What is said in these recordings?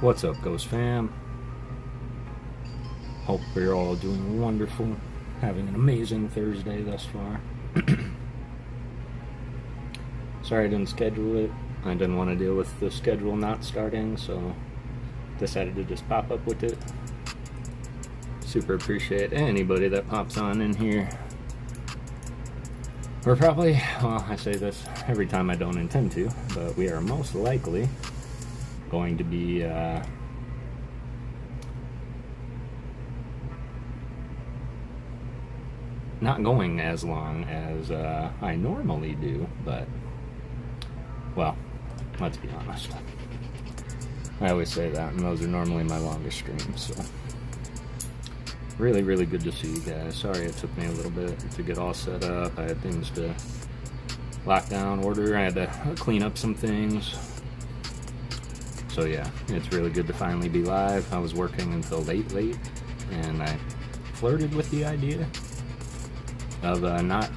What's up, Ghost fam? Hope you're all doing wonderful, having an amazing Thursday thus far. Sorry I didn't schedule it. I didn't want to deal with the schedule not starting, so decided to just pop up with it. Super appreciate anybody that pops on in here. We're probably, well, I say this every time I don't intend to, but we are most likely going to be not going as long as I normally do, but, well, let's be honest. I always say that, and those are normally my longest streams, so. Really, really good to see you guys. Sorry it took me a little bit to get all set up. I had things to lock down, order. I had to clean up some things. So yeah, it's really good to finally be live. I was working until late, and I flirted with the idea of not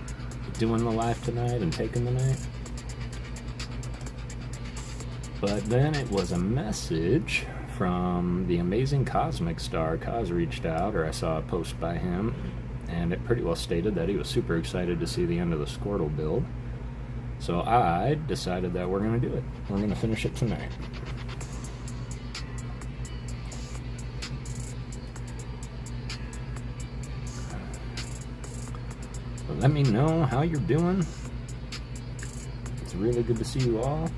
doing the live tonight and taking the night. But then it was a message from the amazing Cosmic Star. Cos reached out, or I saw a post by him, and it pretty well stated that he was super excited to see the end of the Squirtle build. So I decided that we're going to do it. We're going to finish it tonight. But let me know how you're doing. It's really good to see you all.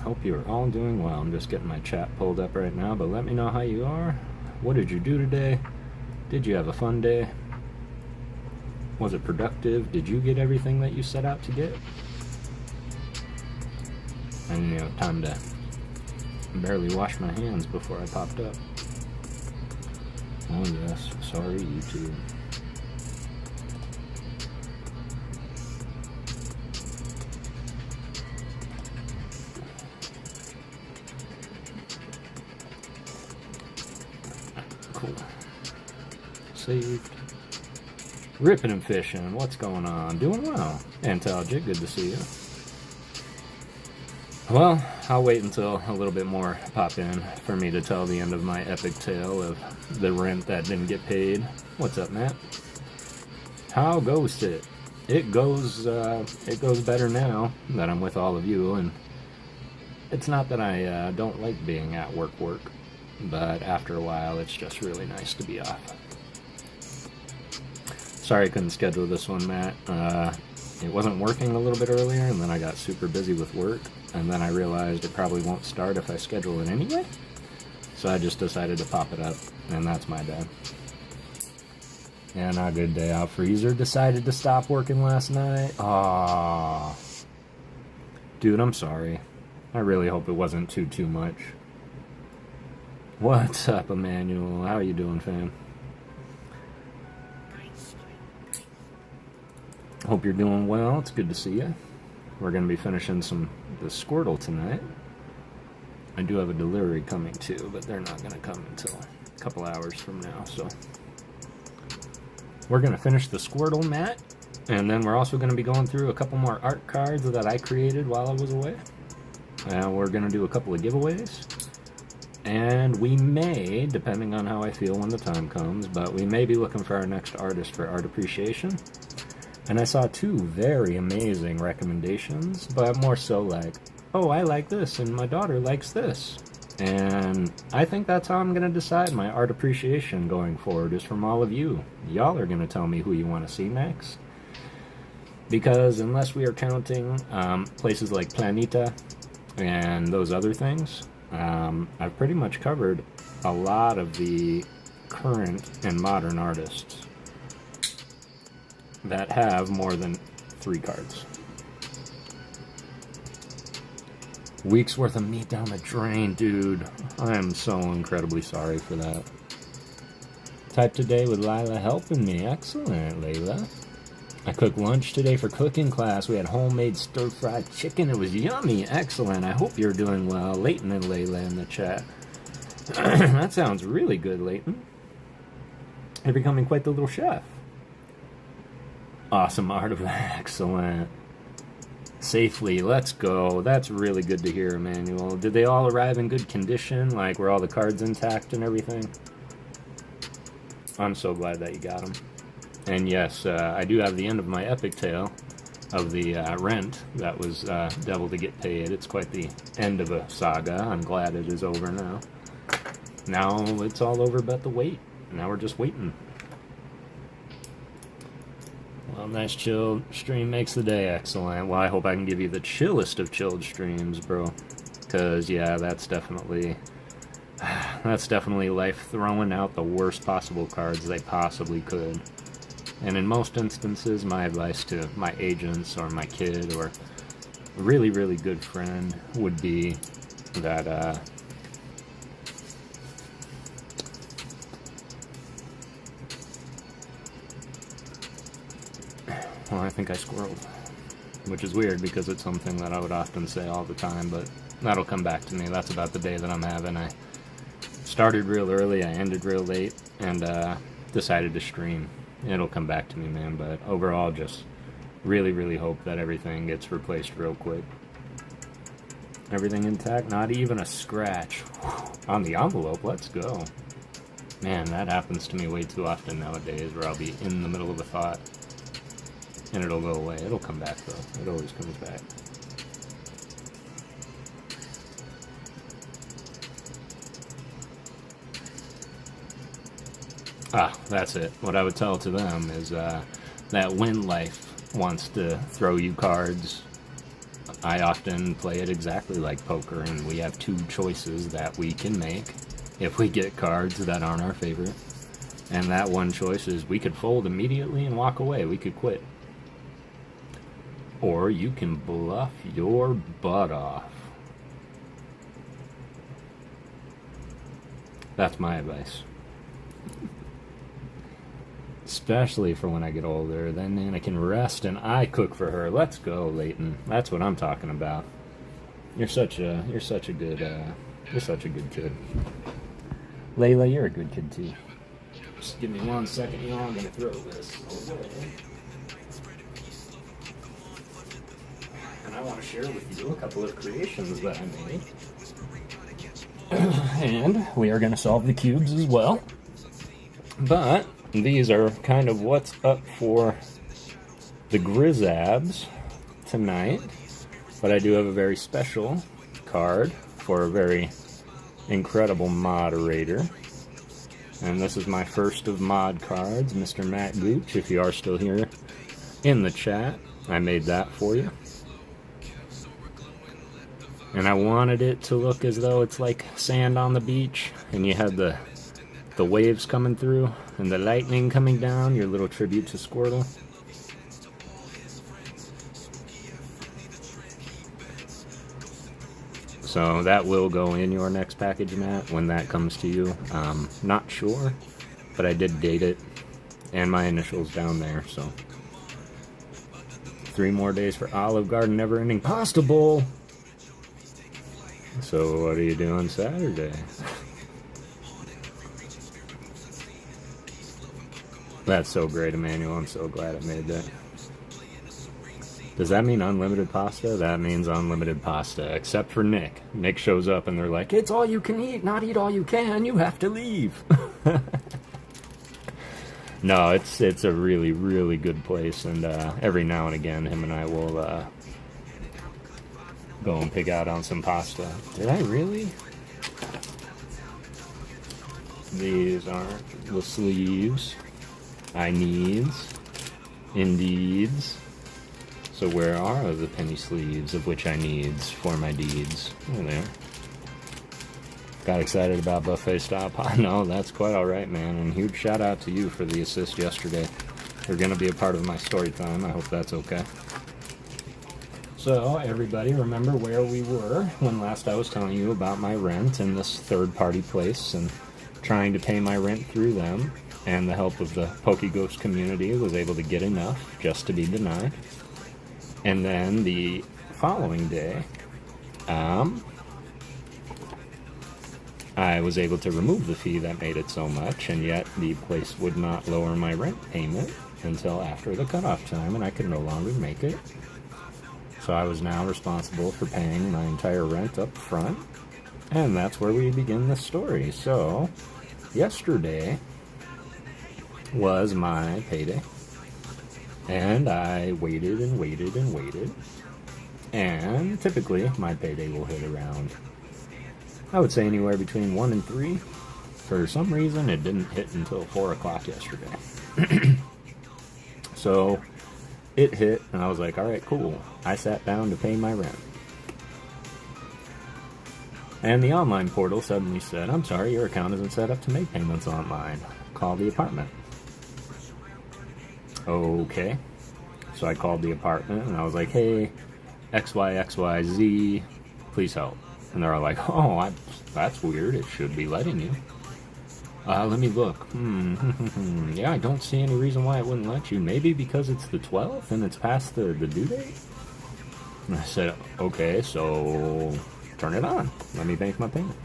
Hope you're all doing well. I'm just getting my chat pulled up right now, but let me know how you are. What did you do today? Did you have a fun day? Was it productive? Did you get everything that you set out to get? And you know, time to barely wash my hands before I popped up. Oh yes, sorry YouTube. Cool. Saved. Ripping and fishing. What's going on? Doing well. Antalgic, good to see you. Well, I'll wait until a little bit more pop in for me to tell the end of my epic tale of the rent that didn't get paid. What's up, Matt? How goes it? It goes better now that I'm with all of you, and it's not that I don't like being at work, but after a while it's just really nice to be off. Sorry I couldn't schedule this one, Matt. It wasn't working a little bit earlier, and then I got super busy with work, and then I realized it probably won't start if I schedule it anyway, so I just decided to pop it up, and that's my bad. And a good day out. Freezer decided to stop working last night. Aww. Dude, I'm sorry. I really hope it wasn't too much. What's up, Emmanuel? How you doing, fam? Hope you're doing well. It's good to see you. We're going to be finishing the Squirtle tonight. I do have a delivery coming too, but they're not going to come until a couple hours from now. So we're going to finish the Squirtle, Matt, and then we're also going to be going through a couple more art cards that I created while I was away. We're going to do a couple of giveaways. And we may, depending on how I feel when the time comes, but we may be looking for our next artist for art appreciation. And I saw two very amazing recommendations, but more so like, oh, I like this, and my daughter likes this. And I think that's how I'm going to decide my art appreciation going forward, is from all of you. Y'all are going to tell me who you want to see next. Because unless we are counting places like Planeta and those other things, I've pretty much covered a lot of the current and modern artists that have more than 3 cards. Week's worth of meat down the drain, dude. I am so incredibly sorry for that. Type today with Lila helping me. Excellent, Layla. I cooked lunch today for cooking class. We had homemade stir-fried chicken. It was yummy. Excellent. I hope you're doing well. Leighton and Layla in the chat. That sounds really good, Leighton. You're becoming quite the little chef. Awesome artifact. Excellent. Safely. Let's go. That's really good to hear, Emmanuel. Did they all arrive in good condition? Like, were all the cards intact and everything? I'm so glad that you got them. And yes, I do have the end of my epic tale of the rent that was Devil to Get Paid. It's quite the end of a saga. I'm glad it is over now. Now it's all over but the wait. Now we're just waiting. Well, nice chilled stream makes the day excellent. Well, I hope I can give you the chillest of chilled streams, bro. Because, yeah, that's definitely life throwing out the worst possible cards they possibly could. And in most instances, my advice to my agents or my kid or a really, really good friend would be that, well, I think I squirreled, which is weird because it's something that I would often say all the time, but that'll come back to me. That's about the day that I'm having. I started real early, I ended real late, and decided to stream. It'll come back to me, man, but overall, just really, really hope that everything gets replaced real quick. Everything intact, not even a scratch. On the envelope, let's go. Man, that happens to me way too often nowadays, where I'll be in the middle of a thought, and it'll go away. It'll come back, though. It always comes back. Ah, that's it. What I would tell to them is that when life wants to throw you cards, I often play it exactly like poker, and we have two choices that we can make if we get cards that aren't our favorite. And that one choice is we could fold immediately and walk away. We could quit. Or you can bluff your butt off. That's my advice. Especially for when I get older. Then Nana can rest and I cook for her. Let's go, Leighton. That's what I'm talking about. You're such a good kid. Layla, you're a good kid too. Just give me 1 second, you know, I'm gonna throw this away. And I want to share with you a couple of creations that I made. And we are gonna solve the cubes as well. But these are kind of what's up for the Grizzabs tonight. But I do have a very special card for a very incredible moderator. And this is my first of mod cards, Mr. Matt Gooch. If you are still here in the chat, I made that for you. And I wanted it to look as though it's like sand on the beach, and you had the waves coming through and the lightning coming down, your little tribute to Squirtle. So that will go in your next package, Matt, when that comes to you. Not sure, but I did date it and my initials down there, so 3 more days for Olive Garden Never Ending Pasta Bowl. So what are you doing Saturday? That's so great, Emmanuel. I'm so glad I made that. Does that mean unlimited pasta? That means unlimited pasta, except for Nick. Nick shows up and they're like, it's all you can eat, not eat all you can. You have to leave. No, it's a really, really good place, and every now and again, him and I will go and pick out on some pasta. Did I really? These aren't the sleeves I needs, indeeds. So where are the penny sleeves of which I needs for my deeds? Oh, there. Got excited about buffet style pie. No, that's quite alright, man. And huge shout out to you for the assist yesterday. You're going to be a part of my story time. I hope that's okay. So, everybody, remember where we were when last I was telling you about my rent in this third-party place and trying to pay my rent through them. and the help of the PokéGhost community, was able to get enough just to be denied. And then the following day, I was able to remove the fee that made it so much, and yet the place would not lower my rent payment until after the cutoff time, and I could no longer make it. So I was now responsible for paying my entire rent up front, and that's where we begin the story. So, yesterday was my payday, and I waited and waited and waited, and typically my payday will hit around, I would say, anywhere between 1 and 3. For some reason, it didn't hit until 4 o'clock yesterday. So, it hit, and I was like, alright, cool. I sat down to pay my rent. And the online portal suddenly said, I'm sorry, your account isn't set up to make payments online. Call the apartment. Okay. So I called the apartment, and I was like, hey, XYXYZ, please help. And they're all like, oh, that's weird. It should be letting you. Let me look. Yeah, I don't see any reason why it wouldn't let you. Maybe because it's the 12th and it's past the due date? And I said, okay, so turn it on. Let me make my payment.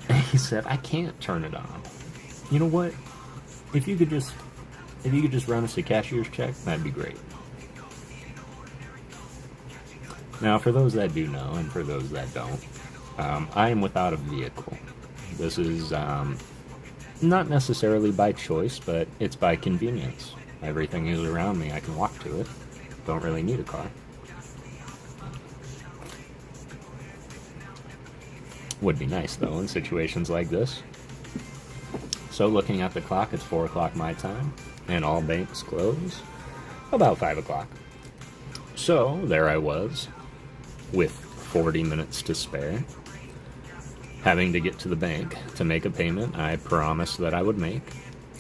And he said, I can't turn it on. You know what? If you could just run us a cashier's check, that'd be great. Now, for those that do know, and for those that don't, I am without a vehicle. This is not necessarily by choice, but it's by convenience. Everything is around me. I can walk to it. Don't really need a car. Would be nice, though, in situations like this. So, looking at the clock, it's 4 o'clock my time, and all banks close about 5 o'clock. So, there I was, with 40 minutes to spare, having to get to the bank to make a payment I promised that I would make.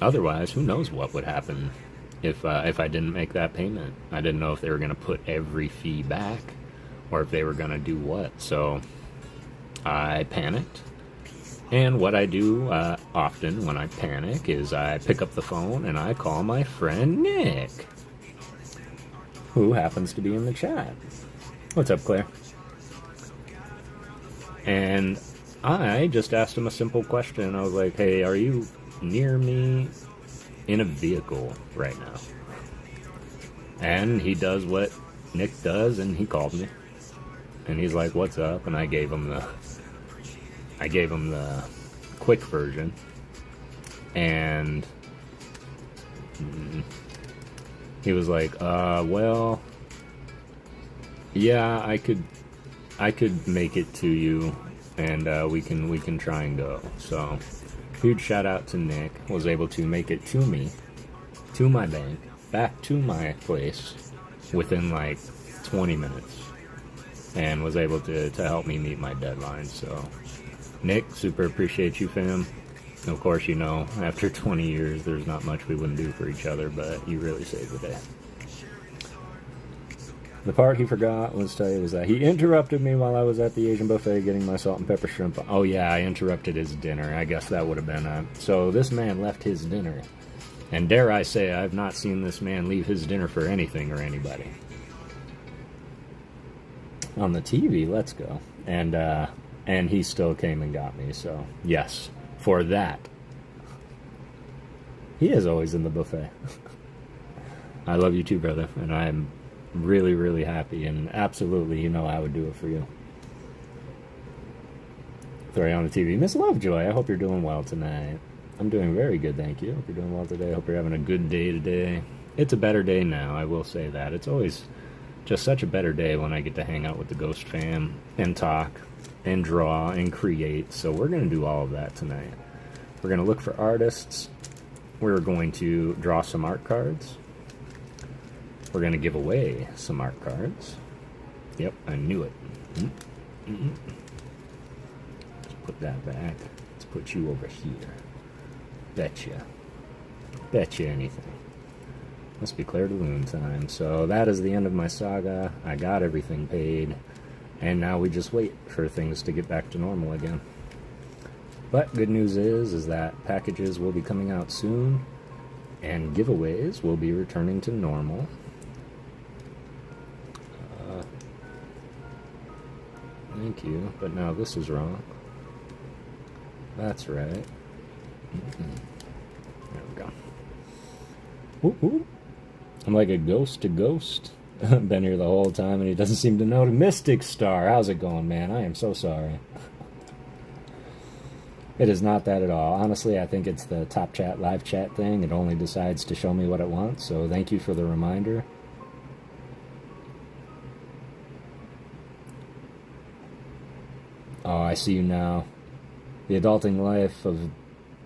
Otherwise, who knows what would happen if I didn't make that payment. I didn't know if they were going to put every fee back, or if they were going to do what. So, I panicked. And what I do often when I panic is I pick up the phone and I call my friend Nick, who happens to be in the chat. What's up, Claire? And I just asked him a simple question. I was like, hey, are you near me in a vehicle right now? And he does what Nick does, and he called me. And he's like, what's up? And I gave him the quick version. And he was like, well, yeah, I could make it to you, and we can try and go. So, huge shout out to Nick. Was able to make it to me, to my bank, back to my place within like 20 minutes, and was able to help me meet my deadline. So, Nick, super appreciate you, fam. Of course, you know, after 20 years, there's not much we wouldn't do for each other, but you really saved the day. The part he forgot was tell you was that he interrupted me while I was at the Asian buffet getting my salt and pepper shrimp. Oh yeah, I interrupted his dinner. I guess that would have been so this man left his dinner. And dare I say, I've not seen this man leave his dinner for anything or anybody. On the TV, let's go. And he still came and got me, so yes, for that. He is always in the buffet. I love you too, brother, and I'm really, really happy, and absolutely, you know, I would do it for you. Throw you on the TV. Miss Lovejoy, I hope you're doing well tonight. I'm doing very good, thank you. Hope you're doing well today. Hope you're having a good day today. It's a better day now, I will say that. It's always just such a better day when I get to hang out with the Ghost fam and talk and draw and create. So we're going to do all of that tonight. We're going to look for artists. We're going to draw some art cards. We're going to give away some art cards. Yep, I knew it. Let's put that back. Let's put you over here. Betcha. Betcha anything. Must be Claire de Lune time. So that is the end of my saga. I got everything paid. And now we just wait for things to get back to normal again. But good news is that packages will be coming out soon, and giveaways will be returning to normal. Thank you, but now this is wrong. That's right. There we go. Whoop, whoop. I'm like a ghost to ghost. I've been here the whole time and he doesn't seem to know the Mystic Star. How's it going, man? I am so sorry. It is not that at all. Honestly, I think it's the top chat, live chat thing. It only decides to show me what it wants, so thank you for the reminder. Oh, I see you now. The adulting life of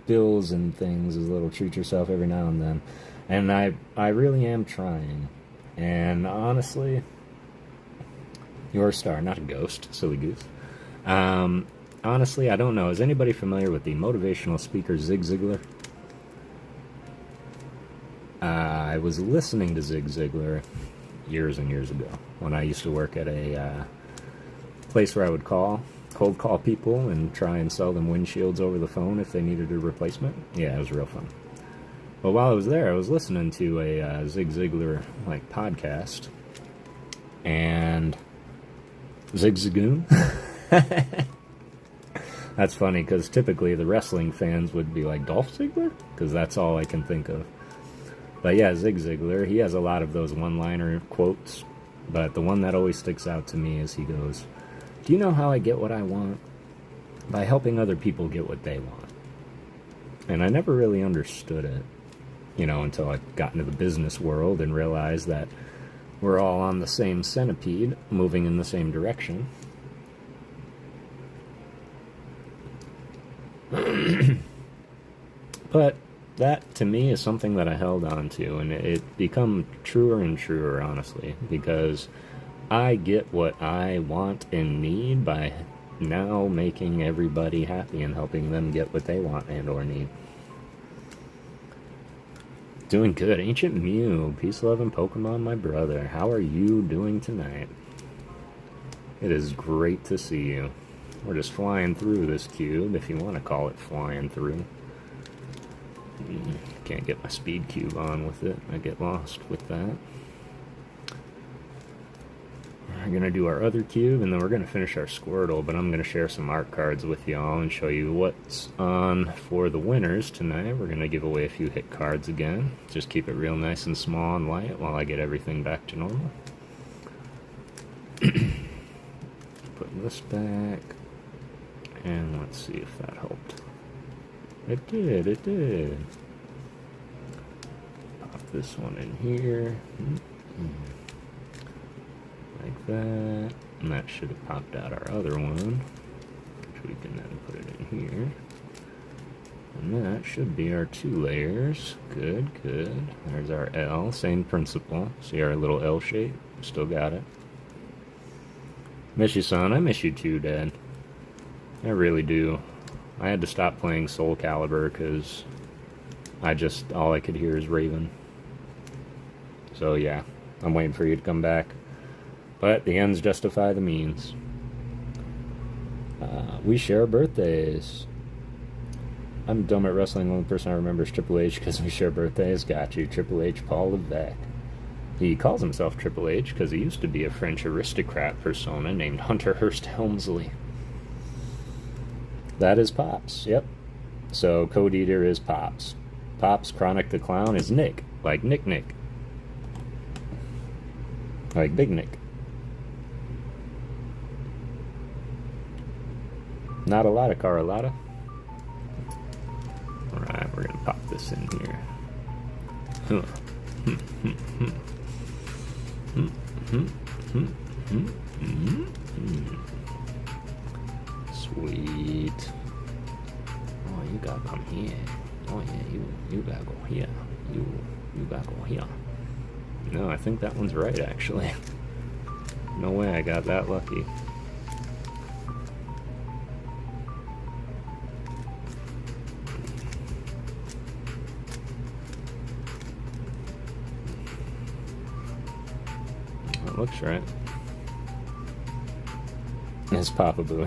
bills and things is a little treat yourself every now and then. And I really am trying. And honestly, you're a star, not a ghost, silly goose. Honestly, I don't know. Is anybody familiar with the motivational speaker Zig Ziglar? I was listening to Zig Ziglar years and years ago when I used to work at a place where I would cold call people and try and sell them windshields over the phone if they needed a replacement. Yeah, it was real fun. But while I was there, I was listening to a Zig Ziglar podcast, and Zig Zagoon. That's funny because typically the wrestling fans would be like Dolph Ziggler, because that's all I can think of. But yeah, Zig Ziglar, he has a lot of those one-liner quotes, but the one that always sticks out to me is he goes, "Do you know how I get what I want? By helping other people get what they want." And I never really understood it, until I got into the business world and realized that we're all on the same centipede, moving in the same direction. But that, to me, is something that I held on to, and it become truer and truer, honestly, because I get what I want and need by now making everybody happy and helping them get what they want and or need. Doing good. Ancient Mew, peace, love, and Pokemon, my brother. How are you doing tonight? It is great to see you. We're just flying through this cube, if you want to call it flying through. Can't get my speed cube on with it. I get lost with that. We're going to do our other cube, and then we're going to finish our Squirtle, but I'm going to share some art cards with y'all and show you what's on for the winners tonight. We're going to give away a few hit cards again. Just keep it real nice and small and light while I get everything back to normal. Putting this back. And let's see if that helped. It did, it did. Pop this one in here. Like that. And that should have popped out our other one, which we can then put it in here. And that should be our 2 layers. Good, good. There's our L. Same principle. See our little L shape? Still got it. Miss you, son. I miss you too, Dad. I really do. I had to stop playing Soul Calibur because all I could hear is Raven. So yeah, I'm waiting for you to come back. But the ends justify the means. We share birthdays. I'm dumb at wrestling. The only person I remember is Triple H because we share birthdays. Got you, Triple H, Paul Levesque. He calls himself Triple H because he used to be a French aristocrat persona named Hunter Hearst Helmsley. That is Pops, yep. So Code Eater is Pops. Pops, Chronic the Clown is Nick, like Nick Nick. Like Big Nick. Not a lot of Carlotta. Alright, we're gonna pop this in here. Sweet. Oh, you gotta come here. Oh yeah, you gotta go here. You gotta go here. No, I think that one's right, actually. No way I got that lucky. That looks right. It's Papa Boo.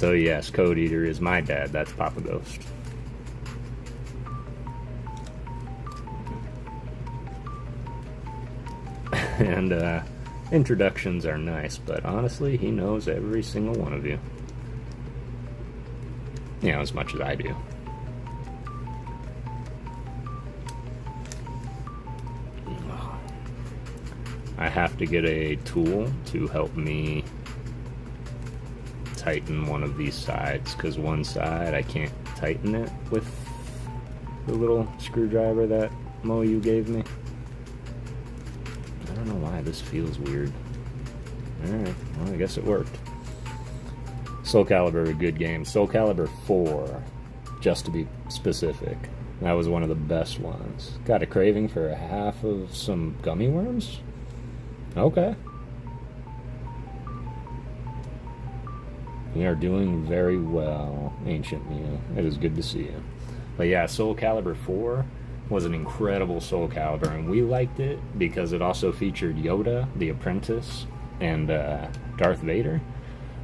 So yes, Code Eater is my dad. That's PokéGhost. And introductions are nice, but honestly, he knows every single one of you. You know, as much as I do. I have to get a tool to help me tighten one of these sides, because one side I can't tighten it with the little screwdriver that Moyu gave me. I don't know why this feels weird. Alright, well I guess it worked. Soul Calibur, a good game. Soul Calibur 4, just to be specific. That was one of the best ones. Got a craving for a half of some gummy worms? Okay. You are doing very well, Ancient Mew. It is good to see you. But yeah, Soul Calibur 4 was an incredible Soul Calibur, and we liked it because it also featured Yoda, the Apprentice, and Darth Vader.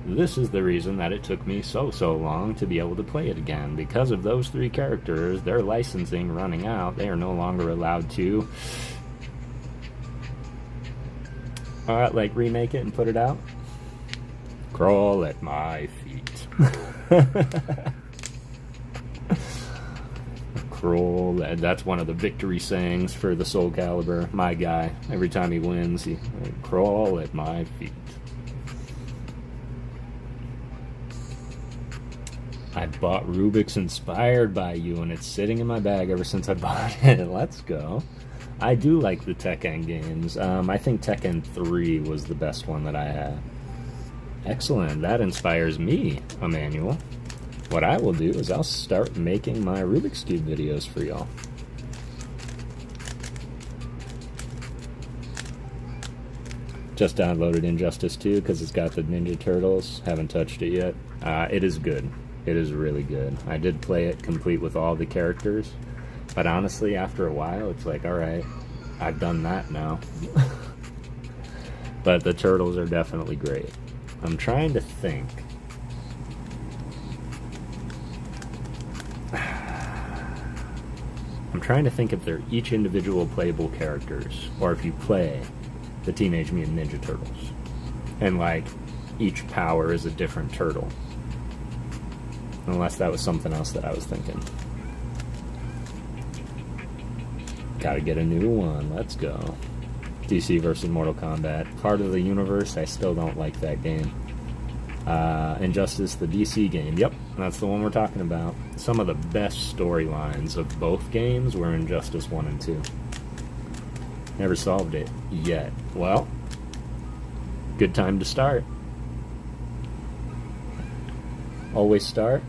This is the reason that it took me so long to be able to play it again. Because of those three characters, their licensing running out, they are no longer allowed to like remake it and put it out. Crawl at my feet. Crawl. That's one of the victory sayings for the Soul Calibur. My guy. Every time he wins, he crawl at my feet. I bought Rubik's inspired by you, and it's sitting in my bag ever since I bought it. Let's go. I do like the Tekken games. I think Tekken 3 was the best one that I had. Excellent. That inspires me, Emmanuel. What I will do is I'll start making my Rubik's Cube videos for y'all. Just downloaded Injustice 2 because it's got the Ninja Turtles. Haven't touched it yet. It is good. It is really good. I did play it complete with all the characters. But honestly, after a while, it's like, alright, I've done that now. But the Turtles are definitely great. I'm trying to think. I'm trying to think if they're each individual playable characters, or if you play the Teenage Mutant Ninja Turtles. And, like, each power is a different turtle. Unless that was something else that I was thinking. Gotta get a new one. Let's go. DC vs. Mortal Kombat. Part of the universe, I still don't like that game. Injustice, the DC game. Yep, that's the one we're talking about. Some of the best storylines of both games were Injustice 1 and 2. Never solved it yet. Well, good time to start. Always start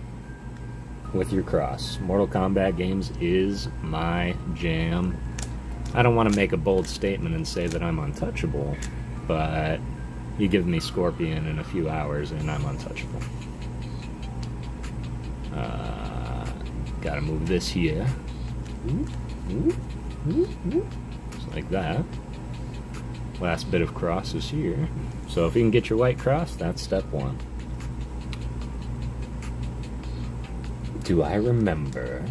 with your cross. Mortal Kombat games is my jam. I don't want to make a bold statement and say that I'm untouchable, but you give me Scorpion in a few hours and I'm untouchable. Gotta move this here. Just like that. Last bit of cross is here. So if you can get your white cross, that's step one. Do I remember?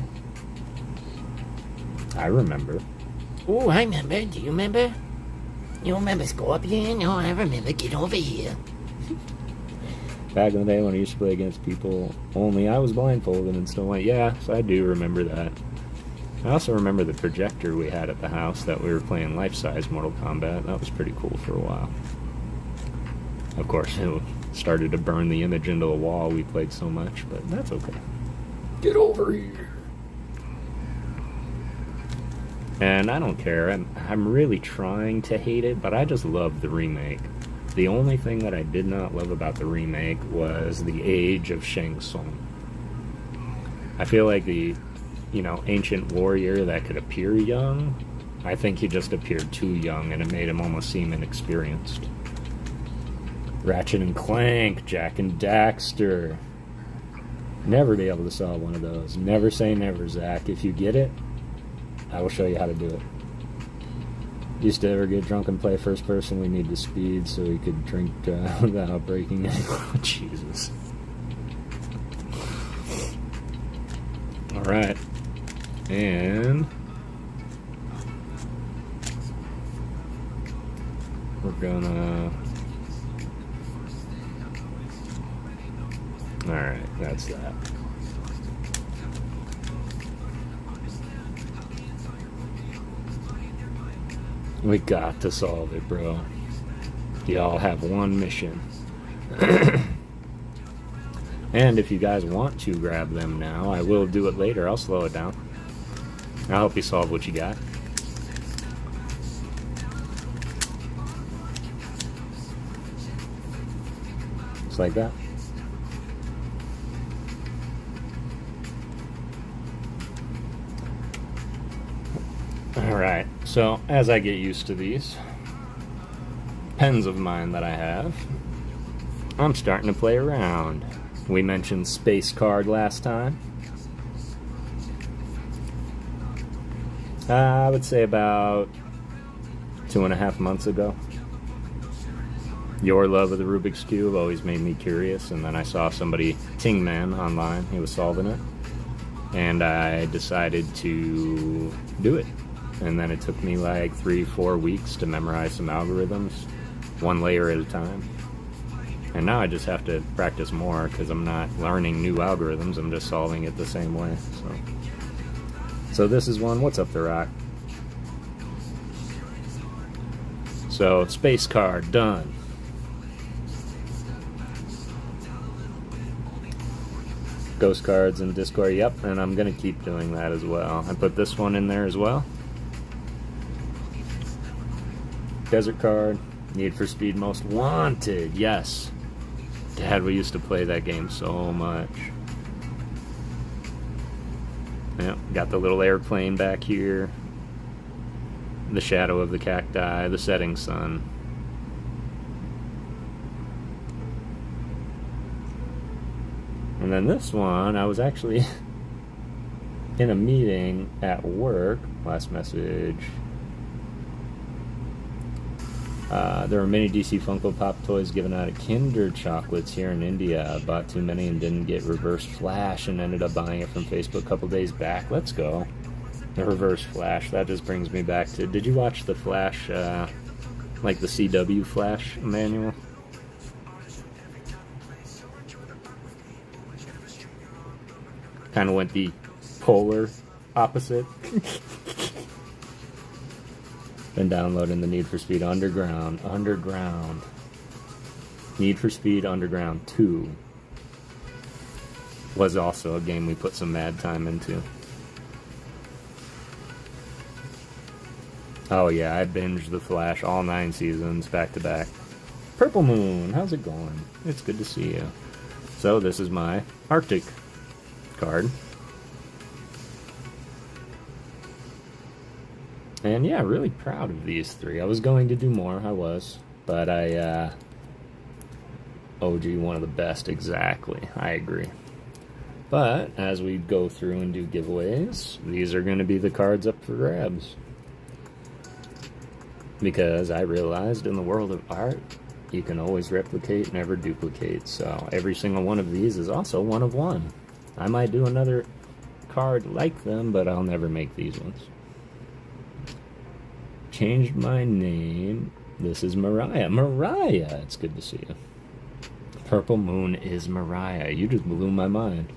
I remember. Oh, I remember. Do you remember? You remember Scorpion? Oh, I remember. Get over here. Back in the day when I used to play against people, only I was blindfolded and still went, yeah, so I do remember that. I also remember the projector we had at the house that we were playing life-size Mortal Kombat. That was pretty cool for a while. Of course, it started to burn the image into the wall. We played so much, but that's okay. Get over here. And I don't care. I'm really trying to hate it, but I just love the remake. The only thing that I did not love about the remake was the age of Shang Tsung. I feel like the, ancient warrior that could appear young, I think he just appeared too young, and it made him almost seem inexperienced. Ratchet and Clank, Jak and Daxter. Never be able to solve one of those. Never say never, Zach. If you get it, I will show you how to do it. Used to ever get drunk and play first person, we need the speed so we could drink without breaking anyone. Jesus. Alright. And we're gonna... Alright, that's that. We got to solve it, bro. Y'all have one mission. And if you guys want to grab them now, I will do it later. I'll slow it down. I'll help you solve what you got. Just like that. Alright, so as I get used to these pens of mine that I have, I'm starting to play around. We mentioned Space Card last time. I would say about 2.5 months ago. Your love of the Rubik's Cube always made me curious, and then I saw somebody, Tingman, online. He was solving it, and I decided to do it. And then it took me like 3-4 weeks to memorize some algorithms, one layer at a time. And now I just have to practice more because I'm not learning new algorithms, I'm just solving it the same way. So this is one. What's up the rock? So Space Card done. Ghost cards in Discord, yep, and I'm gonna keep doing that as well. I put this one in there as well. Desert card, Need for Speed Most Wanted, yes. Dad, we used to play that game so much. Yep, got the little airplane back here. The shadow of the cacti, the setting sun. And then this one, I was actually in a meeting at work. Last message. There were many DC Funko Pop toys given out at Kinder Chocolates here in India. I bought too many and didn't get Reverse Flash and ended up buying it from Facebook a couple days back. Let's go. The Reverse Flash. That just brings me back to... Did you watch the Flash, like the CW Flash manual? Kind of went the polar opposite. Been downloading the Need for Speed Underground. Need for Speed Underground 2 was also a game we put some mad time into. Oh yeah, I binged The Flash all 9 seasons back to back. Purple Moon, how's it going? It's good to see you. So this is my Arctic card. And yeah, really proud of these 3. I was going to do more, I was. But OG, one of the best, exactly. I agree. But as we go through and do giveaways, these are going to be the cards up for grabs. Because I realized in the world of art, you can always replicate, never duplicate. So every single one of these is also one of one. I might do another card like them, but I'll never make these ones. Changed my name. This is Mariah. Mariah! It's good to see you. Purple Moon is Mariah. You just blew my mind.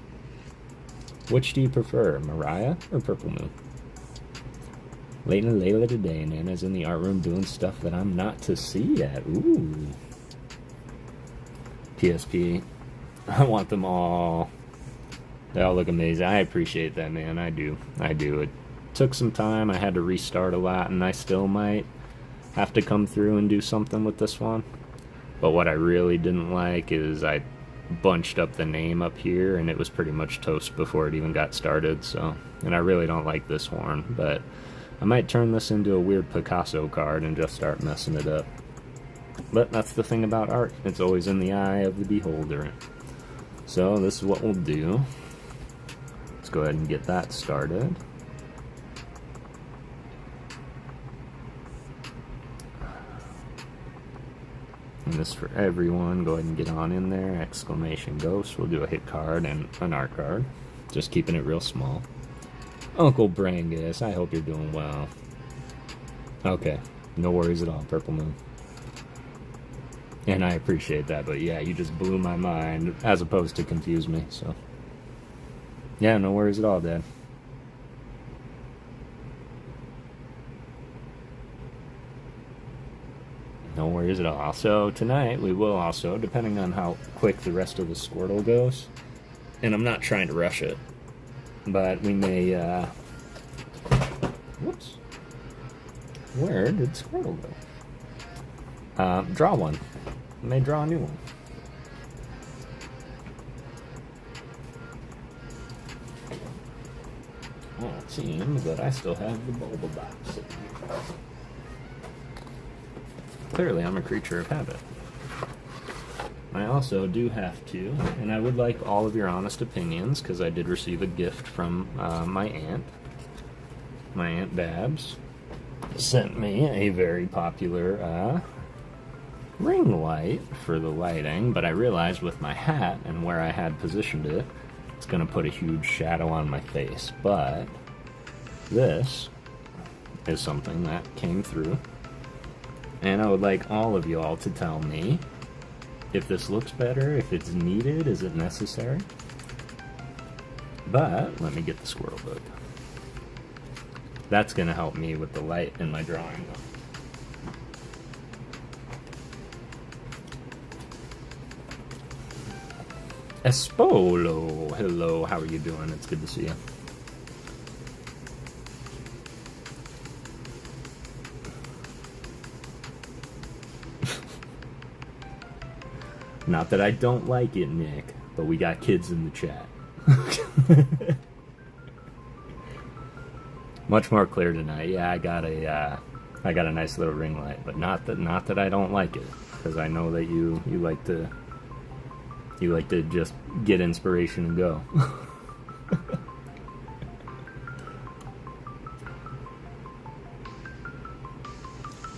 Which do you prefer, Mariah or Purple Moon? Late and Layla today. Nana's in the art room doing stuff that I'm not to see yet. Ooh. PSP. I want them all. They all look amazing. I appreciate that, man. I do. It took some time. I had to restart a lot, and I still might have to come through and do something with this one. But what I really didn't like is I bunched up the name up here, and it was pretty much toast before it even got started. So, and I really don't like this horn, but I might turn this into a weird Picasso card and just start messing it up. But that's the thing about art. It's always in the eye of the beholder. So this is what we'll do. Let's go ahead and get that started. And this for everyone. Go ahead and get on in there. Exclamation Ghost. We'll do a hit card and an art card. Just keeping it real small. Uncle Brangus, I hope you're doing well. Okay, no worries at all, Purple Moon. And I appreciate that, but yeah, you just blew my mind as opposed to confuse me, so. Yeah, no worries at all, Dad. No worries at all. So tonight we will also, depending on how quick the rest of the Squirtle goes, and I'm not trying to rush it, but we may, whoops. Where did Squirtle go? Draw one. We may draw a new one. Well, it seems that I still have the Bulba box sitting here. Clearly, I'm a creature of habit. I also do have to, and I would like all of your honest opinions, because I did receive a gift from my aunt. My Aunt Babs sent me a very popular ring light for the lighting, but I realized with my hat and where I had positioned it, it's going to put a huge shadow on my face. But this is something that came through, and I would like all of y'all to tell me if this looks better, if it's needed, is it necessary? But let me get the Squirtle book. That's going to help me with the light in my drawing. Espolo, hello, how are you doing? It's good to see you. Not that I don't like it, Nick, but we got kids in the chat. Much more clear tonight. Yeah, I got a nice little ring light, but not that I don't like it, because I know that you like to just get inspiration and go.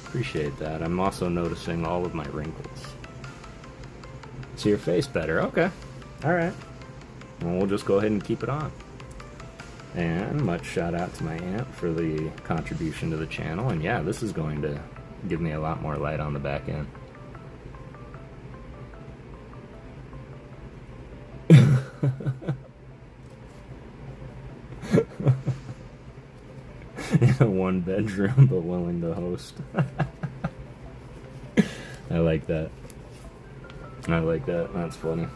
Appreciate that. I'm also noticing all of my wrinkles. See your face better. Okay. Alright. Well, we'll just go ahead and keep it on. And much shout out to my aunt for the contribution to the channel. And yeah, this is going to give me a lot more light on the back end. In a one bedroom, but willing to host. I like that. I like that. That's funny.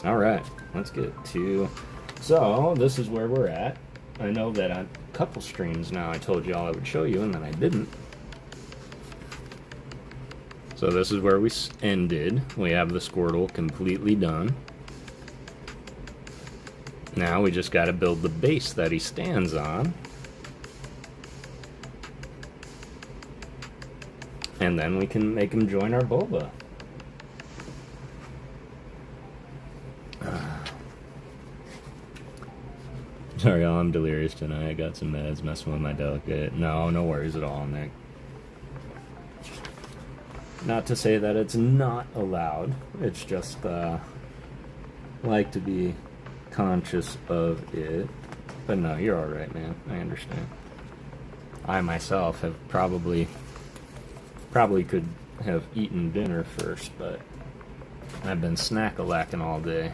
Alright, let's get to... So, this is where we're at. I know that on a couple streams now I told you all I would show you, and then I didn't. So this is where we ended. We have the Squirtle completely done. Now we just got to build the base that he stands on. And then we can make him join our Bulba. Sorry, y'all, I'm delirious tonight. I got some meds messing with my delicate. No worries at all, Nick. Not to say that it's not allowed. It's just, like to be conscious of it. But no, you're alright, man. I understand. I myself have probably could have eaten dinner first, but I've been snack-a-lacking all day.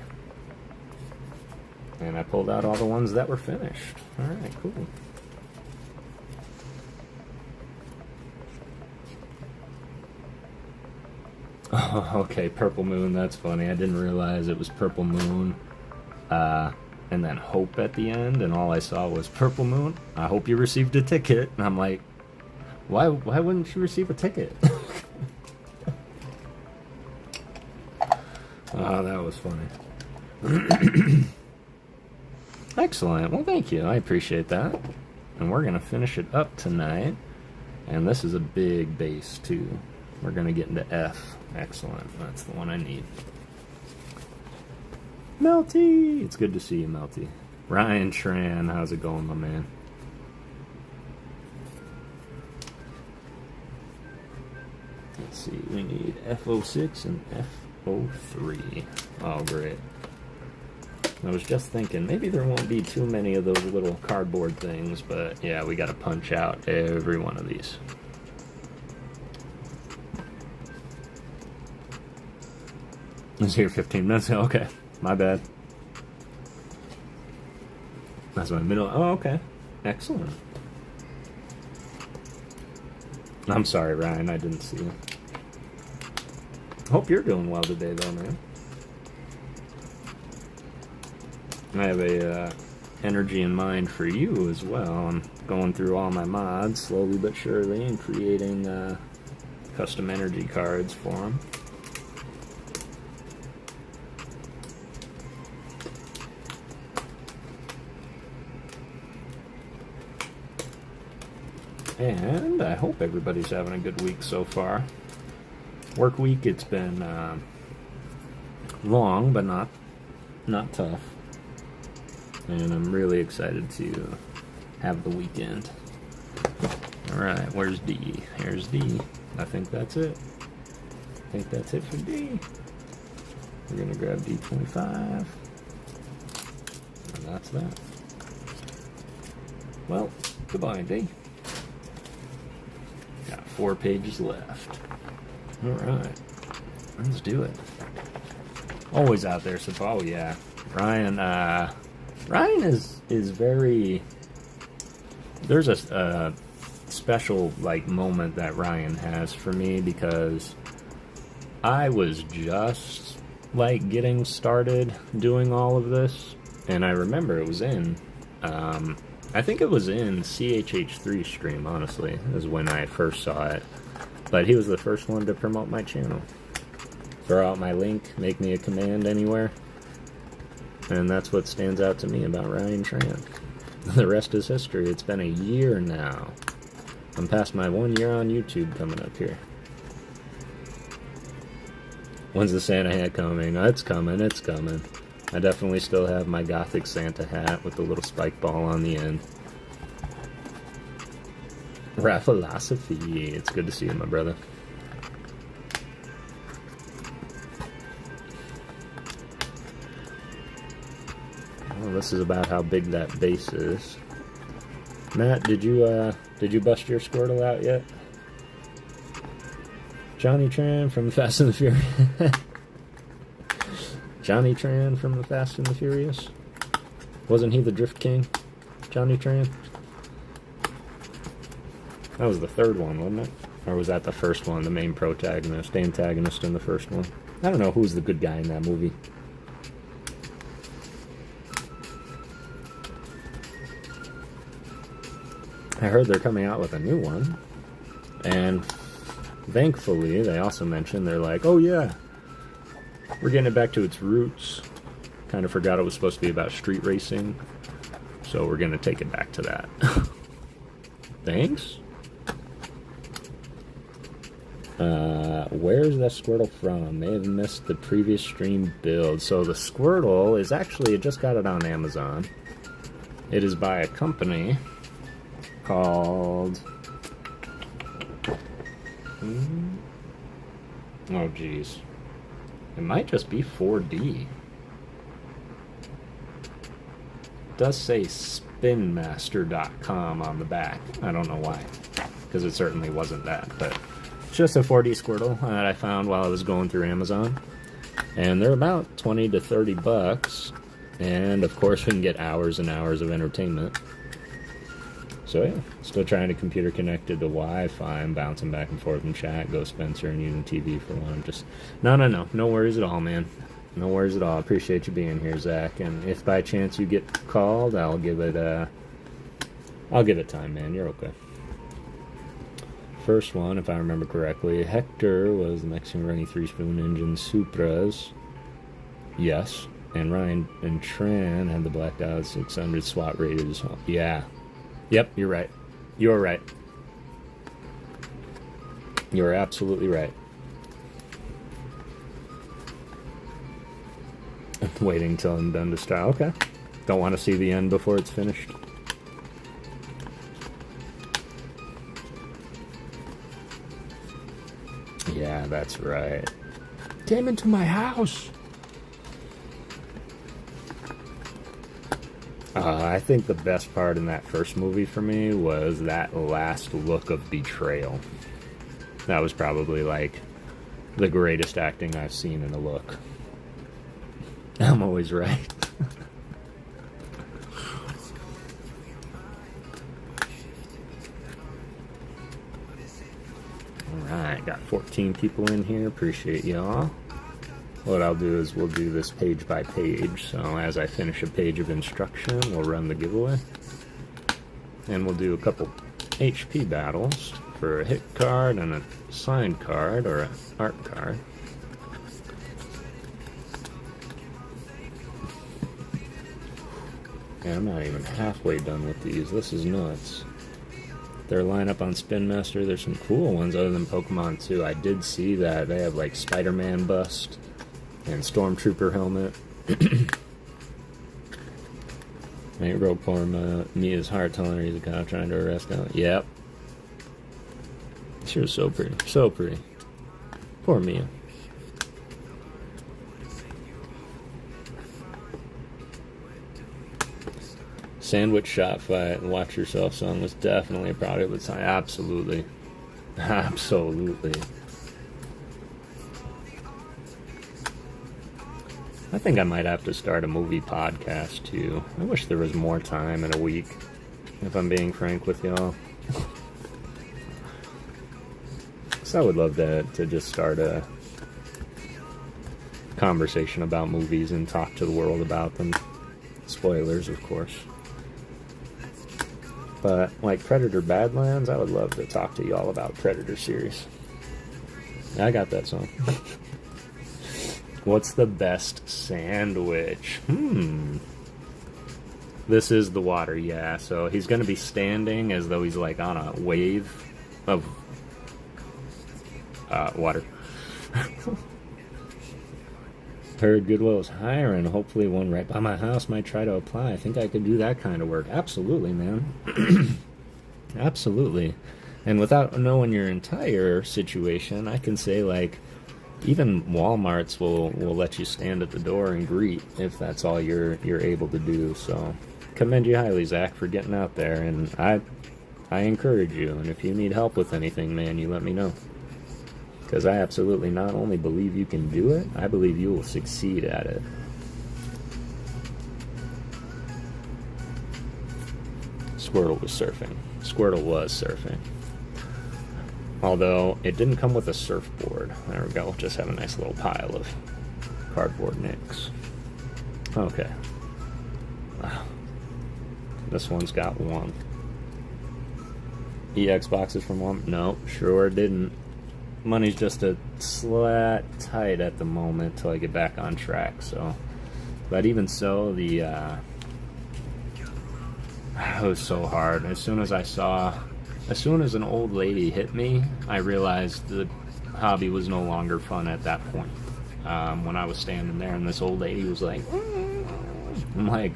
And I pulled out all the ones that were finished. Alright, cool. Oh, okay, Purple Moon, that's funny. I didn't realize it was Purple Moon, and then Hope at the end, and all I saw was Purple Moon. I hope you received a ticket. And I'm like, why wouldn't you receive a ticket? Oh, that was funny. Excellent. Well, thank you. I appreciate that. And we're going to finish it up tonight. And this is a big base, too. We're going to get into F. Excellent. That's the one I need. Melty! It's good to see you, Melty. Ryan Tran, how's it going, my man? Let's see. We need F06 and F03. Oh, great. I was just thinking, maybe there won't be too many of those little cardboard things, but yeah, we gotta punch out every one of these. I was here 15 minutes ago. Okay, my bad. That's my middle. Oh, okay. Excellent. I'm sorry, Ryan, I didn't see you. Hope you're doing well today, though, man. I have a energy in mind for you as well. I'm going through all my mods slowly but surely and creating custom energy cards for them. And I hope everybody's having a good week so far. Work week, it's been long, but not tough. And I'm really excited to have the weekend. Alright, where's D? Here's D. I think that's it. I think that's it for D. We're gonna grab D25. And that's that. Well, goodbye, D. Got 4 pages left. Alright. Let's do it. Always out there, so oh yeah. Ryan is very... There's a special like moment that Ryan has for me because I was just like getting started doing all of this, and I remember it was in I think it was in CHH3 stream, honestly, is when I first saw it. But he was the first one to promote my channel. Throw out my link, make me a command anywhere. And that's what stands out to me about Ryan Tran. The rest is history. It's been a year now. I'm past my 1 year on YouTube coming up here. When's the Santa hat coming? Oh, it's coming, it's coming. I definitely still have my Gothic Santa hat with the little spike ball on the end. Philosophy. It's good to see you, my brother. Well, this is about how big that base is. Matt, did you bust your Squirtle out yet? Johnny Tran from Fast and the Furious. Johnny Tran from the Fast and the Furious? Wasn't he the Drift King? Johnny Tran? That was the third one, wasn't it? Or was that the first one, the main protagonist, the antagonist in the first one? I don't know who's the good guy in that movie. I heard they're coming out with a new one. And thankfully, they also mentioned, they're like, oh yeah, we're getting it back to its roots. Kind of forgot it was supposed to be about street racing. So we're going to take it back to that. Thanks. Where's that Squirtle from? May have missed the previous stream build. So the Squirtle is actually, I just got it on Amazon. It is by a company called... Oh, geez. It might just be 4D. It does say spinmaster.com on the back. I don't know why, because it certainly wasn't that, but it's just a 4D Squirtle that I found while I was going through Amazon, and they're about 20 to 30 bucks, and of course we can get hours and hours of entertainment. So yeah, still trying to computer connected to Wi-Fi. I'm bouncing back and forth in chat, Go Spencer, and using TV for one. Just no worries at all, man. No worries at all. I appreciate you being here, Zach. And if by chance you get called, I'll give it time, man. You're okay. First one, if I remember correctly, Hector was the Mexican running 3-spoon engine Supras. Yes. And Ryan and Tran had the Black Dot 600 SWAT rated as well. Yeah. Yep, you're right. You're right. You're absolutely right. Waiting until I'm done to start. Okay. Don't want to see the end before it's finished. Yeah, that's right. Came into my house. I think the best part in that first movie for me was that last look of betrayal. That was probably like the greatest acting I've seen in a look. I'm always right. Alright, got 14 people in here. Appreciate y'all. What I'll do is we'll do this page by page. So as I finish a page of instruction, we'll run the giveaway. And we'll do a couple HP battles for a hit card and a signed card or an art card. Yeah, I'm not even halfway done with these. This is nuts. Their lineup on Spin Master, there's some cool ones other than Pokemon too. I did see that they have like Spider-Man bust and Stormtrooper helmet. Right, rope form, Mia's heart telling her he's a cop trying to arrest him. Yep. She was so pretty. So pretty. Poor Mia. Sandwich shot fight and watch yourself song was definitely a product of its time. Absolutely. Absolutely. I think I might have to start a movie podcast too. I wish there was more time in a week, if I'm being frank with y'all. So I would love to just start a conversation about movies and talk to the world about them. Spoilers, of course. But like Predator Badlands, I would love to talk to y'all about Predator series. I got that song. What's the best sandwich? This is the water, yeah. So he's going to be standing as though he's like on a wave of water. Heard Goodwill is hiring. Hopefully one right by my house might try to apply. I think I could do that kind of work. Absolutely, man. Absolutely. And without knowing your entire situation, I can say, like, even Walmarts will let you stand at the door and greet if that's all you're able to do. So commend you highly, Zach, for getting out there. And I encourage you. And if you need help with anything, man, you let me know. Because I absolutely not only believe you can do it, I believe you will succeed at it. Squirtle was surfing. Squirtle was surfing. Although, it didn't come with a surfboard. There we go. We'll just have a nice little pile of cardboard nicks. Okay. This one's got one. EX boxes from one? No, sure didn't. Money's just a slat tight at the moment till I get back on track, so. But even so, it was so hard. As soon as an old lady hit me, I realized the hobby was no longer fun at that point. When I was standing there and this old lady was like, I'm like,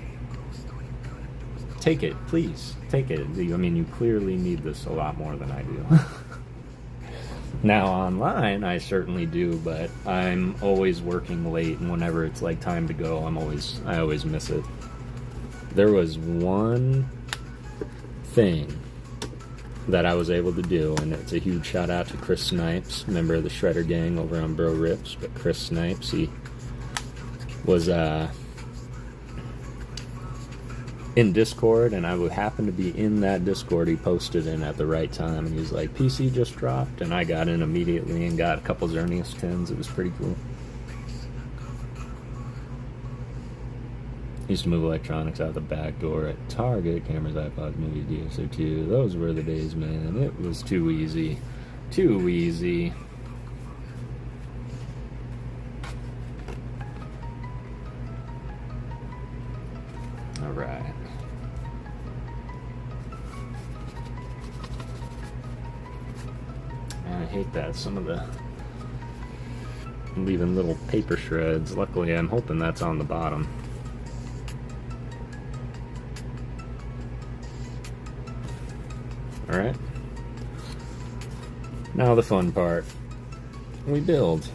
take it, please, take it. I mean, you clearly need this a lot more than I do. Now, online, I certainly do, but I'm always working late, and whenever it's like time to go, I always miss it. There was one thing that I was able to do, and it's a huge shout out to Chris Snipes, member of the Shredder gang over on Bro Rips. But Chris Snipes, he was in Discord, and I would happen to be in that Discord he posted in at the right time, and he was like, PC just dropped, and I got in immediately and got a couple Xerneas tins. It was pretty cool. Used to move electronics out the back door at Target, cameras, iPods, movies, DS02. Those were the days, man. It was too easy. Too easy. Alright. I hate that. Some of the... I'm leaving little paper shreds. Luckily, I'm hoping that's on the bottom. Alright. Now the fun part. We build.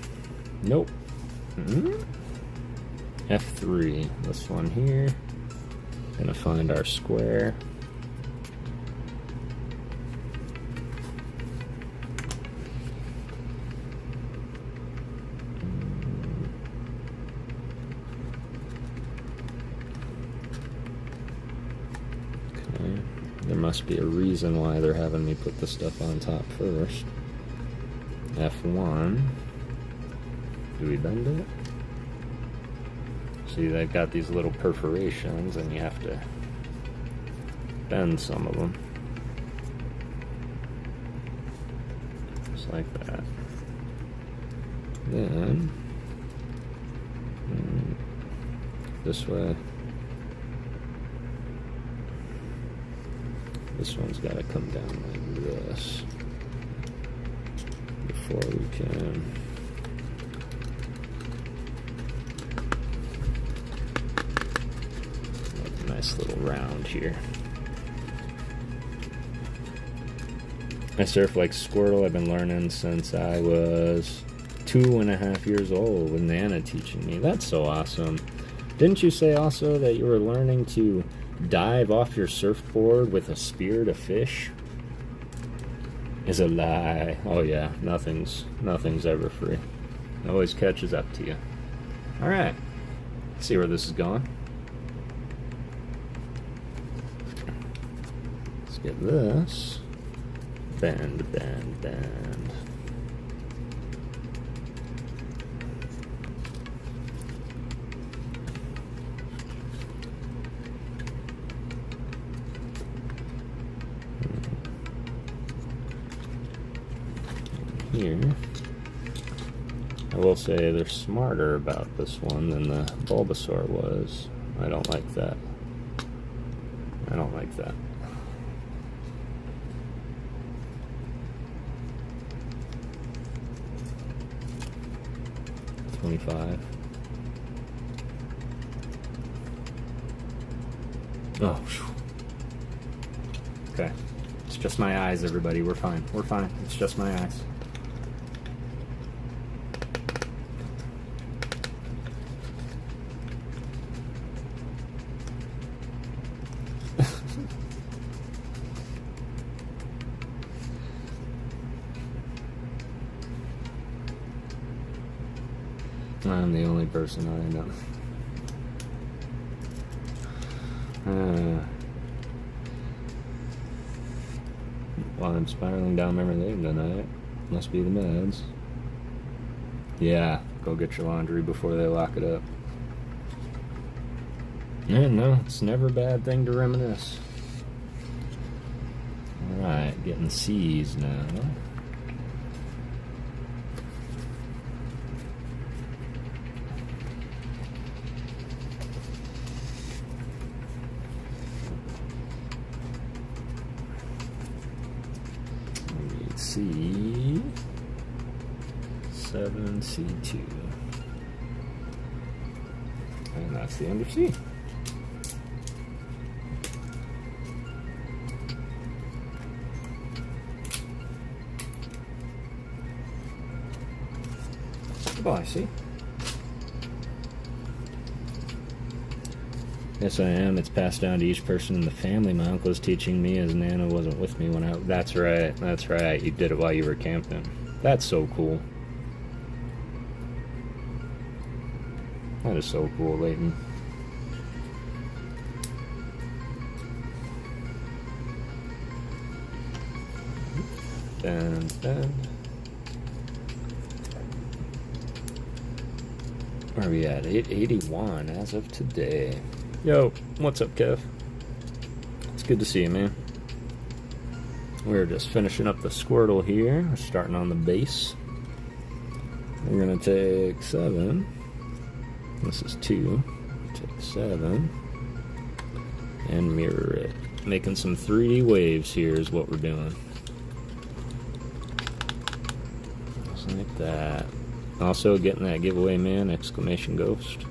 Nope. F3. This one here. Gonna find our square. Okay. There must be a reason why they're having me put the stuff on top first. F1. Do we bend it? See, they've got these little perforations and you have to bend some of them. Just like that. Then, this way. This one's got to come down like this before we can. Make a nice little round here. I surf like Squirtle. I've been learning since I was 2.5 years old with Nana teaching me. That's so awesome. Didn't you say also that you were learning to dive off your surfboard with a spear to fish? Is a lie. Oh yeah, nothing's ever free. It always catches up to you. Alright. Let's see where this is going. Let's get this. Bend, bend, bend. Here, I will say they're smarter about this one than the Bulbasaur was. I don't like that. I don't like that. $25. Oh, whew. Okay. It's just my eyes, everybody. We're fine. We're fine. It's just my eyes. I'm the only person I know. While I'm spiraling down memory lane tonight, must be the meds. Yeah, go get your laundry before they lock it up. Yeah, no, it's never a bad thing to reminisce. Alright, getting C's now. C7, C2. And that's the end of C. Goodbye, C. Yes, I am. It's passed down to each person in the family. My uncle was teaching me as Nana wasn't with me when I... That's right. That's right. You did it while you were camping. That's so cool. That is so cool, Leighton. Bend, bend. Where are we at? 881 as of today. Yo, what's up, Kev? It's good to see you, man. We're just finishing up the Squirtle here. We're starting on the base. We're gonna take 7. This is 2. Take 7. And mirror it. Making some 3D waves here is what we're doing. Just like that. Also getting that giveaway, man, exclamation ghost.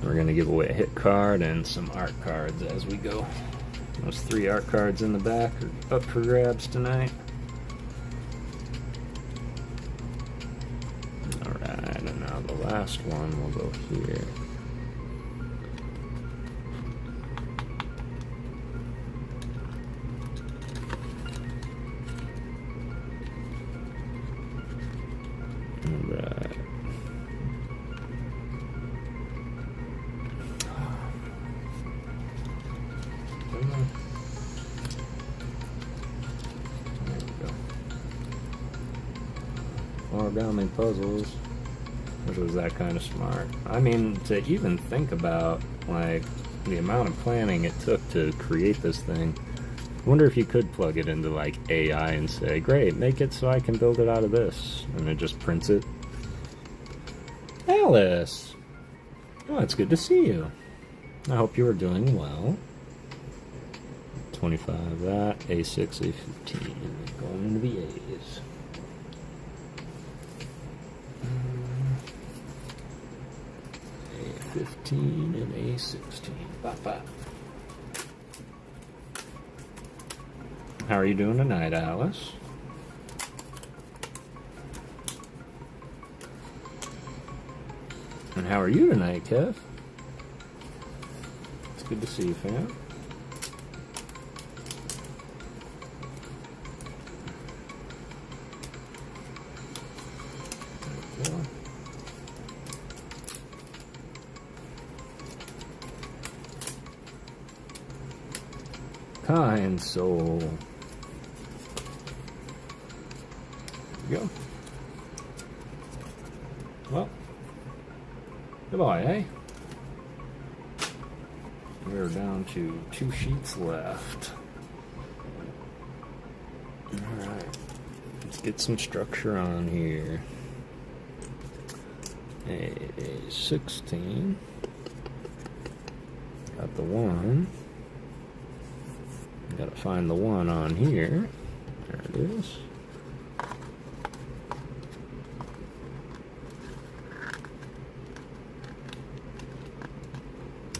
We're going to give away a hit card and some art cards as we go. Those 3 art cards in the back are up for grabs tonight. Alright, and now the last one will go here. Alright. There we go. Origami puzzles. Which was that kind of smart. I mean, to even think about, like, the amount of planning it took to create this thing. I wonder if you could plug it into, like, AI and say, great, make it so I can build it out of this. And it just prints it. Alice! Oh, it's good to see you. I hope you are doing well. 25 that, A6, A15. Going into the A's. A15 and A16. Bye-bye. How are you doing tonight, Alice? And how are you tonight, Kev? It's good to see you, fam. There we go. Kind soul. There we go. Well, goodbye, eh? We're down to 2 sheets left. Alright. Let's get some structure on here. A16. Got the 1. Gotta find the 1 on here. There it is.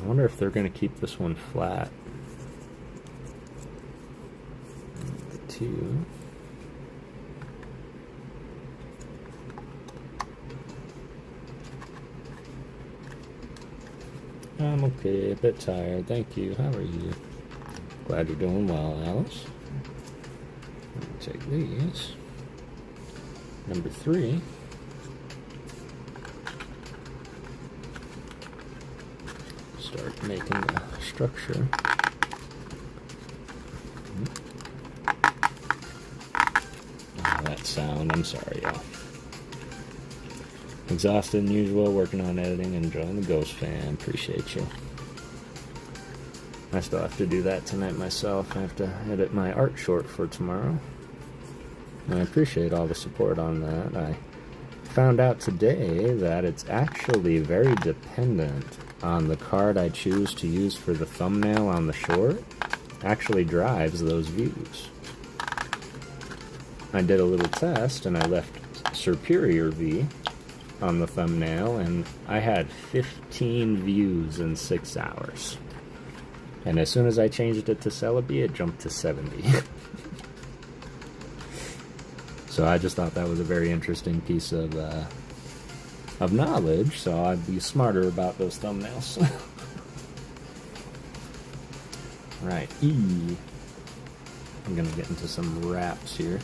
I wonder if they're going to keep this one flat. The 2. I'm okay, a bit tired. Thank you. How are you? Glad you're doing well, Alice. Let me take these. Number 3. Start making a structure. Oh, that sound. I'm sorry, y'all. Exhausted than usual, working on editing, and enjoying the Ghost fan. Appreciate you. I still have to do that tonight myself. I have to edit my art short for tomorrow. And I appreciate all the support on that. I found out today that it's actually very dependent on the card I choose to use for the thumbnail on the short. Actually drives those views. I did a little test and I left Superior V on the thumbnail and I had 15 views in 6 hours. And as soon as I changed it to Celebi, it jumped to 70. So I just thought that was a very interesting piece of knowledge, so I'd be smarter about those thumbnails. Right, E. I'm gonna get into some wraps here.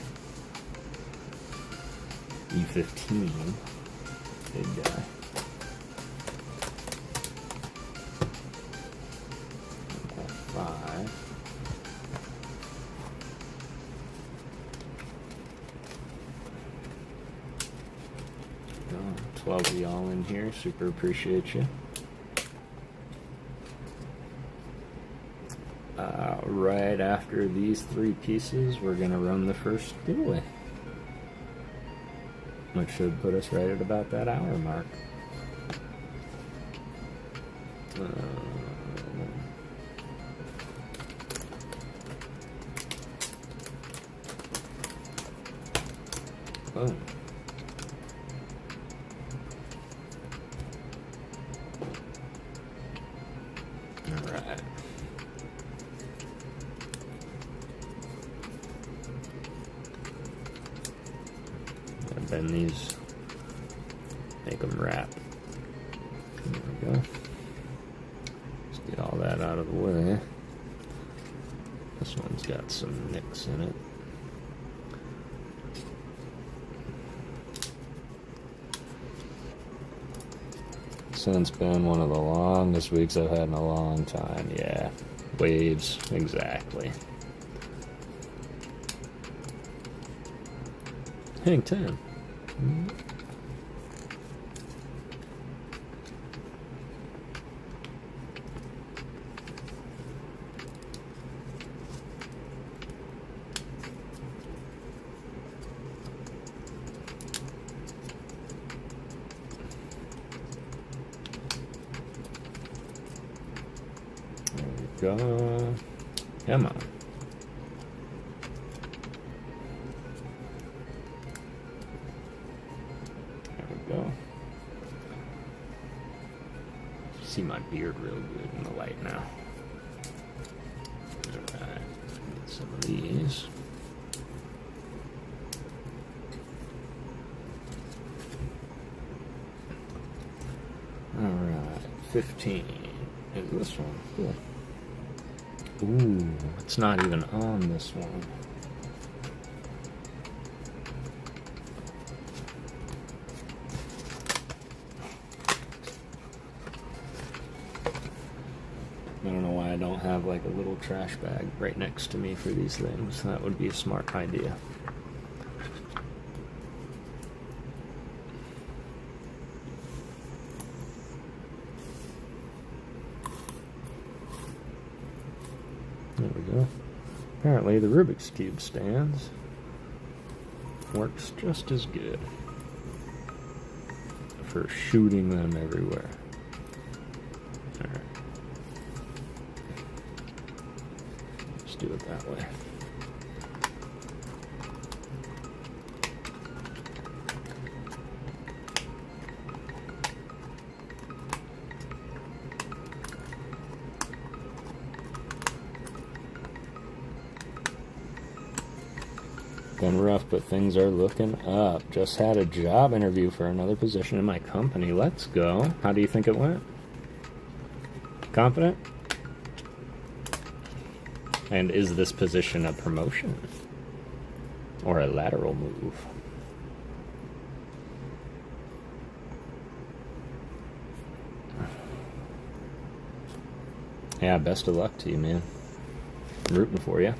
E15. Big guy. F5. 12 of y'all in here, super appreciate you. Right after these 3 pieces, we're gonna run the first giveaway, which should put us right at about that hour mark. Boom. Alright. Gotta bend these, make them wrap. There we go. Let's get all that out of the way. This one's got some nicks in it. since been one of the longest weeks I've had in a long time. Yeah, waves, exactly. Hang 10. There we go. Come on. Go. See my beard real good in the light now. Alright, get some of these. Alright, 15 is this one. Cool. Ooh, it's not even on this one. I don't know why I don't have like a little trash bag right next to me for these things. That would be a smart idea. There we go. Apparently the Rubik's Cube stands works just as good for shooting them everywhere. Alright. Let's do it that way. Been rough, but things are looking up. Just had a job interview for another position in my company. Let's go. How do you think it went? Confident? And is this position a promotion? Or a lateral move? Yeah, best of luck to you, man. I'm rooting for you.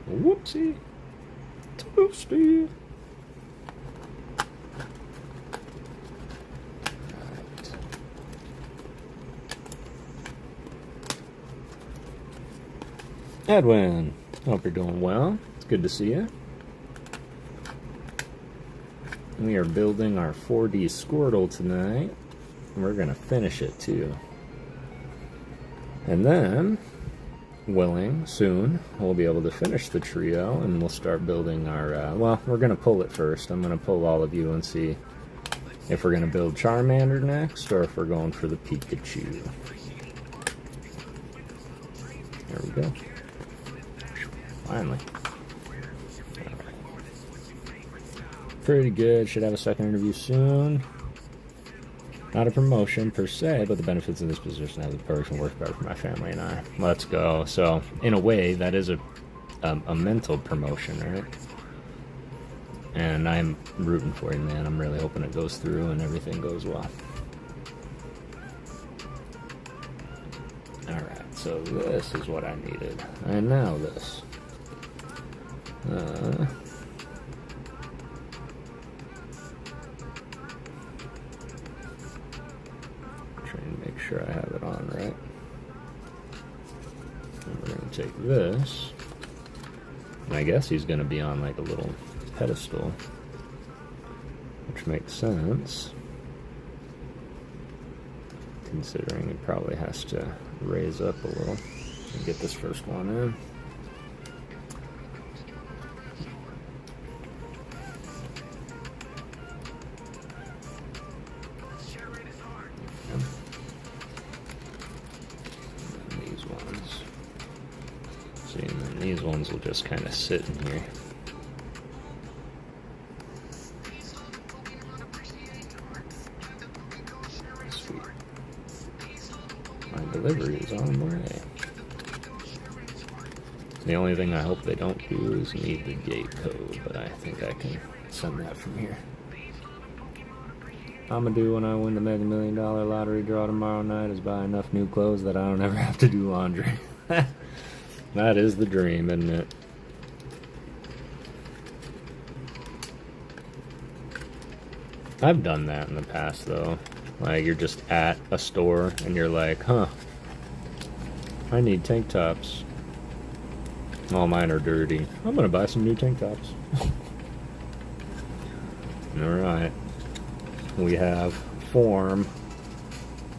Whoopsie. Toasty. Right. Edwin, hope you're doing well. It's good to see you. We are building our 4D Squirtle tonight. And we're going to finish it too. And then, willing, soon, we'll be able to finish the trio and we'll start building our, well, we're going to pull it first. I'm going to pull all of you and see if we're going to build Charmander next or if we're going for the Pikachu. There we go. Finally. Right. Pretty good. Should have a second interview soon. Not a promotion per se, but the benefits of this position have the perks and work better for my family and I. Let's go. So, in a way, that is a mental promotion, right? And I'm rooting for you, man. I'm really hoping it goes through and everything goes well. Alright, so this is what I needed. And now this. Make sure I have it on right. And we're going to take this. And I guess he's going to be on like a little pedestal, which makes sense, considering he probably has to raise up a little and get this first one in. These ones will just kind of sit in here. Sweet. My delivery is on the way. The only thing I hope they don't do is need the gate code, but I think I can send that from here. I'm gonna do when I win the Mega $1 Million lottery draw tomorrow night is buy enough new clothes that I don't ever have to do laundry. That is the dream, isn't it? I've done that in the past, though. Like, you're just at a store and you're like, huh, I need tank tops. All mine are dirty. I'm gonna buy some new tank tops. Alright. We have form.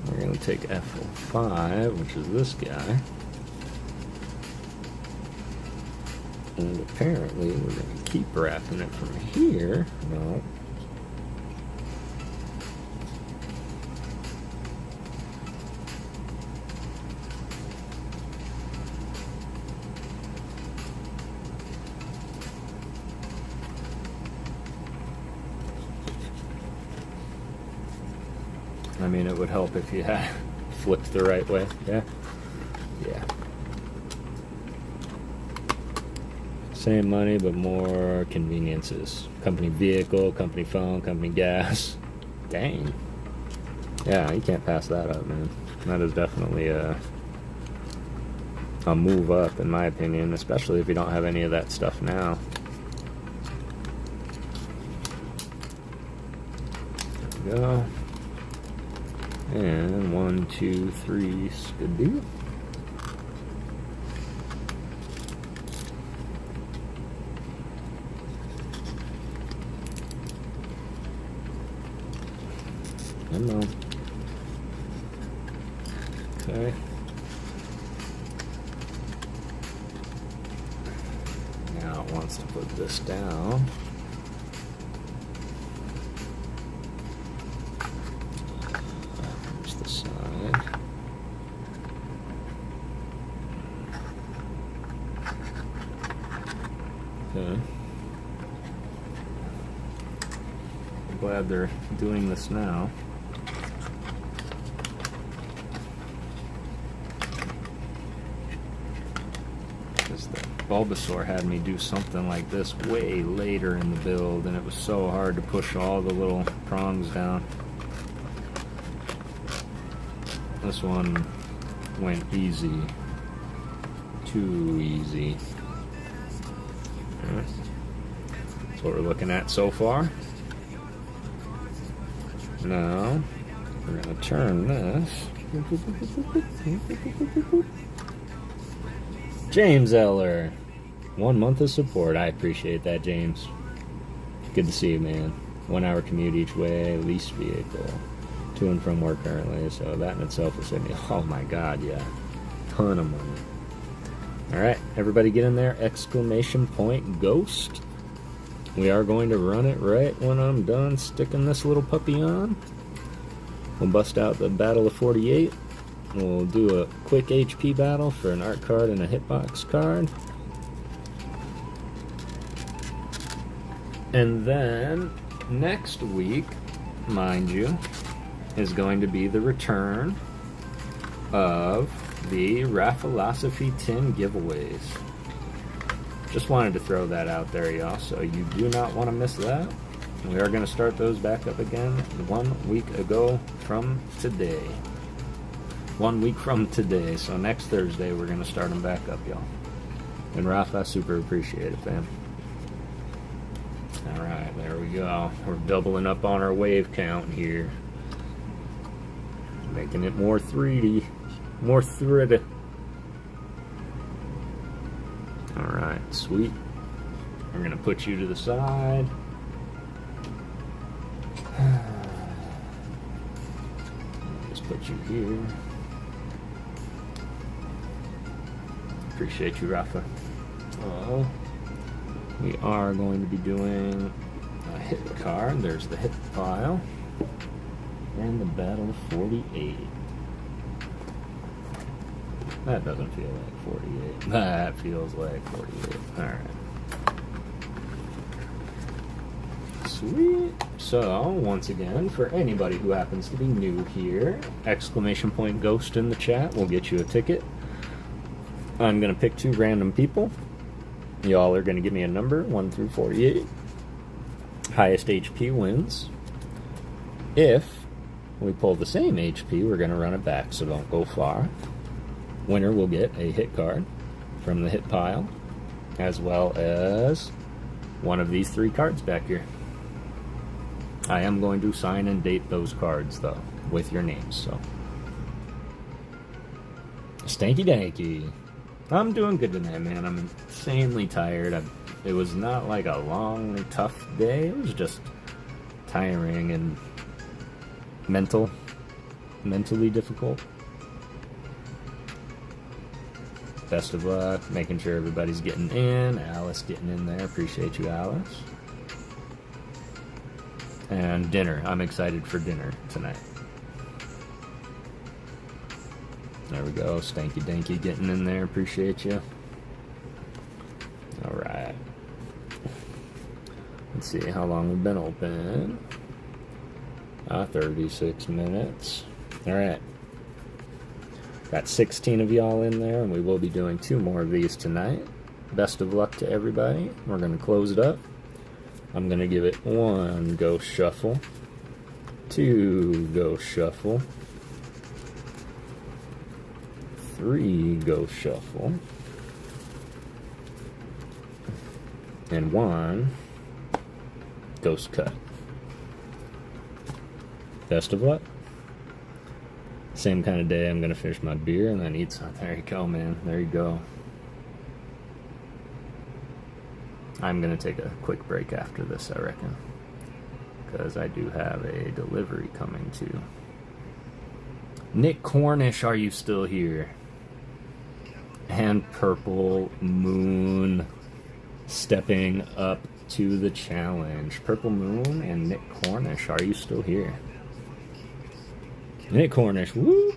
We're gonna take F05, which is this guy. And apparently we're gonna keep wrapping it from here. No. I mean, it would help if you had flipped the right way. Yeah? Yeah. Same money, but more conveniences. Company vehicle, company phone, company gas. Dang. Yeah, you can't pass that up, man. That is definitely a move up, in my opinion, especially if you don't have any of that stuff now. There we go. And 1, 2, 3, skidoo. Hello. Okay. Now it wants to put this down. Here's the side. Okay. I'm glad they're doing this now. Bulbasaur had me do something like this way later in the build, and it was so hard to push all the little prongs down. This one went easy. Too easy. Alright. That's what we're looking at so far. Now, we're going to turn this. James Eller, 1 month of support. I appreciate that, James. Good to see you, man. 1 hour commute each way, leased vehicle, to and from work currently. So that in itself is saving me. Oh my God, yeah, ton of money. All right, everybody, get in there! Exclamation point Ghost. We are going to run it right when I'm done sticking this little puppy on. We'll bust out the Battle of 48. We'll do a quick HP battle for an art card and a hitbox card. And then next week, mind you, is going to be the return of the Raffleosophy tin giveaways. Just wanted to throw that out there, y'all, so you do not want to miss that. We are going to start those back up again 1 week ago from today. 1 week from today, so next Thursday we're going to start them back up, y'all. And Raph, I super appreciate it, fam. Alright, there we go. We're doubling up on our wave count here. Making it more 3D. More 3D. Alright, sweet. We're going to put you to the side. Just put you here. Appreciate you, Rafa. We are going to be doing a hit card. There's the hit pile. And the Battle of 48. That doesn't feel like 48. That feels like 48. Alright. Sweet. So, once again, for anybody who happens to be new here, exclamation point Ghost in the chat will get you a ticket. I'm going to pick 2 random people. Y'all are going to give me a number, 1 through 48. Highest HP wins. If we pull the same HP, we're going to run it back, so don't go far. Winner will get a hit card from the hit pile, as well as one of these 3 cards back here. I am going to sign and date those cards, though, with your names, so. Stanky danky. I'm doing good tonight, man. I'm insanely tired. It was not like a long, tough day. It was just tiring and mentally difficult. Best of luck, making sure everybody's getting in. Alice getting in there. Appreciate you, Alice. And dinner. I'm excited for dinner tonight. There we go. Stanky Danky getting in there. Appreciate you. Alright. Let's see how long we've been open. 36 minutes. Alright. Got 16 of y'all in there, and we will be doing 2 more of these tonight. Best of luck to everybody. We're going to close it up. I'm going to give it 1 Ghost Shuffle. 2 Ghost Shuffle. 3 Ghost Shuffle. And 1 Ghost Cut. Best of luck. Same kind of day. I'm gonna finish my beer and then eat some. There you go, man. There you go. I'm gonna take a quick break after this, I reckon, because I do have a delivery coming too. Nick Cornish, are you still here? And Purple Moon stepping up to the challenge. Purple Moon and Nick Cornish, are you still here? Nick Cornish, woo!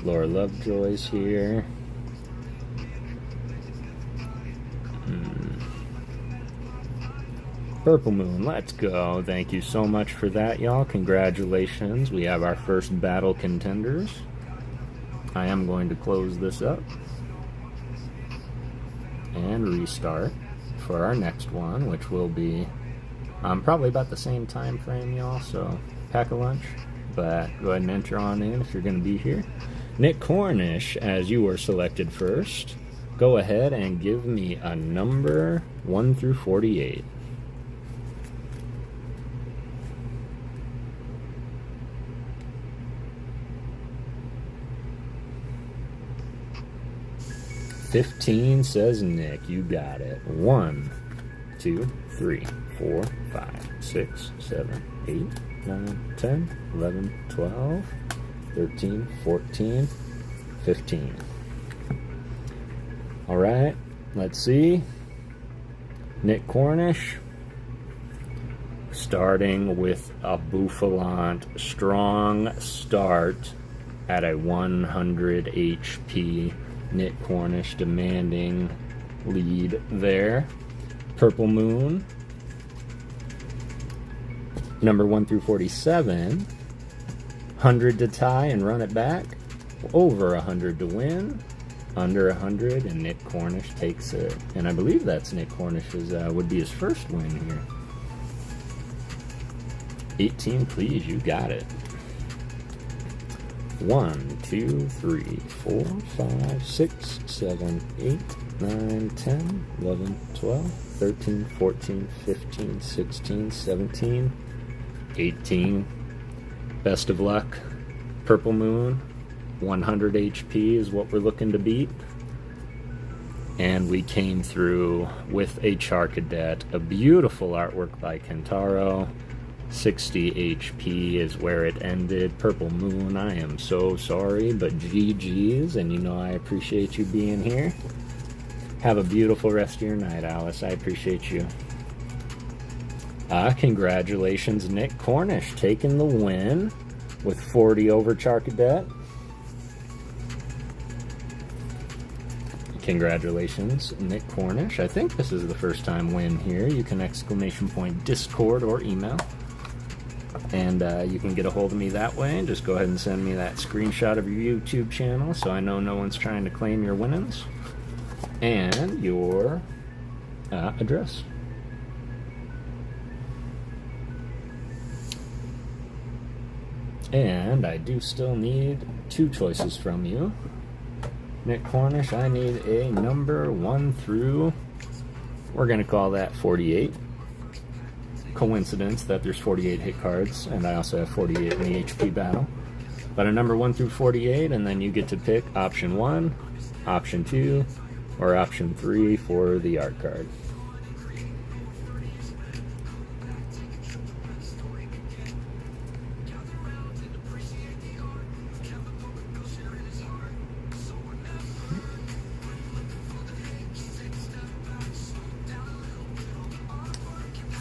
Laura Lovejoy's here. Purple Moon, let's go. Thank you so much for that, y'all. Congratulations. We have our first battle contenders. I am going to close this up and restart for our next one, which will be probably about the same time frame, y'all, so pack a lunch. But go ahead and enter on in if you're going to be here. Nick Cornish, as you were selected first, go ahead and give me a number 1 through 48. "15" says Nick. You got it. 1, 2, 3, 4, 5, 6, 7, 8, 9, 10, 11, 12, 13, 14, 15. Alright, let's see. Nick Cornish, starting with a Bouffalant strong start at a 100 HP. Nick Cornish demanding lead there. Purple Moon, number 1 through 47, 100 to tie and run it back, over 100 to win, under 100, and Nick Cornish takes it. And I believe that's Nick Cornish's, would be his first win here. 18, please, you got it. 1, 2, 3, 4, 5, 6, 7, 8, 9, 10, 11, 12, 13, 14, 15, 16, 17, 18. Best of luck. Purple Moon, 100 HP is what we're looking to beat. And we came through with a Charcadet, a beautiful artwork by Kentaro. 60 HP is where it ended. Purple Moon, I am so sorry, but GG's, and you know I appreciate you being here. Have a beautiful rest of your night, Alice. I appreciate you. Congratulations, Nick Cornish, taking the win with 40 over Charcadet. Congratulations, Nick Cornish. I think this is the first time win here. You can ! Discord or email. And you can get a hold of me that way. Just go ahead and send me that screenshot of your YouTube channel so I know no one's trying to claim your winnings. and your address. And I do still need 2 choices from you. Nick Cornish, I need a number 1 through, we're going to call that 48. Coincidence that there's 48 hit cards, and I also have 48 in the HP battle. But a number 1 through 48, and then you get to pick option 1, option 2, or option 3 for the art card.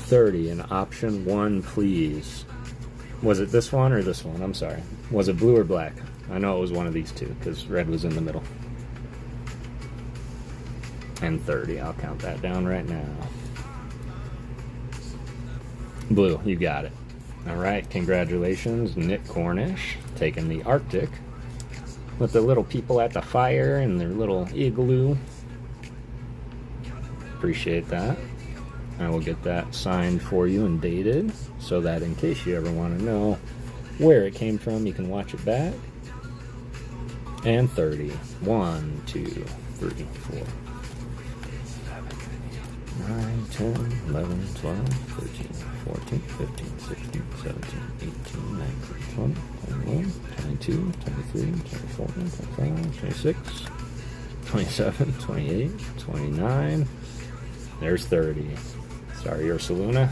$30 and option 1, please. Was it this one or this one? I'm sorry. Was it blue or black? I know it was one of these two because red was in the middle. And 30. I'll count that down right now. Blue, you got it. All right, congratulations, Nick Cornish, taking the Arctic with the little people at the fire and their little igloo. Appreciate that. I will get that signed for you and dated so that in case you ever want to know where it came from, you can watch it back. And 30. 1, 2, 3, 4, 9, 10, 11, 12, 13, 14, 15, 16, 17, 18, 19, 20, 21, 22, 23, 24, 25, 26, 27, 28, 29. There's 30. Sorry, Ursaluna.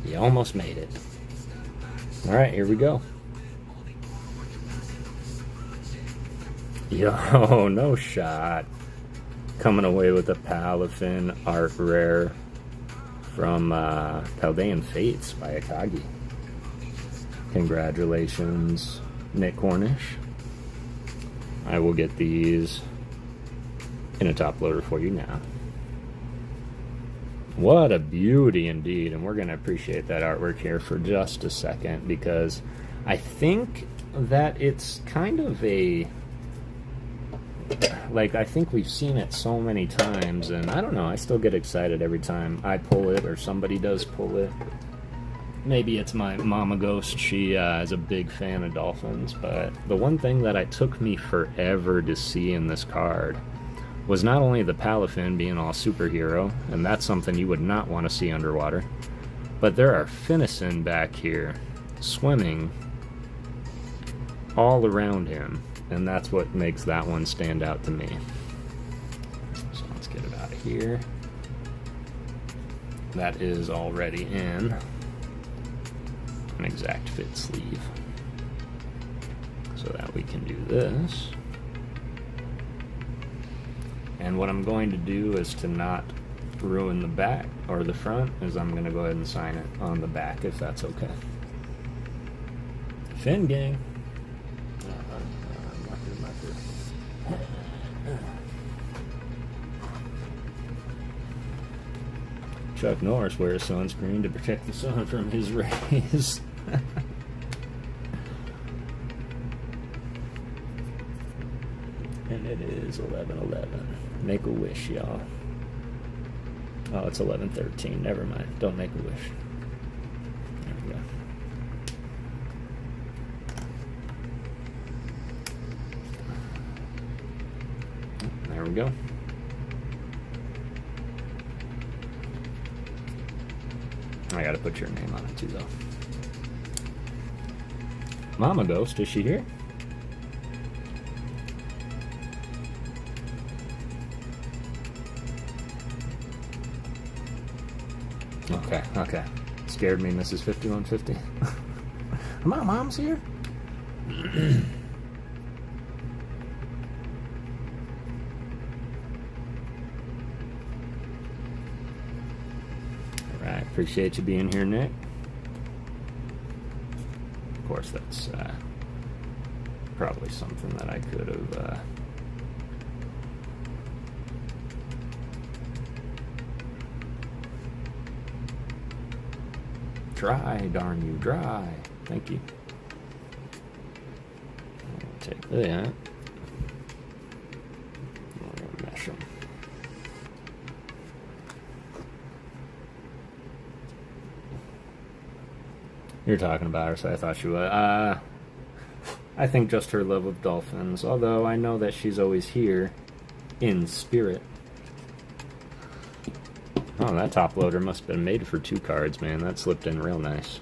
You almost made it. Alright, here we go. Yo, no shot. Coming away with a Palafin Art Rare from Paldean Fates by Akagi. Congratulations, Nick Cornish. I will get these in a top loader for you now. What a beauty indeed, and we're going to appreciate that artwork here for just a second because I think that it's kind of a, like, I think we've seen it so many times, and I don't know, I still get excited every time I pull it or somebody does pull it. Maybe it's my mama ghost, she is a big fan of dolphins, but the one thing that it took me forever to see in this card was not only the Palafin being all superhero, and that's something you would not want to see underwater, but there are Finneson back here swimming all around him, and that's what makes that one stand out to me. So let's get it out of here. That is already in an exact fit sleeve, so that we can do this. And what I'm going to do is to not ruin the back or the front is I'm going to go ahead and sign it on the back if that's okay. Fin gang. Chuck Norris wears sunscreen to protect the sun from his rays. And it is 11:11. Make a wish, y'all. Oh, it's 11:13. Never mind. Don't make a wish. There we go. There we go. I gotta put your name on it too, though. Mama Ghost, is she here? Okay. Scared me, Mrs. 5150. My mom's here? Alright, appreciate you being here, Nick. Of course, that's probably something that I could have dry, darn you, dry. Thank you. I'll take that. We're gonna mesh them. You're talking about her, so I thought she was. I think just her love of dolphins, although I know that she's always here in spirit. Oh, that top loader must have been made for 2 cards, man. That slipped in real nice.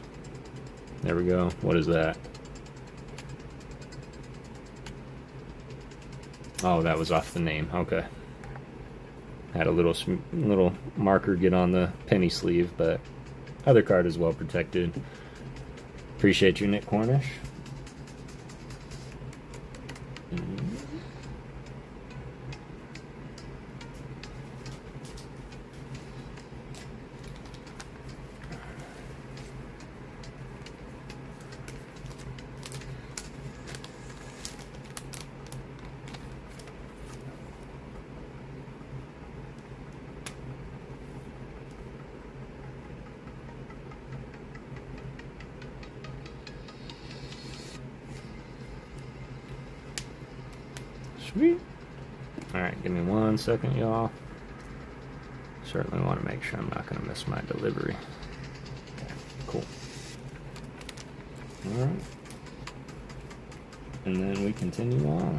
There we go. What is that? Oh, that was off the name. Okay. Had a little marker get on the penny sleeve, but other card is well protected. Appreciate you, Nick Cornish. Sweet. Alright, give me 1 second, y'all. Certainly want to make sure I'm not going to miss my delivery. Okay, cool. Alright. And then we continue on.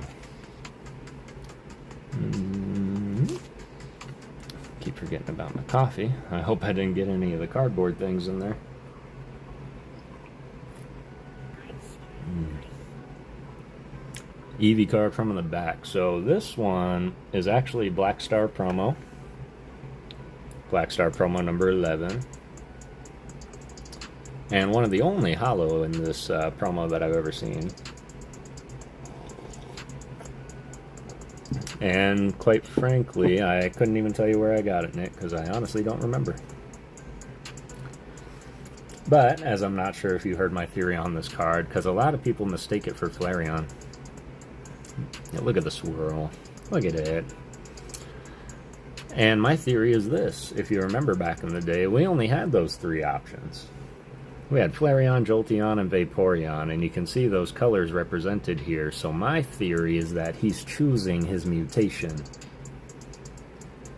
Keep forgetting about my coffee. I hope I didn't get any of the cardboard things in there. Eevee card from the back. So this one is actually Black Star promo. Black Star promo number 11. And one of the only holo in this promo that I've ever seen. And quite frankly, I couldn't even tell you where I got it, Nick, because I honestly don't remember. But, as I'm not sure if you heard my theory on this card, because a lot of people mistake it for Flareon. Yeah, look at the swirl. Look at it. And my theory is this. If you remember back in the day, we only had those 3 options. We had Flareon, Jolteon, and Vaporeon, and you can see those colors represented here. So my theory is that he's choosing his mutation.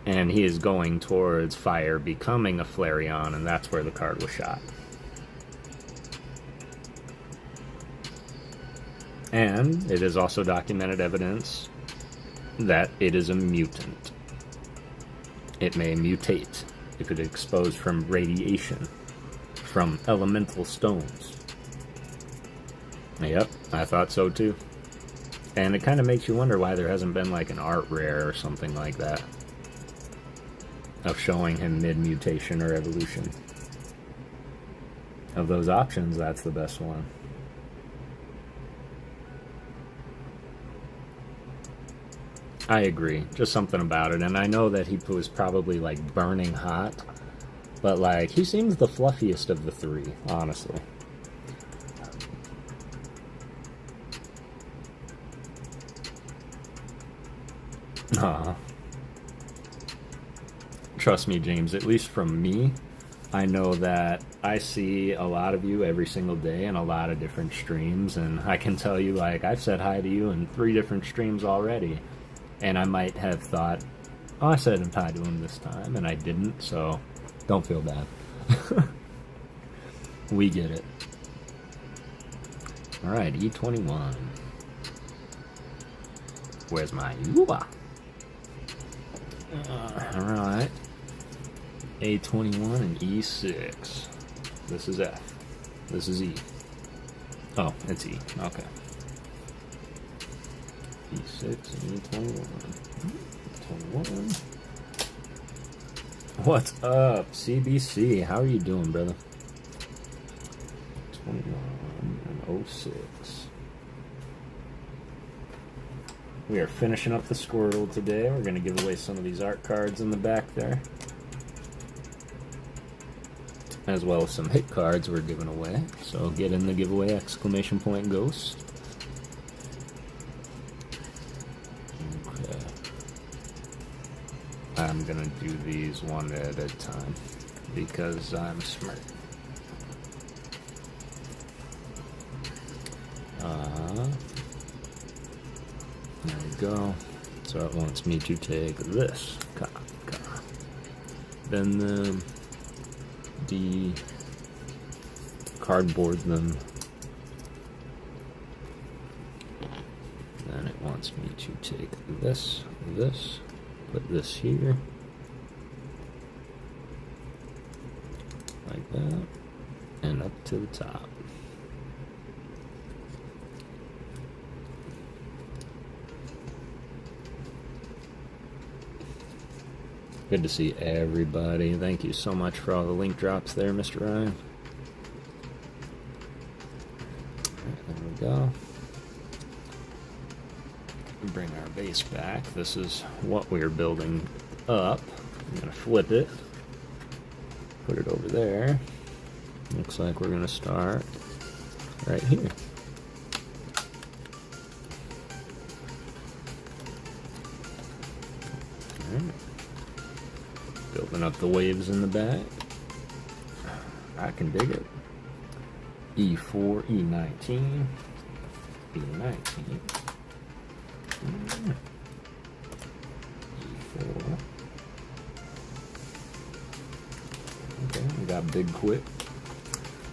And he is going towards Fire, becoming a Flareon, and that's where the card was shot. And it is also documented evidence that it is a mutant. It may mutate if it is exposed from radiation, from elemental stones. Yep, I thought so too. And it kind of makes you wonder why there hasn't been like an art rare or something like that of showing him mid-mutation or evolution. Of those options, that's the best one. I agree. Just something about it. And I know that he was probably like burning hot. But like, he seems the fluffiest of the 3, honestly. Trust me, James, at least from me, I know that I see a lot of you every single day in a lot of different streams. And I can tell you, like, I've said hi to you in 3 different streams already. And I might have thought, oh, I said hi to him this time, and I didn't, so don't feel bad. We get it. Alright, E21. Where's my Yuba? Alright. A21 and E6. This is F. This is E. Oh, it's E. Okay. E6 and E21. 21. What's up, CBC? How are you doing, brother? 21 and 06. We are finishing up the Squirtle today. We're going to give away some of these art cards in the back there, as well as some hit cards we're giving away. So get in the giveaway, exclamation point ghost. Okay. I'm gonna do these one at a time because I'm smart. There we go. So it wants me to take this. Then the cardboard them. Then it wants me to take this, put this here, like that, and up to the top. Good to see everybody. Thank you so much for all the link drops there, Mr. Ryan. Alright, there we go. Bring our base back. This is what we're building up. I'm going to flip it. Put it over there. Looks like we're going to start right here. Alright. Building up the waves in the back. I can dig it. E4, E19, E19, E4. Okay, we got big quick.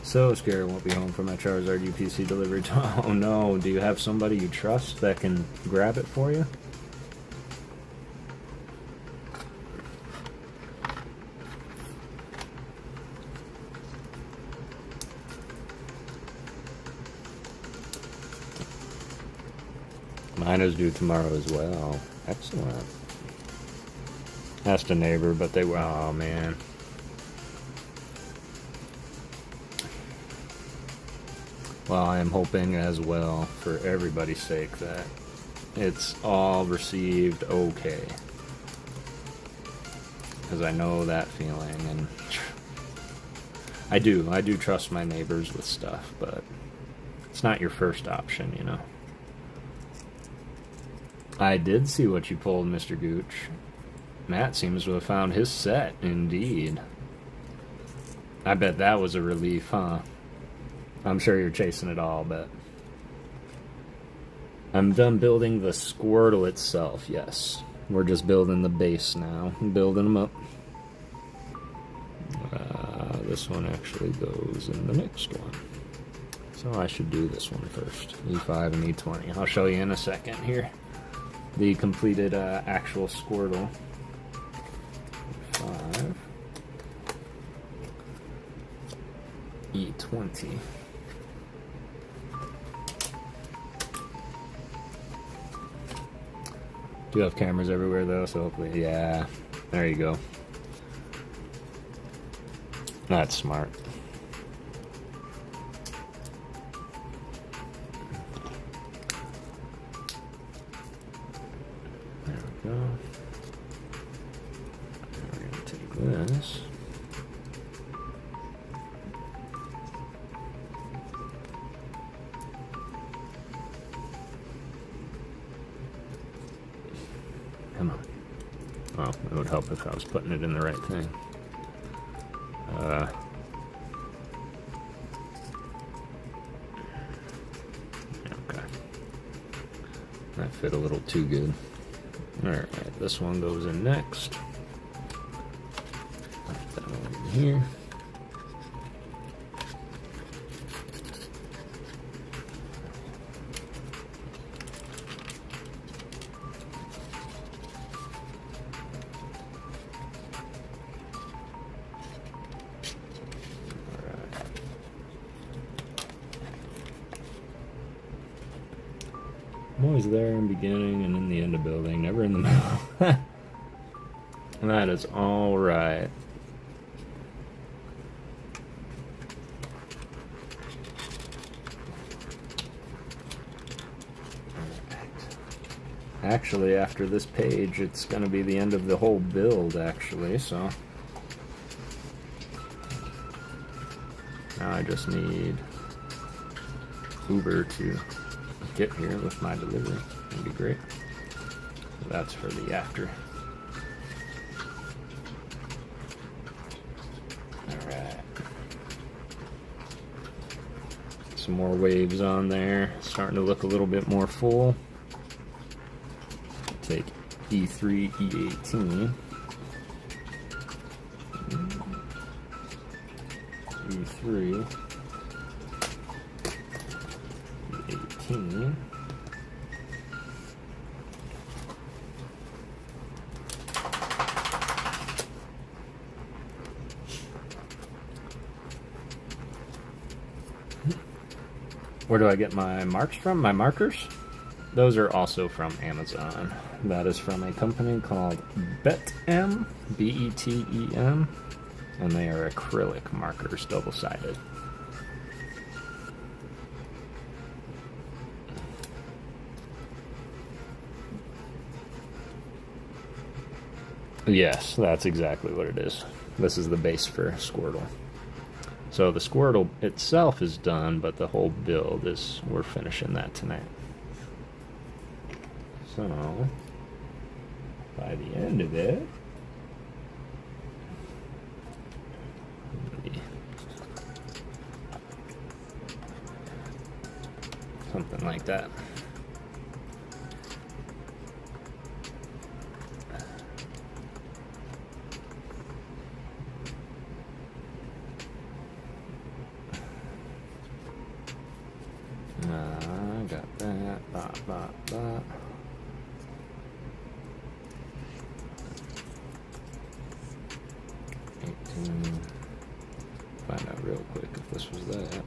So Scary won't be home for my Charizard UPC delivery. Oh no, do you have somebody you trust that can grab it for you? Mine is due tomorrow as well. Excellent. Asked a neighbor, but they were, oh man. Well, I am hoping as well, for everybody's sake, that it's all received okay. Because I know that feeling, and I do trust my neighbors with stuff, but it's not your first option, you know. I did see what you pulled, Mr. Gooch. Matt seems to have found his set, indeed. I bet that was a relief, huh? I'm sure you're chasing it all, but... I'm done building the Squirtle itself, yes. We're just building the base now. I'm building them up. This one actually goes in the next one. So I should do this one first. E5 and E20. I'll show you in a second here. The completed actual Squirtle. 5. E20. Do have cameras everywhere though, so hopefully, yeah, there you go. That's smart. There we go. We're going to take this. Come on. Well, it would help if I was putting it in the right thing. Okay. That fit a little too good. Alright, this one goes in next. Put that one in here. I'm always there in the beginning and in the end of building, never in the middle. That is all right. Actually, after this page, it's going to be the end of the whole build, actually, so... Now I just need Uber to get here with my delivery. That'd be great. So that's for the after. Alright. Some more waves on there. Starting to look a little bit more full. Take E3, E18. E3. 14. Where do I get my marks from? My markers? Those are also from Amazon. That is from a company called Betem, B-E-T-E-M, and they are acrylic markers, double-sided. Yes, that's exactly what it is. This is the base for Squirtle. So the Squirtle itself is done, but the whole build is, we're finishing that tonight. So, by the end of it, something like that. I got that. Bop. 18. Find out real quick if this was that.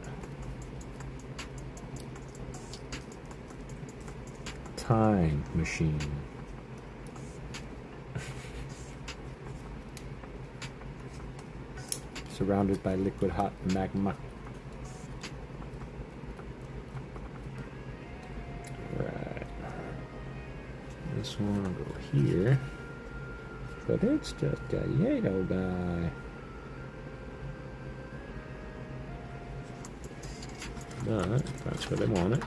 Time machine. Surrounded by liquid hot magma. Right. This one will go here. But it's just a yellow guy. But that's what I wanted.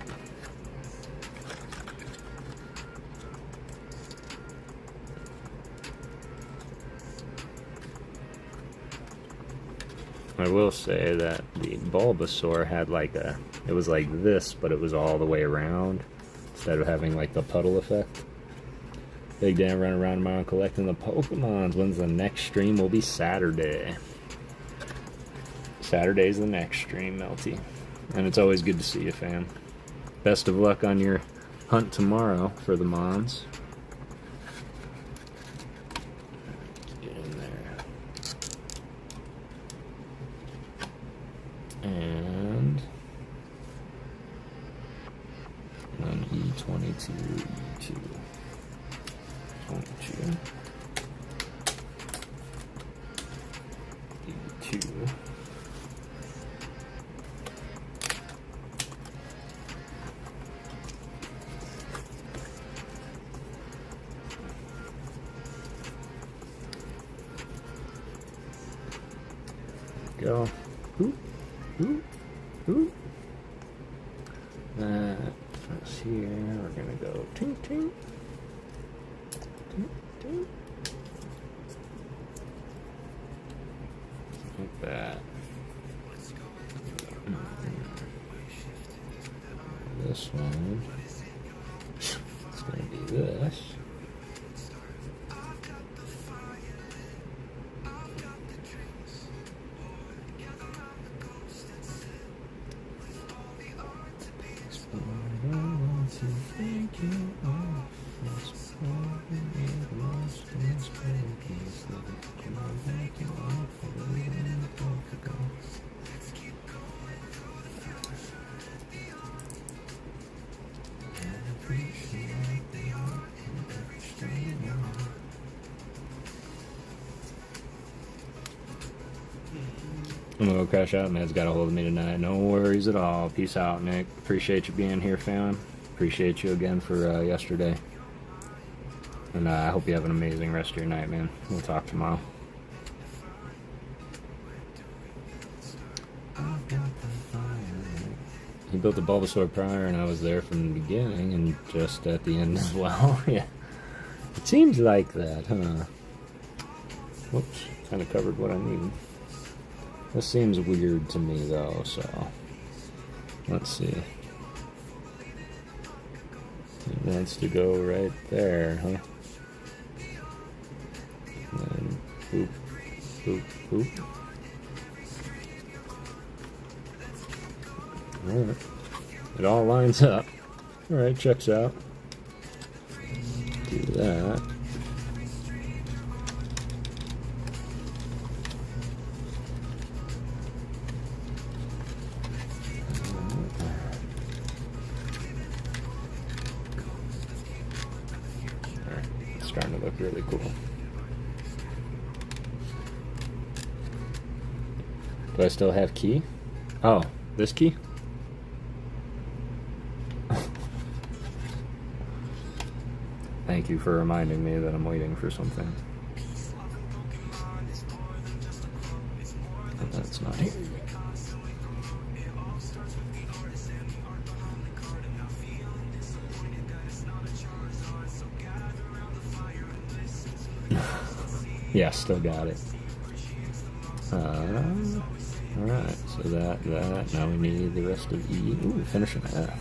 I will say that the Bulbasaur had like a, it was like this, but it was all the way around, instead of having like the puddle effect. Big Dan running around tomorrow collecting the Pokemons. When's the next stream? Will be Saturday. Saturday's the next stream, Melty. And it's always good to see you, fam. Best of luck on your hunt tomorrow for the Mons. Get in there. And then E22, E2. 22. E2. Go. Ooh. That's here. We're gonna go ting ting. Like that. This one. It's gonna be this. I'm gonna go crash out. Ned's got a hold of me tonight. No worries at all. Peace out, Nick. Appreciate you being here, fam. Appreciate you again for yesterday. And I hope you have an amazing rest of your night, man. We'll talk tomorrow. He built the Bulbasaur prior, and I was there from the beginning and just at the end as well. Yeah. It seems like that, huh? Whoops. Kind of covered what I need. This seems weird to me, though, so let's see. It wants to go right there, huh? And then boop, boop, boop. Alright. It all lines up. Alright, checks out. Do that. Alright, it's starting to look really cool. Do I still have key? Oh, this key? Thank you for reminding me that I'm waiting for something. But that's not here yet. Yeah, still got it. Alright, so that, now we need the rest of E. Ooh, finishing F.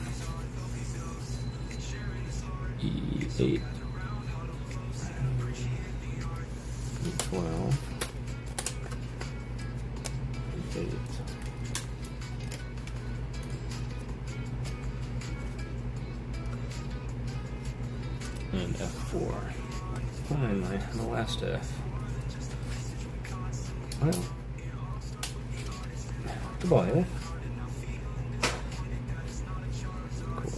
E8. E12. E8. And F4. Finally, the last F. Well, goodbye, eh? Cool.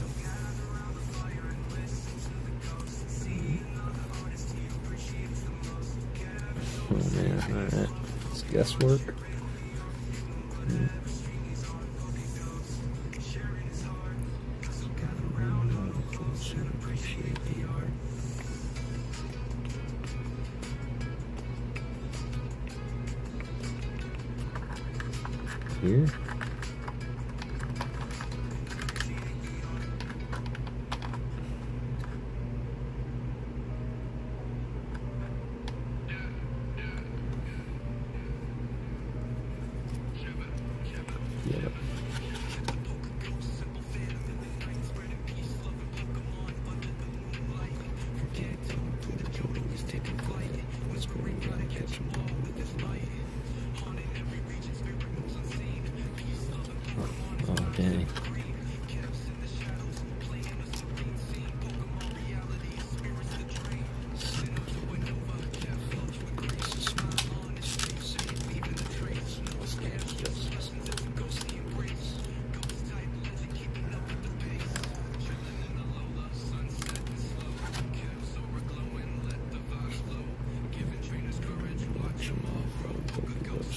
Oh man, alright. It's guesswork. Here. Yep. Oh, dang.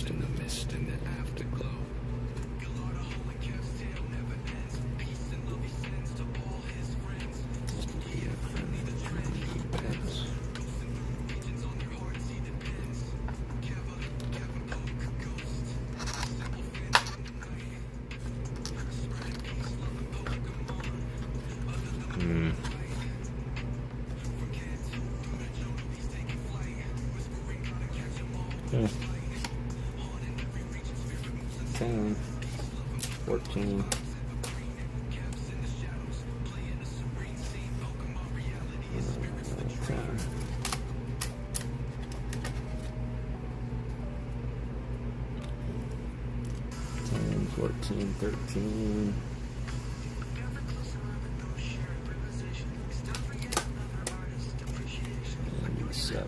In the mist and the afterglow. Okay. 10, 14. 10, 14, 13. And 7.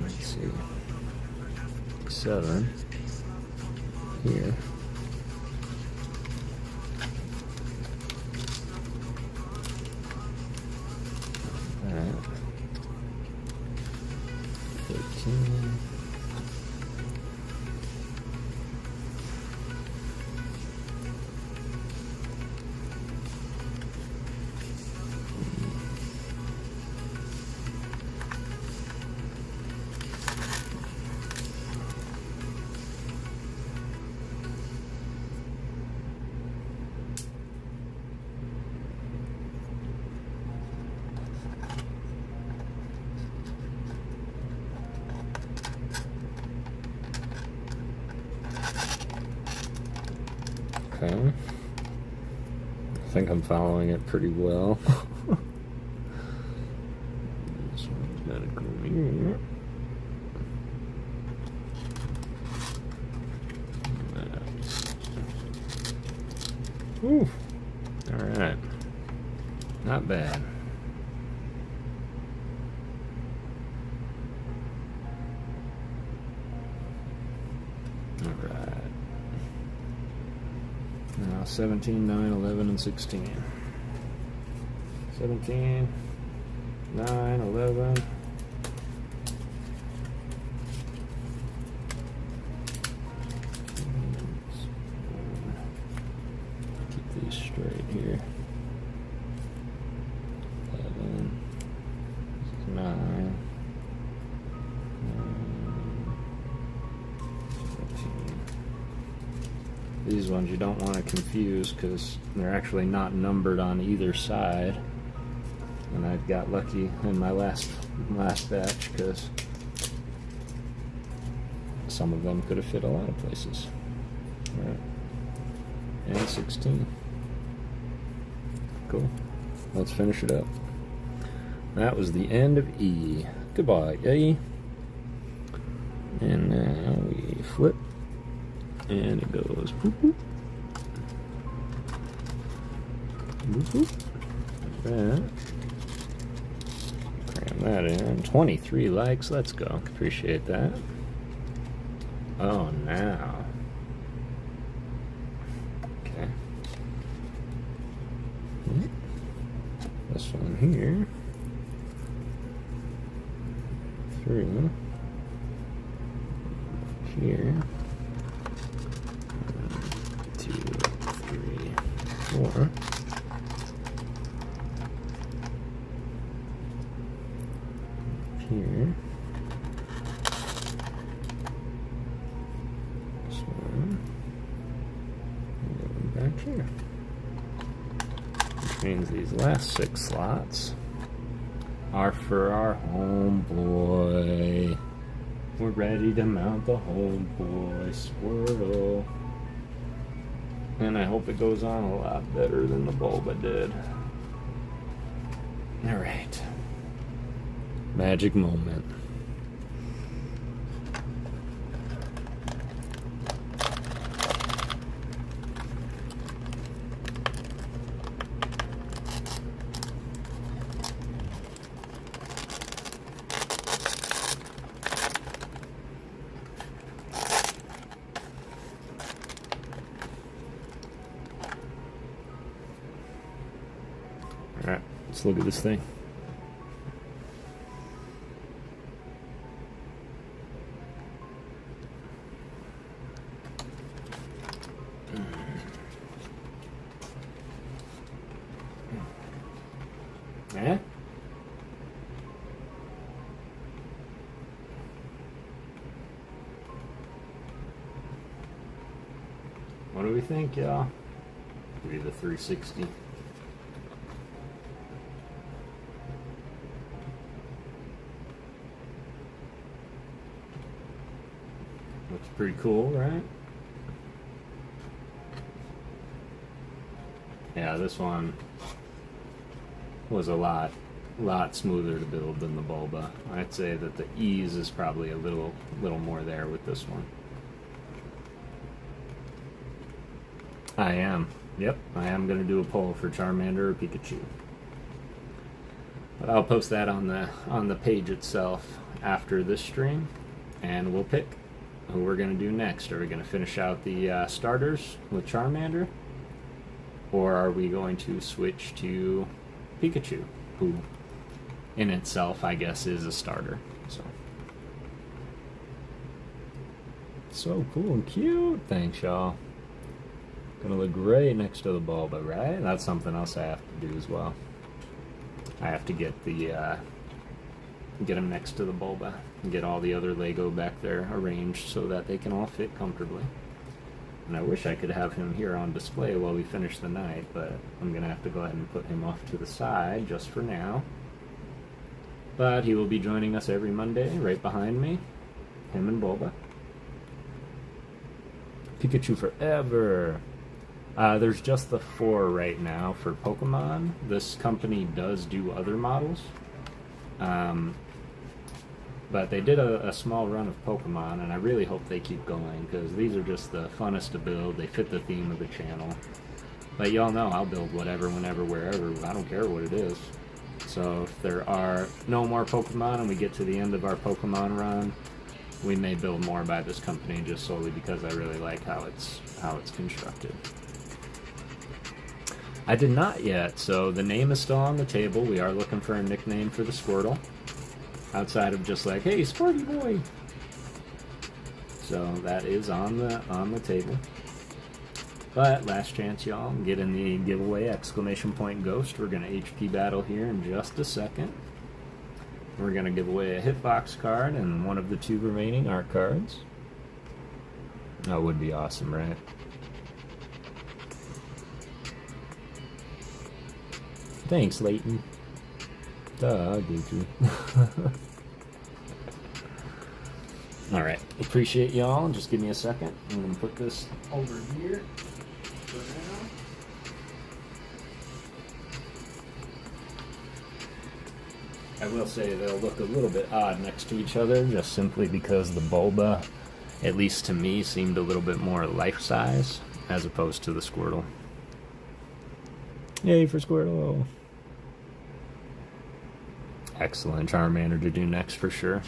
Let's see. 7 here. Alright. 13. Okay. I think I'm following it pretty well. This one's got a green. here. Ooh. Alright. Not bad. Alright. Now 17, 9, 11, and 16. 17, 9, 11. Keep these straight here. 11, 9, 17. These ones you don't want to confuse because they're actually not numbered on either side. And I got lucky in my last batch because some of them could have fit a lot of places. All right. And 16. Cool. Let's finish it up. That was the end of E. Goodbye, E. And now we flip. And it goes boop boop. Boop boop. Like that. Cram that in. 23 likes. Let's go. Appreciate that. Oh, now. Okay. This one here. Through. Here. 1, 2, 3, 4. Here. This one. And back here. Which means these last 6 slots are for our homeboy. We're ready to mount the homeboy Squirtle. And I hope it goes on a lot better than the Bulba did. Alright. Magic moment. Alright, let's look at this thing. Eh? What do we think, y'all? Give you the 360. Looks pretty cool, right? Yeah, this one was a lot smoother to build than the Bulba. I'd say that the ease is probably a little more there with this one. I am. Yep, I am going to do a poll for Charmander or Pikachu. But I'll post that on the page itself after this stream, and we'll pick who we're going to do next. Are we going to finish out the starters with Charmander? Or are we going to switch to Pikachu, who in itself, I guess, is a starter. So cool and cute. Thanks, y'all. Gonna look great next to the Bulba, right? That's something else I have to do as well. I have to get get him next to the Bulba and get all the other Lego back there arranged so that they can all fit comfortably. And I wish I could have him here on display while we finish the night, but I'm gonna have to go ahead and put him off to the side just for now. But he will be joining us every Monday, right behind me. Him and Bulba. Pikachu forever! There's just the 4 right now for Pokemon. This company does do other models. But they did a small run of Pokemon, and I really hope they keep going, because these are just the funnest to build. They fit the theme of the channel. But y'all know I'll build whatever, whenever, wherever. I don't care what it is. So if there are no more Pokemon and we get to the end of our Pokemon run, we may build more by this company, just solely because I really like how it's constructed. I did not yet, so the name is still on the table. We are looking for a nickname for the Squirtle, outside of just like, hey, Squirty boy. So that is on the table. But last chance, y'all, get in the giveaway exclamation point ghost. We're gonna HP battle here in just a second. We're gonna give away a hitbox card and one of the 2 remaining art cards. That would be awesome, right? Thanks, Leighton. Duh, I did you. Alright, appreciate y'all. Just give me a second. I'm gonna put this over here for now. I will say they'll look a little bit odd next to each other, just simply because the Bulba, at least to me, seemed a little bit more life-size, as opposed to the Squirtle. Yay for Squirtle! Excellent. Charmander to do next for sure.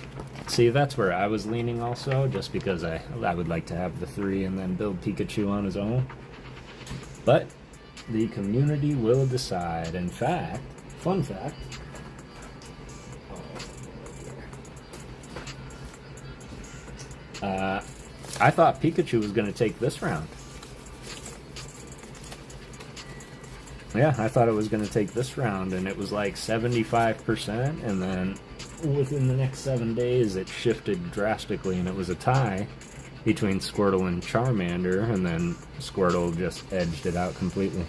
See, that's where I was leaning also, just because I would like to have the 3 and then build Pikachu on his own. But the community will decide. In fact, fun fact, I thought Pikachu was going to take this round. Yeah, I thought it was going to take this round, and it was like 75%, and then within the next 7 days it shifted drastically, and it was a tie between Squirtle and Charmander, and then Squirtle just edged it out completely.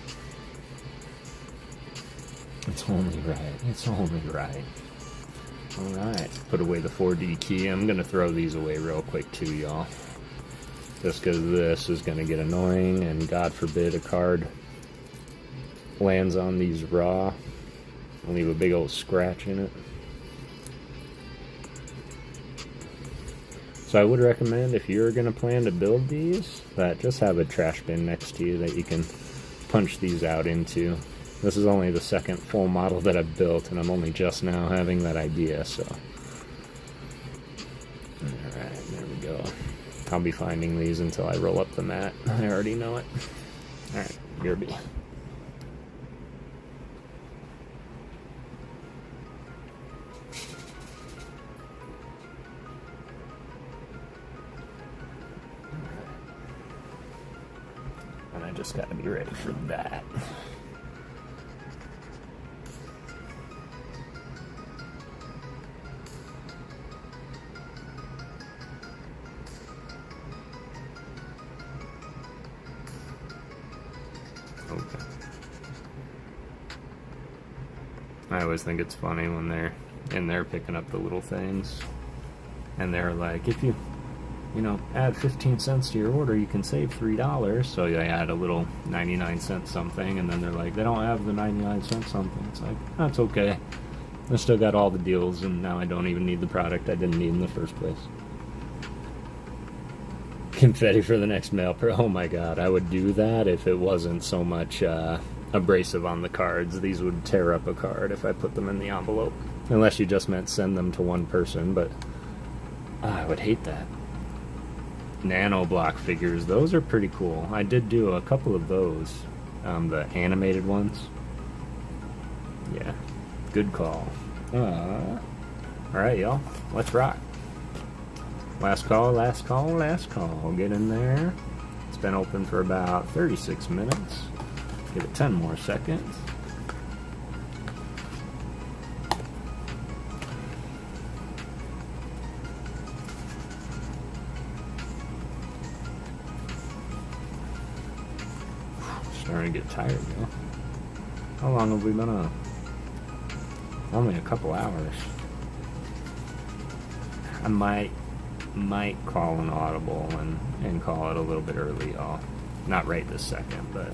It's only right. It's only right. Alright, put away the 4D key. I'm going to throw these away real quick too, y'all. Just because this is going to get annoying, and God forbid a card lands on these raw. I'll leave a big old scratch in it. So I would recommend, if you're going to plan to build these, that just have a trash bin next to you that you can punch these out into. This is only the second full model that I've built, and I'm only just now having that idea, so. Alright, there we go. I'll be finding these until I roll up the mat. I already know it. Alright, Yerby. And I just gotta be ready for that. Okay. I always think it's funny when they're in there picking up the little things, and they're like, if you add 15 cents to your order, you can save $3. So they add a little 99-cent something, and then they're like, they don't have the 99-cent something. It's like, that's okay. I still got all the deals, and now I don't even need the product I didn't need in the first place. Confetti for the next mail. Oh my god, I would do that if it wasn't so much abrasive on the cards. These would tear up a card if I put them in the envelope. Unless you just meant send them to one person, but I would hate that. Nano block figures, those are pretty cool. I did do a couple of those, the animated ones. Yeah, good call. Alright, y'all, let's rock. Last call, last call, last call. Get in there. It's been open for about 36 minutes. Give it 10 more seconds. Starting to get tired now. How long have we been on? Only a couple hours. I might call an audible and call it a little bit early, y'all. Not right this second, but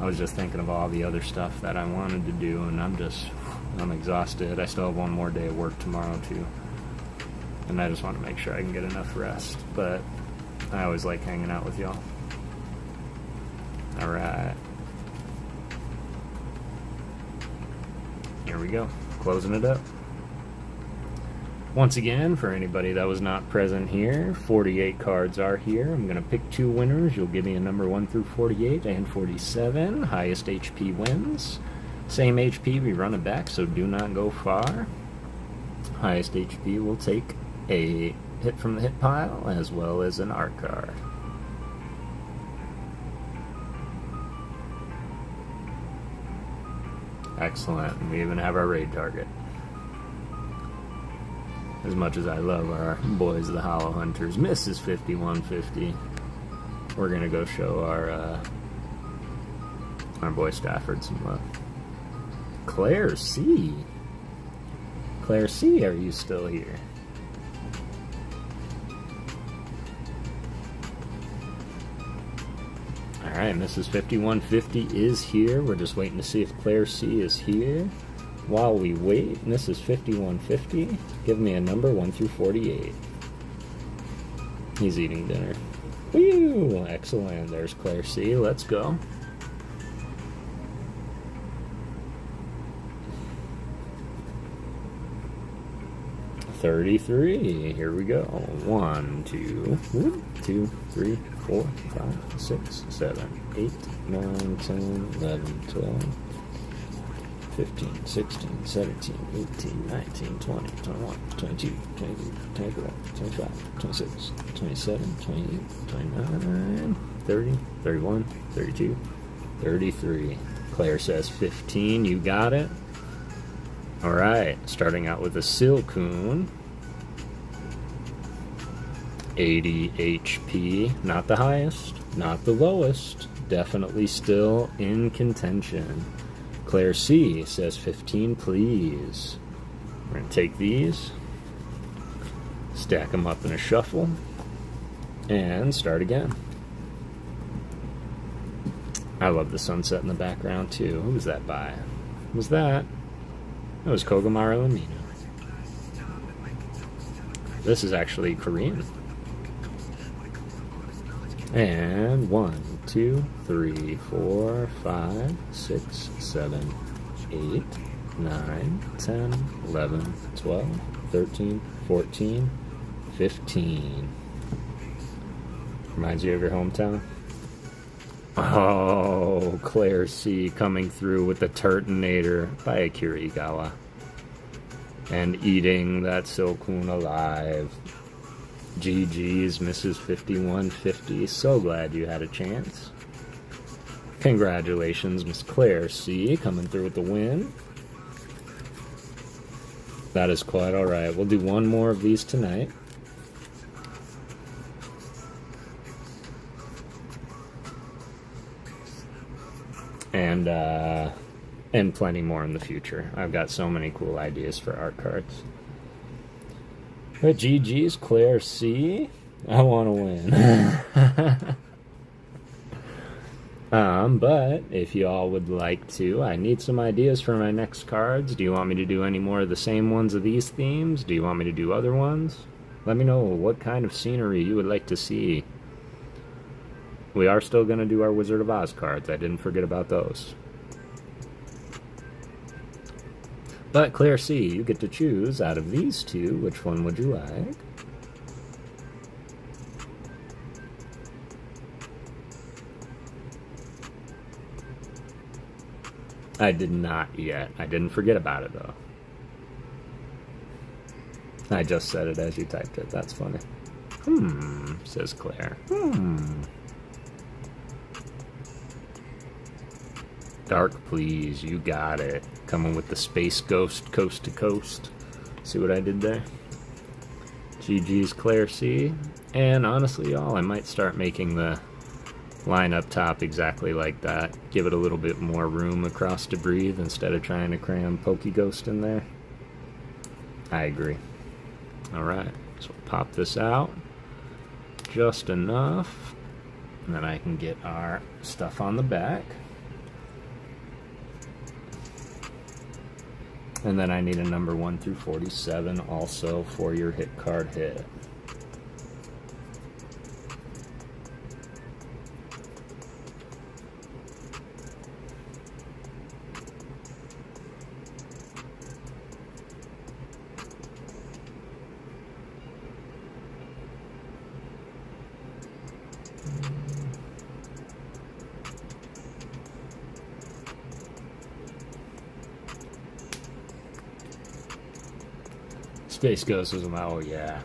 I was just thinking of all the other stuff that I wanted to do, and I'm exhausted. I still have one more day of work tomorrow too. and I just want to make sure I can get enough rest, but I always like hanging out with y'all. Alright. Here we go. Closing it up. Once again, for anybody that was not present here, 48 cards are here. I'm going to pick 2 winners. You'll give me a number 1 through 48 and 47. Highest HP wins. Same HP, we run it back, so do not go far. Highest HP will take a hit from the hit pile as well as an art card. Excellent. We even have our raid target. As much as I love our boys, the Hollow Hunters, misses 5150. We're gonna go show our boy Stafford some love. Claire C. Claire C, are you still here? Alright, Mrs. 5150 is here. We're just waiting to see if Claire C is here. While we wait, Mrs. 5150, give me a number 1 through 48. He's eating dinner. Woo! Excellent. There's Claire C. Let's go. $33. Here we go. 1, 2, 3, 4, 5, 6, 7, 8, 9, 10, 11, 12, 15, 16, 17, 18, 19, 20, 21, 22, 23, 24, 25, 26, 27, 28, 29, 30, 31, 32, 33. Claire says 15. You got it. Alright, starting out with a Silcoon. 80 HP. Not the highest, not the lowest. Definitely still in contention. Claire C says 15, please. We're going to take these, stack them up in a shuffle, and start again. I love the sunset in the background, too. Who was that by? Who was that? That was Kogamaru and Mina. This is actually Korean. And 1, 2, 3, 4, 5, 6, 7, 8, 9, 10, 11, 12, 13, 14, 15. Reminds you of your hometown? Oh, Claire C coming through with the Turtonator by Akirigawa. And eating that Silcoon alive. GG's, Mrs. 5150. So glad you had a chance. Congratulations, Miss Claire C, coming through with the win. That is quite alright. We'll do one more of these tonight. And plenty more in the future. I've got so many cool ideas for art cards. But GG's, Claire C. I want to win. But if you all would like to, I need some ideas for my next cards. Do you want me to do any more of the same ones of these themes? Do you want me to do other ones? Let me know what kind of scenery you would like to see. We are still going to do our Wizard of Oz cards. I didn't forget about those. But Claire C, you get to choose out of these two, which one would you like? I did not yet. I didn't forget about it, though. I just said it as you typed it. That's funny. Says Claire. Dark, please. You got it. Coming with the Space Ghost coast to coast. See what I did there? GG's, Claire C. And honestly, y'all, I might start making the line up top exactly like that. Give it a little bit more room across to breathe instead of trying to cram PokéGhost in there. I agree. Alright, so we'll pop this out. Just enough. And then I can get our stuff on the back. And then I need a number 1 through 47 also for your hit card hit. Space Ghost was oh yeah,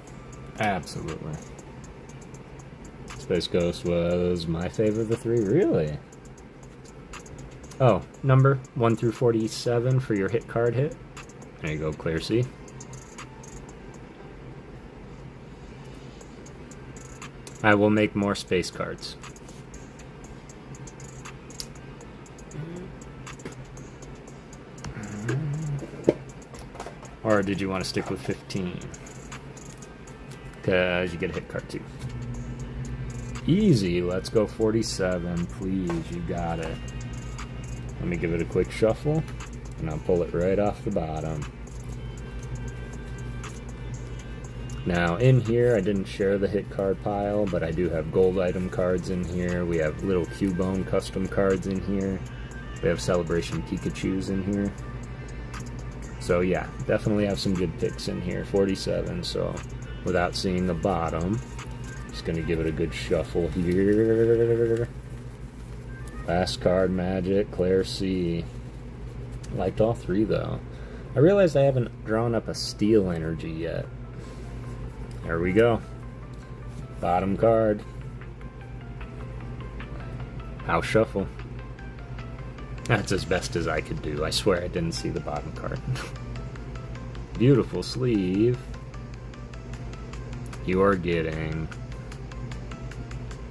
absolutely. Space Ghost was my favorite of the three, really. Oh, number 1 through 47 for your hit card hit. There you go, Clear C. I will make more space cards. Or did you want to stick with 15? Because you get a hit card too. Easy, let's go 47, please, you got it. Let me give it a quick shuffle, and I'll pull it right off the bottom. Now, in here, I didn't share the hit card pile, but I do have gold item cards in here. We have little Cubone custom cards in here. We have Celebration Pikachus in here. So yeah, definitely have some good picks in here. 47, so without seeing the bottom, just going to give it a good shuffle here. Last card, Magic, Claire C. Liked all three though. I realized I haven't drawn up a Steel Energy yet. There we go. Bottom card. House Shuffle. That's as best as I could do. I swear I didn't see the bottom card. Beautiful sleeve. You are getting...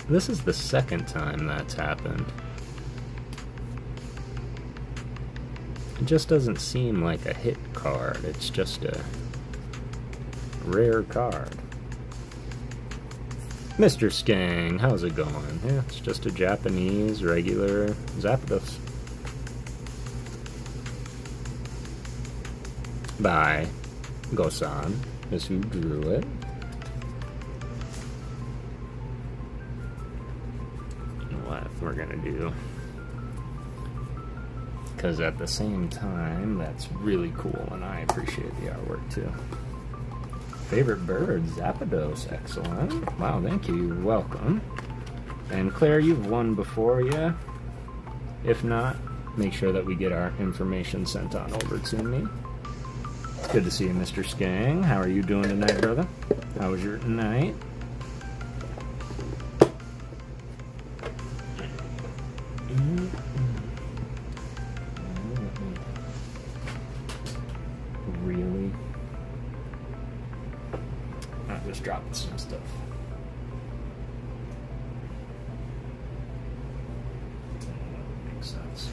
This is the second time that's happened. It just doesn't seem like a hit card. It's just a rare card. Mr. Skang, how's it going? Yeah, it's just a Japanese regular Zapdos. By Gosan is who drew it. What we're gonna do, because at the same time that's really cool and I appreciate the artwork too. Favorite bird, Zapdos, excellent. Wow, thank you, you're welcome. And Claire, you've won before, yeah? If not, make sure that we get our information sent on over to me. Good to see you, Mr. Skang. How are you doing tonight, brother? How was your night? Really? I'm just dropping some stuff. Makes sense.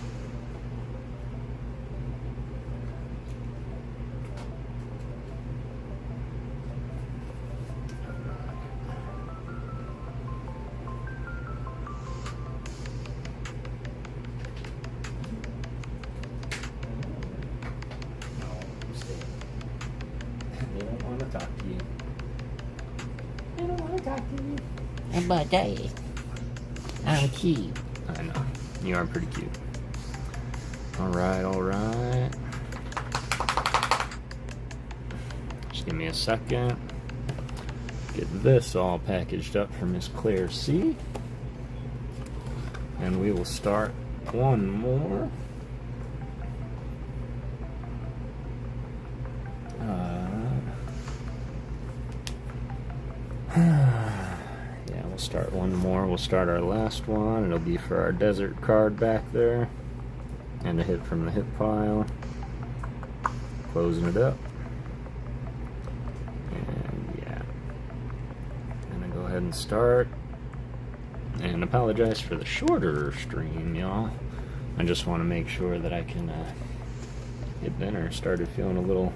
How about that? I'm cute. I know. You are pretty cute. Alright, alright. Just give me a second. Get this all packaged up for Miss Claire C. And we will start one more. Yeah, we'll start one more. We'll start our last one. It'll be for our desert card back there. And a hit from the hit pile. Closing it up. And yeah. I'm gonna go ahead and start. And apologize for the shorter stream, y'all. I just want to make sure that I can get dinner. Started feeling a little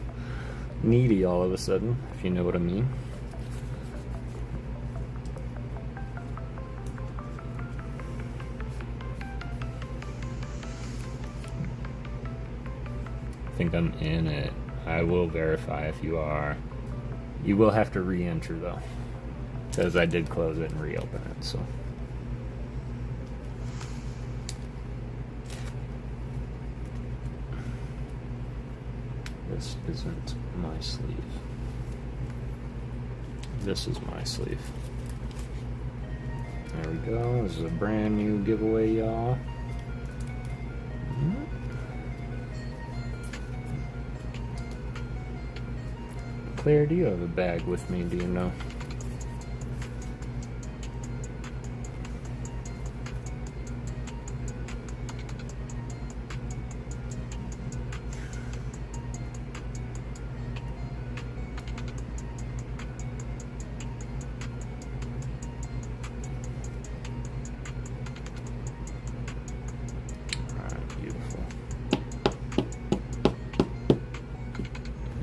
needy all of a sudden, if you know what I mean. think I'm in it. I will verify if you are. You will have to re-enter though, because I did close it and reopen it. So. This isn't my sleeve. This is my sleeve. There we go. This is a brand new giveaway, y'all. Claire, do you have a bag with me? Do you know?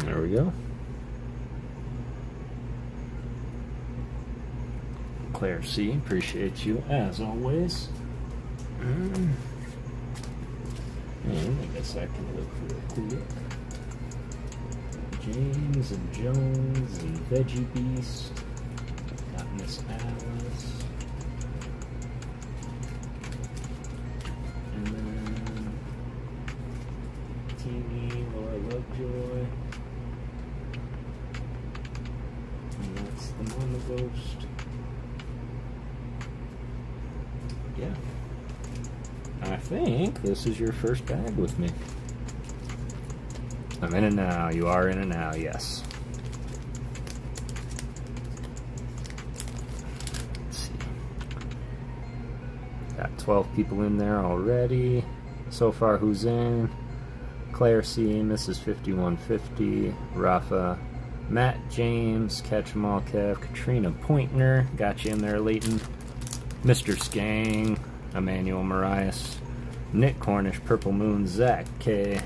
There we go. Claire C, appreciate you as always. And I guess I can look real quick. James and Jones and Veggie Beast. Got Miss Alice. And then Teeny, Laura Lovejoy. And that's the Mama Ghost. Yeah. I think this is your first bag with me. I'm in it now. You are in it now, yes. Let's see. Got 12 people in there already. So far, who's in? Claire C, Mrs. 5150, Rafa, Matt James, Catch 'em All Kev, Katrina Pointner, got you in there, Leighton. Mr. Skang, Emmanuel Marias, Nick Cornish, Purple Moon, Zach K.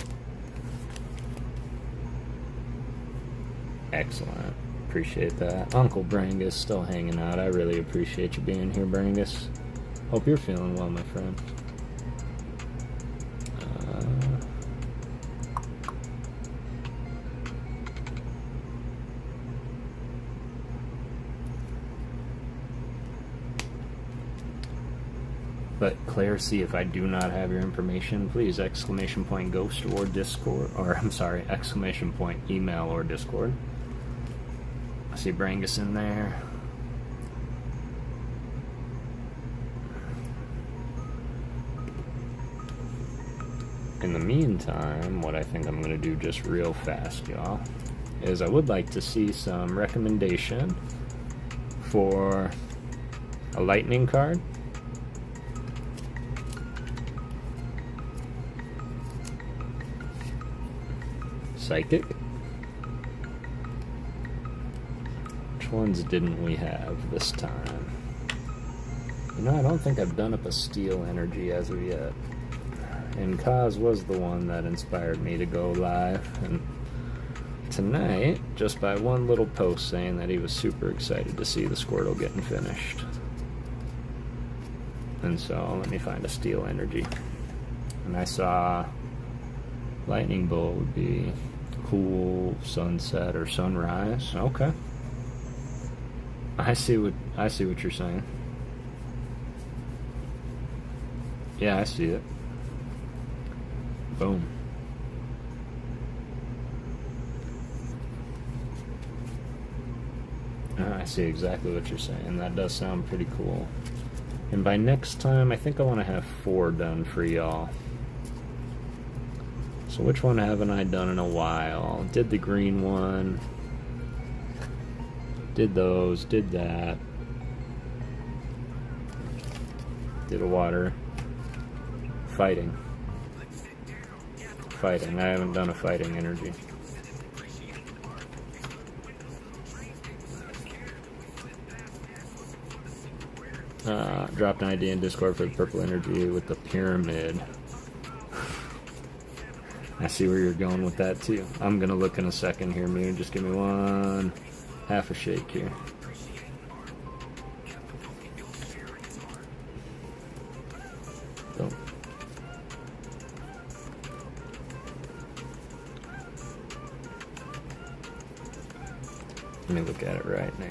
Excellent. Appreciate that. Uncle Brangus still hanging out. I really appreciate you being here, Brangus. Hope you're feeling well, my friend. But Claire C, if I do not have your information, please exclamation point ghost or Discord, or I'm sorry, exclamation point email or Discord. I see Brangus in there. In the meantime, what I think I'm going to do just real fast, y'all, is I would like to see some recommendation for a lightning card. Psychic. Which ones didn't we have this time? You know, I don't think I've done up a steel energy as of yet. And Kaz was the one that inspired me to go live. And tonight, just by one little post saying that he was super excited to see the Squirtle getting finished. And so, let me find a steel energy. And I saw Lightning Bolt would be cool, sunset or sunrise. Okay. I see what you're saying. Yeah, I see it. Boom. I see exactly what you're saying. That does sound pretty cool. And by next time, I think I want to have 4 done for y'all. So which one haven't I done in a while? Did the green one. Did those. Did that. Did a water. Fighting. Fighting. I haven't done a fighting energy. Dropped an idea in Discord for the purple energy with the pyramid. I see where you're going with that too. I'm gonna look in a second here, Moon. Just give me one half a shake here. Boom. me look at it right now.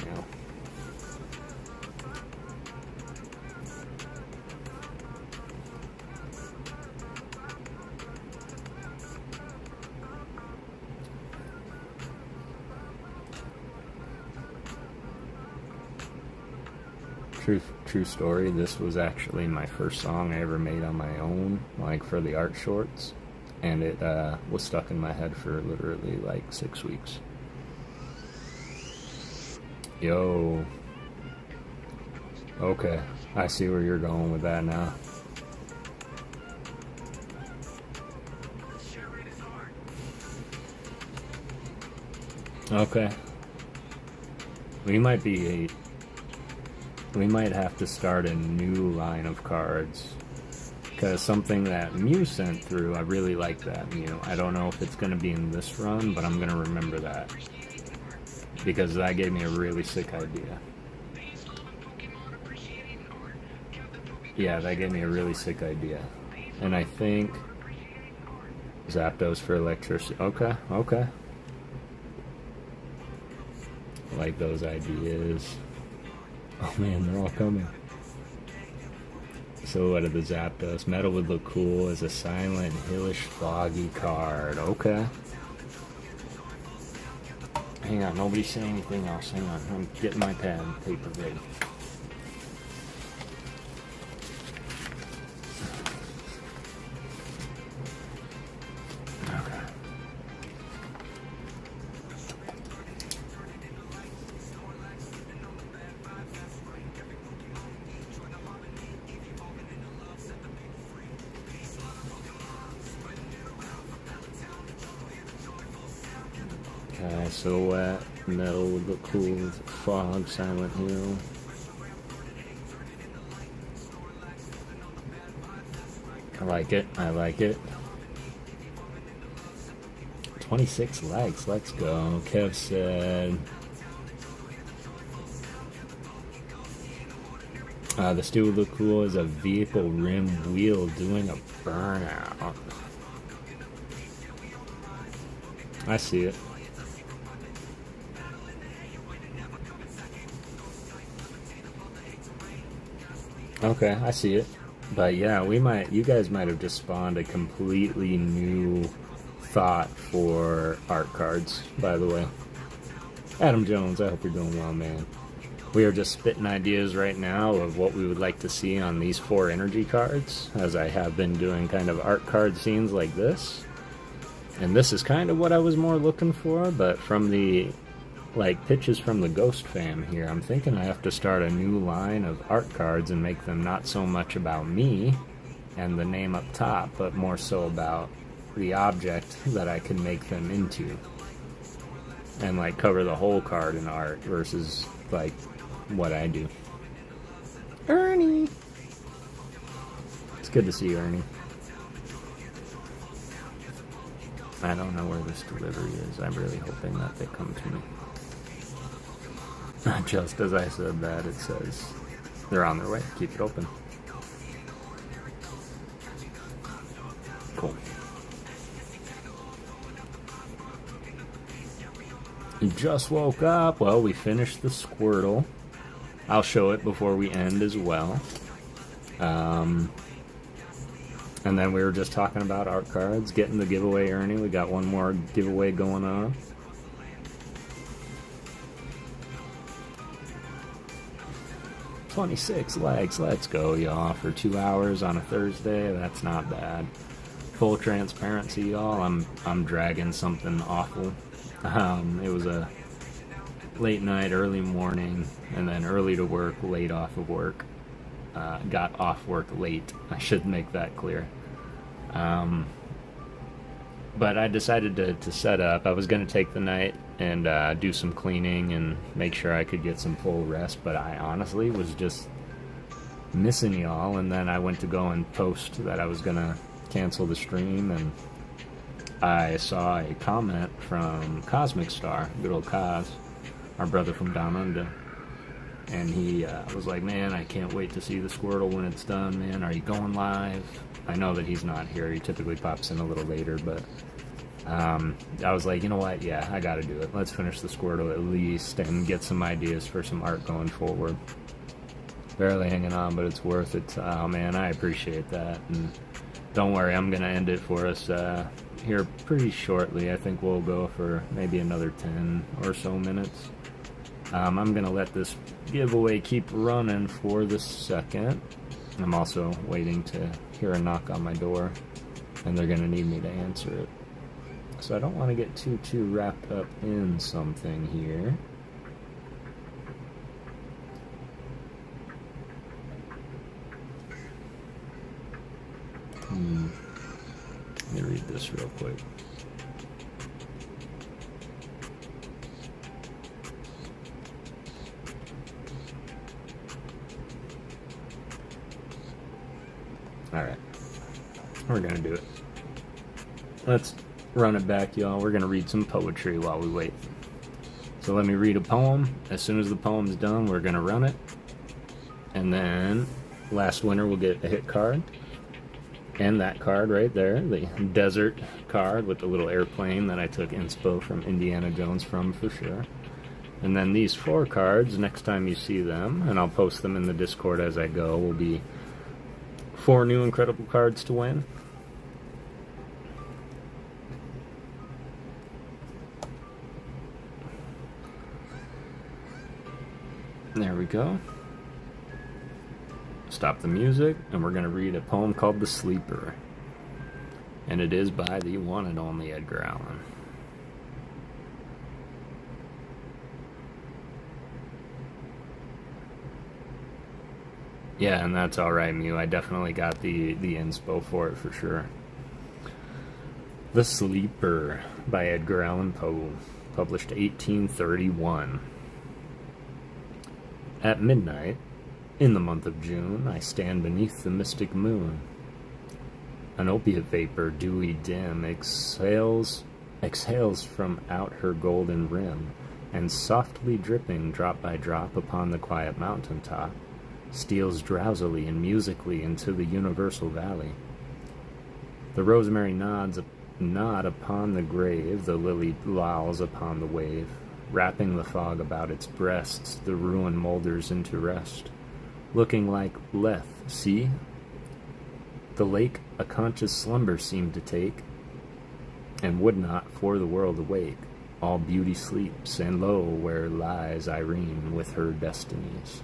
True story, this was actually my first song I ever made on my own, like for the art shorts, and it was stuck in my head for literally like 6 weeks. Yo. Okay, I see where you're going with that now. Okay. We might have to start a new line of cards, because something that Mew sent through, I really like that Mew. I don't know if it's going to be in this run, but I'm going to remember that, because that gave me a really sick idea. Yeah, that gave me a really sick idea. And I think Zapdos for electricity. Okay. I like those ideas. Oh man, they're all coming. Silhouette of the Zapdos. Metal would look cool as a silent, hillish, foggy card. Okay. Hang on, nobody say anything else. Hang on, I'm getting my pad and paper ready. Silhouette, metal would look cool with fog, silent hill. I like it. 26 likes, let's go. Kev said, the stew would look cool as a vehicle rim wheel doing a burnout. I see it. Okay, I see it. But yeah, you guys might have just spawned a completely new thought for art cards, by the way. Adam Jones, I hope you're doing well, man. We are just spitting ideas right now of what we would like to see on these 4 energy cards, as I have been doing kind of art card scenes like this. And this is kind of what I was more looking for, but from the pitches from the Ghost fam here, I'm thinking I have to start a new line of art cards and make them not so much about me and the name up top, but more so about the object that I can make them into, and cover the whole card in art versus what I do. Ernie! It's good to see you, Ernie. I don't know where this delivery is. I'm really hoping that they come to me. Just as I said that, it says they're on their way. Keep it open. Cool. You just woke up. Well, we finished the Squirtle. I'll show it before we end as well. And then we were just talking about art cards, getting the giveaway, Ernie. We got one more giveaway going on. $26 likes, let's go, y'all, for 2 hours on a Thursday. That's not bad. Full transparency, y'all, I'm dragging something awful. It was a late night, early morning, and then early to work, late off of work. Got off work late, I should make that clear. But I decided to set up. I was going to take the night and do some cleaning and make sure I could get some full rest, but I honestly was just missing y'all, and then I went to go and post that I was going to cancel the stream, and I saw a comment from Cosmic Star, good old Cos, our brother from Down Under, and he was like, man, I can't wait to see the Squirtle when it's done, man. Are you going live? I know that he's not here. He typically pops in a little later, but I was like, you know what? Yeah, I gotta do it. Let's finish the Squirtle at least and get some ideas for some art going forward. Barely hanging on, but it's worth it. Oh man, I appreciate that. And don't worry, I'm gonna end it for us here pretty shortly. I think we'll go for maybe another 10 or so minutes. I'm gonna let this giveaway keep running for the second. I'm also waiting to hear a knock on my door, and they're gonna need me to answer it. So I don't want to get too wrapped up in something here. Let me read this real quick. Alright. We're gonna do it. Let's run it back, y'all. We're gonna read some poetry while we wait. So let me read a poem. As soon as the poem's done, we're gonna run it. And then last winner will get a hit card. And that card right there, the desert card with the little airplane that I took inspo from Indiana Jones from for sure. And then these 4 cards, next time you see them, and I'll post them in the Discord as I go, will be 4 new incredible cards to win. There we go. Stop the music, and we're going to read a poem called The Sleeper. And it is by the one and only Edgar Allan. Yeah, and that's alright, Mew. I definitely got the inspo for it for sure. The Sleeper by Edgar Allan Poe, published 1831. At midnight, in the month of June, I stand beneath the mystic moon. An opiate vapor, dewy dim, exhales from out her golden rim, and softly dripping drop by drop upon the quiet mountain top, steals drowsily and musically into the universal valley. The rosemary nod upon the grave, the lily lolls upon the wave, wrapping the fog about its breasts, the ruin moulders into rest. Looking like Lethe, see? The lake a conscious slumber seemed to take, and would not for the world awake. All beauty sleeps, and lo, where lies Irene with her destinies.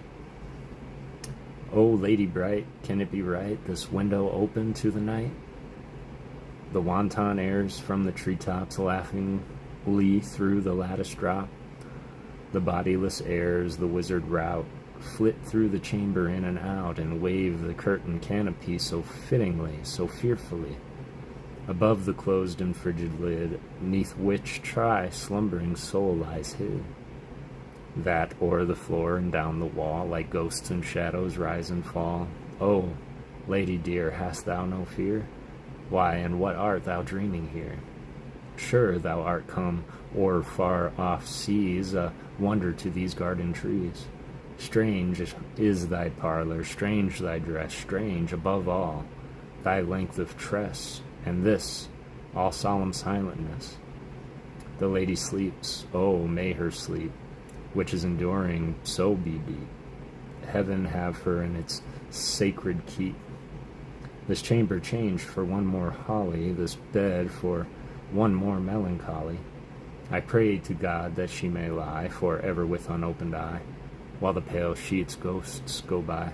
O lady bright, can it be right, this window open to the night? The wanton airs from the treetops laughingly through the lattice drop. The bodiless airs the wizard rout, flit through the chamber in and out, and wave the curtain canopy so fittingly, so fearfully. Above the closed and frigid lid, 'neath which slumbering soul lies hid. That o'er the floor and down the wall, like ghosts and shadows rise and fall. Oh, lady dear, hast thou no fear? Why, and what art thou dreaming here? Sure thou art come o'er far off seas, a wonder to these garden trees. Strange is thy parlor, strange thy dress, strange, above all, thy length of tress, and this, all solemn silentness. The lady sleeps, oh, may her sleep, which is enduring, so be deep. Heaven have her in its sacred keep. This chamber changed for one more holly, this bed for one more melancholy. I pray to God that she may lie for ever with unopened eye, while the pale sheet's ghosts go by.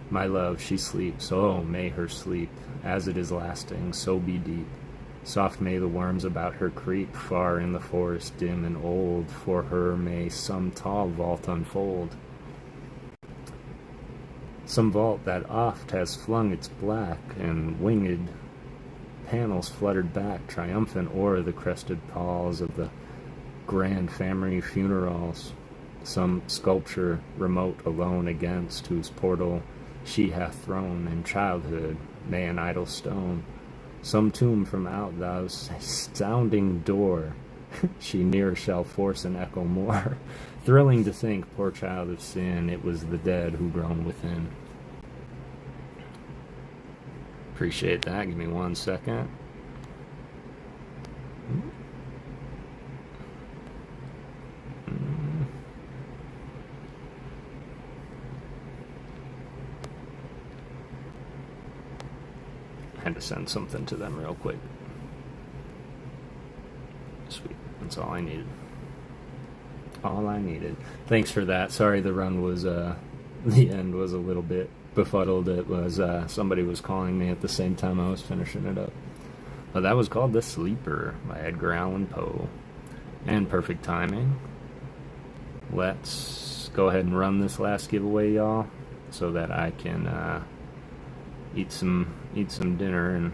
My love, she sleeps, oh, may her sleep, as it is lasting, so be deep. Soft may the worms about her creep, far in the forest dim and old, for her may some tall vault unfold. Some vault that oft has flung its black and winged panels fluttered back, triumphant o'er the crested palls of the grand family funerals. Some sculpture remote alone against whose portal she hath thrown in childhood may an idle stone. Some tomb from out those sounding door she ne'er shall force an echo more. Thrilling to think, poor child of sin, it was the dead who groan within. Appreciate that. Give me 1 second. Had to send something to them real quick. Sweet. That's all I needed. All I needed. Thanks for that. Sorry the run was, the end was a little bit befuddled. It was, somebody was calling me at the same time I was finishing it up. But that was called The Sleeper by Edgar Allan Poe. And perfect timing. Let's go ahead and run this last giveaway, y'all, so that I can, eat some dinner and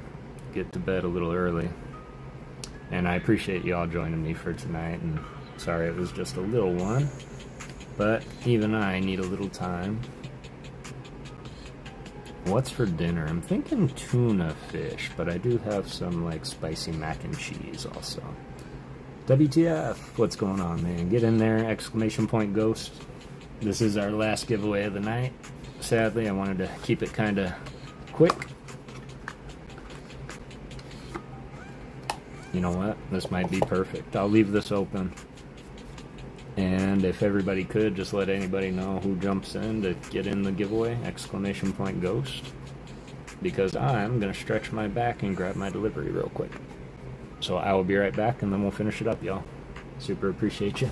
get to bed a little early. And I appreciate y'all joining me for tonight, and sorry it was just a little one, but even I need a little time. What's for dinner? I'm thinking tuna fish, but I do have some like spicy mac and cheese also. WTF, what's going on, man? Get in there, exclamation point ghost. This is our last giveaway of the night. Sadly, I wanted to keep it kind of quick. You know what? This might be perfect. I'll leave this open. And if everybody could, just let anybody know who jumps in to get in the giveaway, exclamation point ghost. Because I'm going to stretch my back and grab my delivery real quick. So I will be right back, and then we'll finish it up, y'all. Super appreciate you.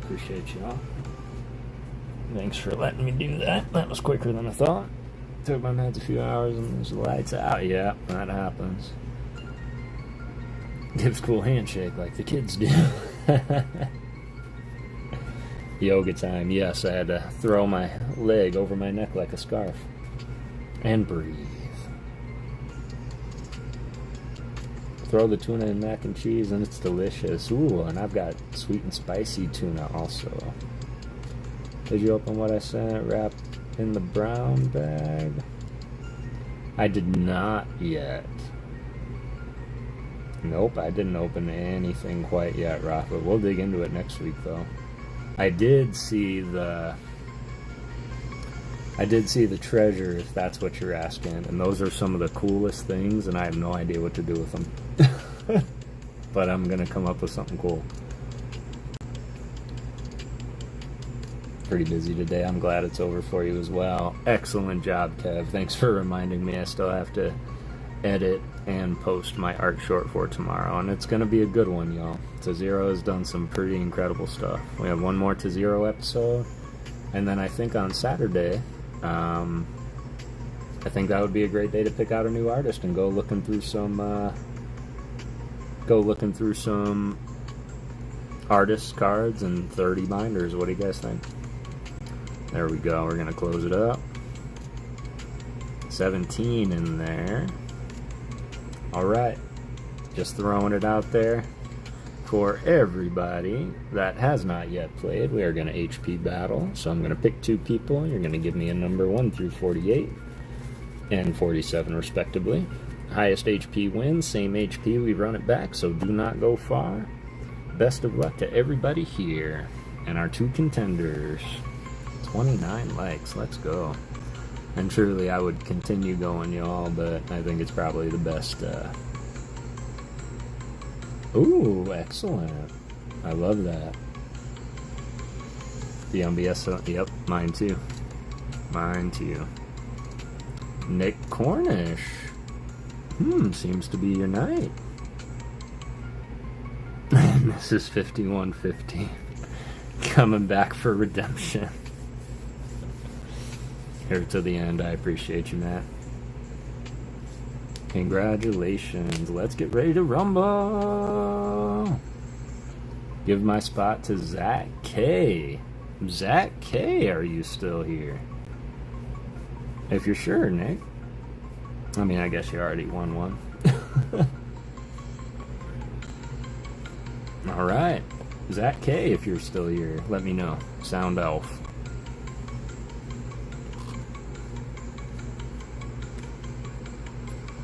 Appreciate y'all. Thanks for letting me do that. That was quicker than I thought. Took my meds a few hours and there's the lights out. Yeah, that happens. Gives cool handshake like the kids do. Yoga time. Yes, I had to throw my leg over my neck like a scarf. And breathe. Throw the tuna in mac and cheese and it's delicious. Ooh, and I've got sweet and spicy tuna also. Did you open what I sent? Wrapped in the brown bag? I did not yet. Nope, I didn't open anything quite yet, Rafa. We'll dig into it next week though. I did see the treasure, if that's what you're asking, and those are some of the coolest things, and I have no idea what to do with them. But I'm gonna come up with something cool. Pretty busy today. I'm glad it's over for you as well. Excellent job, Kev. Thanks for reminding me. I still have to edit and post my art short for tomorrow, and it's gonna be a good one, y'all. To-Zero has done some pretty incredible stuff. We have one more To-Zero episode, and then I think on Saturday, I think that would be a great day to pick out a new artist and go looking through some go looking through some artist cards and 30 binders. What do you guys think? There we go. We're gonna close it up. 17 in there. Alright, just throwing it out there for everybody that has not yet played. We are going to HP battle, so I'm going to pick 2 people. You're going to give me a number 1 through 48 and 47 respectively. Highest HP wins, same HP, we run it back, so do not go far. Best of luck to everybody here. And our 2 contenders. 29 likes, let's go. And truly, I would continue going, y'all, but I think it's probably the best. Ooh, excellent. I love that. The MBS, yep, mine too. Mine too. Nick Cornish. Seems to be your night. And this is 5150. Coming back for redemption. Here to the end. I appreciate you, Matt. Congratulations. Let's get ready to rumble. Give my spot to Zach K. Zach K, are you still here? If you're sure, Nick. I mean, I guess you already won one. Alright. Zach K, if you're still here, let me know. Sound Elf.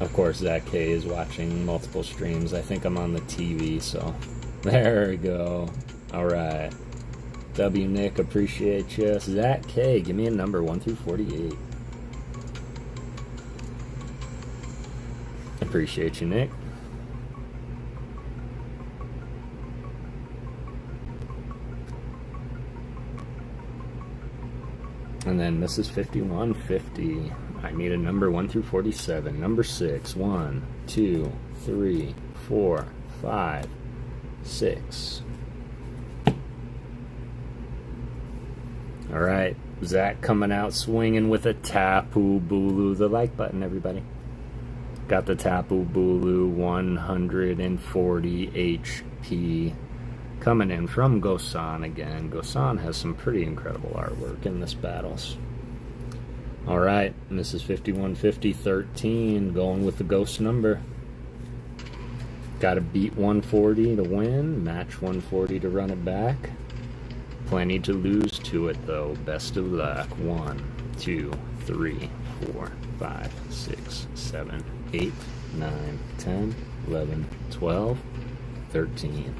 Of course, Zach K is watching multiple streams. I think I'm on the TV, so there we go. Alright. W. Nick, appreciate you. Zach K, give me a number 1 through 48. Appreciate you, Nick. And then this is 5150. I need a number 1 through 47. Number 6. 1, 2, 3, 4, 5, 6. Alright, Zach coming out swinging with a Tapu Bulu. The like button, everybody. Got the Tapu Bulu 140 HP. Coming in from Gosan again. Gosan has some pretty incredible artwork in this battles. Alright, this is 5150, 13, going with the ghost number. Gotta beat 140 to win, match 140 to run it back. Plenty to lose to it though, best of luck. 1, 2, 3, 4, 5, 6, 7, 8, 9, 10, 11, 12, 13.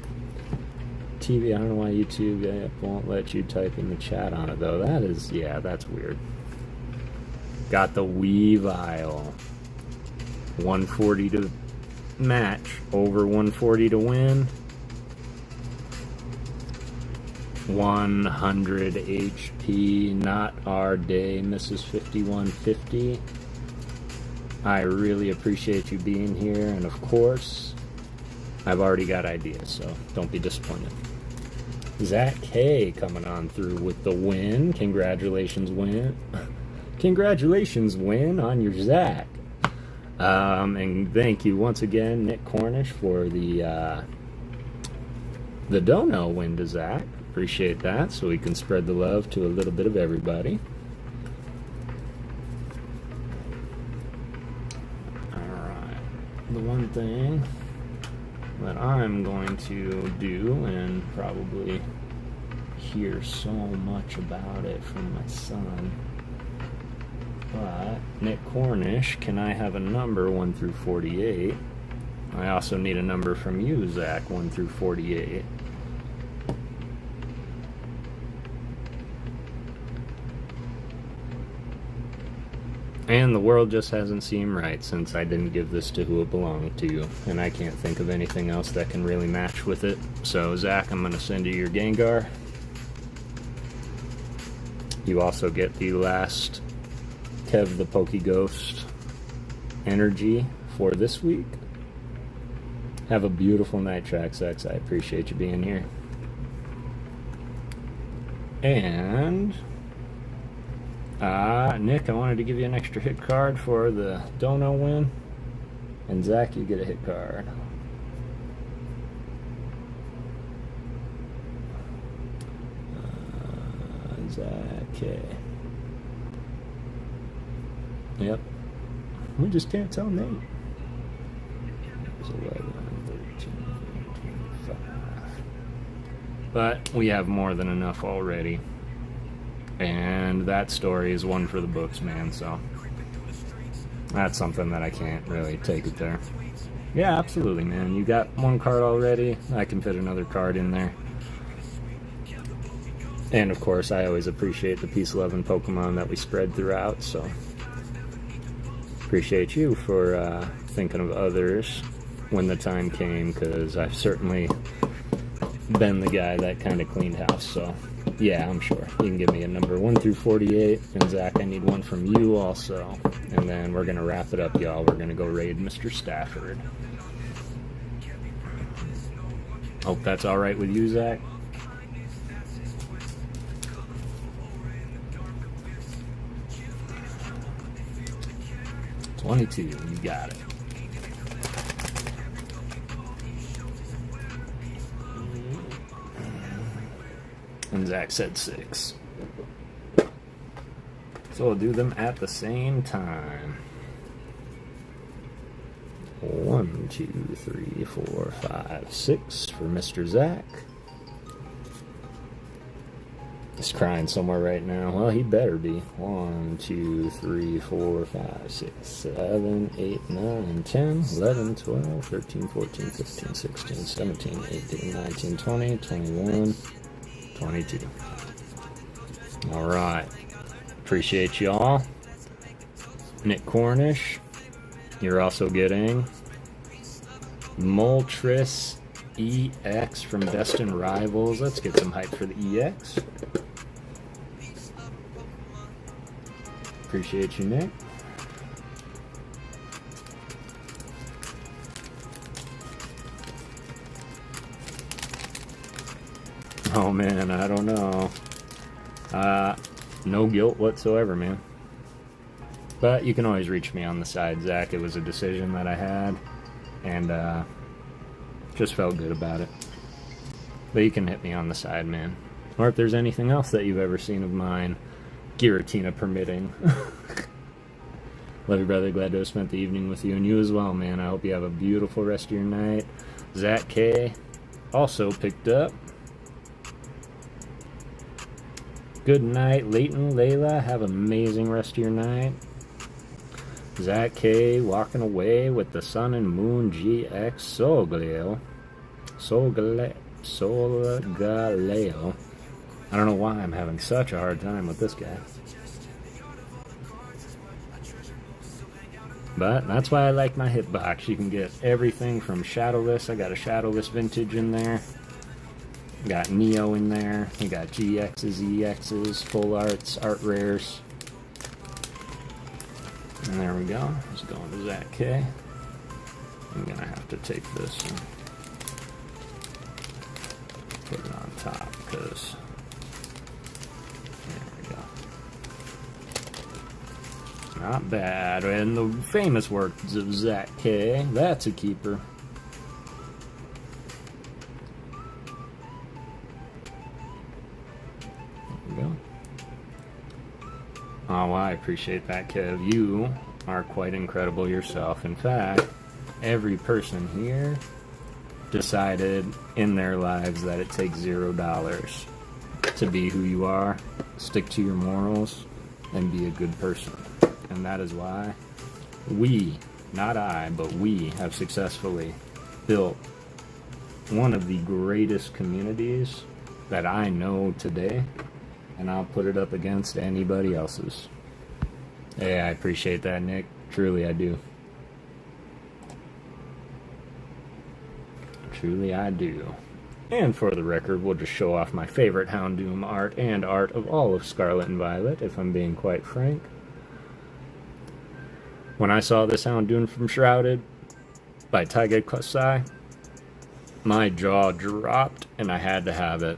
TV, I don't know why YouTube won't let you type in the chat on it though. That is, yeah, that's weird. Got the Weavile. 140 to match, over 140 to win. 100 HP, not our day, Mrs. 5150. I really appreciate you being here, and of course, I've already got ideas, so don't be disappointed. Zach K coming on through with the win. Congratulations, win. Congratulations, win on your Zach. And thank you once again, Nick Cornish, for the dono win to Zach. Appreciate that, so we can spread the love to a little bit of everybody. Alright. The one thing that I'm going to do, and probably hear so much about it from my son, but Nick Cornish, can I have a number 1 through 48? I also need a number from you, Zach, 1 through 48. And the world just hasn't seemed right since I didn't give this to who it belonged to, and I can't think of anything else that can really match with it. So Zach, I'm going to send you your Gengar. You also get the last Kev the PokéGhost energy for this week. Have a beautiful night, TraxX. I appreciate you being here. And Nick, I wanted to give you an extra hit card for the dono win. And Zach, you get a hit card. Zach K. Yep. We just can't tell Nate. 11, 13, 25. But we have more than enough already. And that story is one for the books, man, so that's something that I can't really take it there. Yeah, absolutely, man. You got one card already. I can fit another card in there. And of course, I always appreciate the peace, love, and Pokemon that we spread throughout, so appreciate you for thinking of others when the time came, because I've certainly been the guy that kind of cleaned house, so yeah, I'm sure. You can give me a number 1 through 48, and Zach, I need one from you also. And then we're going to wrap it up, y'all. We're going to go raid Mr. Stafford. Hope that's alright with you, Zach. $22, you got it. And Zach said 6. So we'll do them at the same time. 1, 2, 3, 4, 5, 6 for Mr. Zach. He's crying somewhere right now. Well, he better be. 1, 2, 3, 4, 5, 6, 7, 8, 9, 10, 11, 12, 13, 14, 15, 16, 17, 18, 19, 20, 21, 22. Alright. Appreciate y'all. Nick Cornish. You're also getting Moltres EX from Destin Rivals. Let's get some hype for the EX. Appreciate you, Nick. Oh man, I don't know. No guilt whatsoever, man. But you can always reach me on the side, Zach. It was a decision that I had, and just felt good about it. But you can hit me on the side, man. Or if there's anything else that you've ever seen of mine, Giratina permitting. Love you, brother. Glad to have spent the evening with you, and you as well, man. I hope you have a beautiful rest of your night. Zach K also picked up. Good night, Leighton, Layla. Have an amazing rest of your night. Zach K walking away with the Sun and Moon GX Solgaleo. Solgaleo. I don't know why I'm having such a hard time with this guy. But that's why I like my hitbox. You can get everything from Shadowless. I got a Shadowless Vintage in there. Got Neo in there. You got GXs, EXs, full arts, art rares. And there we go. It's going to Zach K. I'm going to have to take this and put it on top because there we go. Not bad. And the famous works of Zach K. That's a keeper. Oh, well, I appreciate that, Kev. You are quite incredible yourself. In fact, every person here decided in their lives that it takes $0 to be who you are, stick to your morals, and be a good person. And that is why we, not I, but we have successfully built one of the greatest communities that I know today. And I'll put it up against anybody else's. Hey, I appreciate that, Nick. Truly, I do. Truly, I do. And for the record, we'll just show off my favorite Houndoom art and art of all of Scarlet and Violet, if I'm being quite frank. When I saw this Houndoom from Shrouded by Taiga Kasai, my jaw dropped and I had to have it.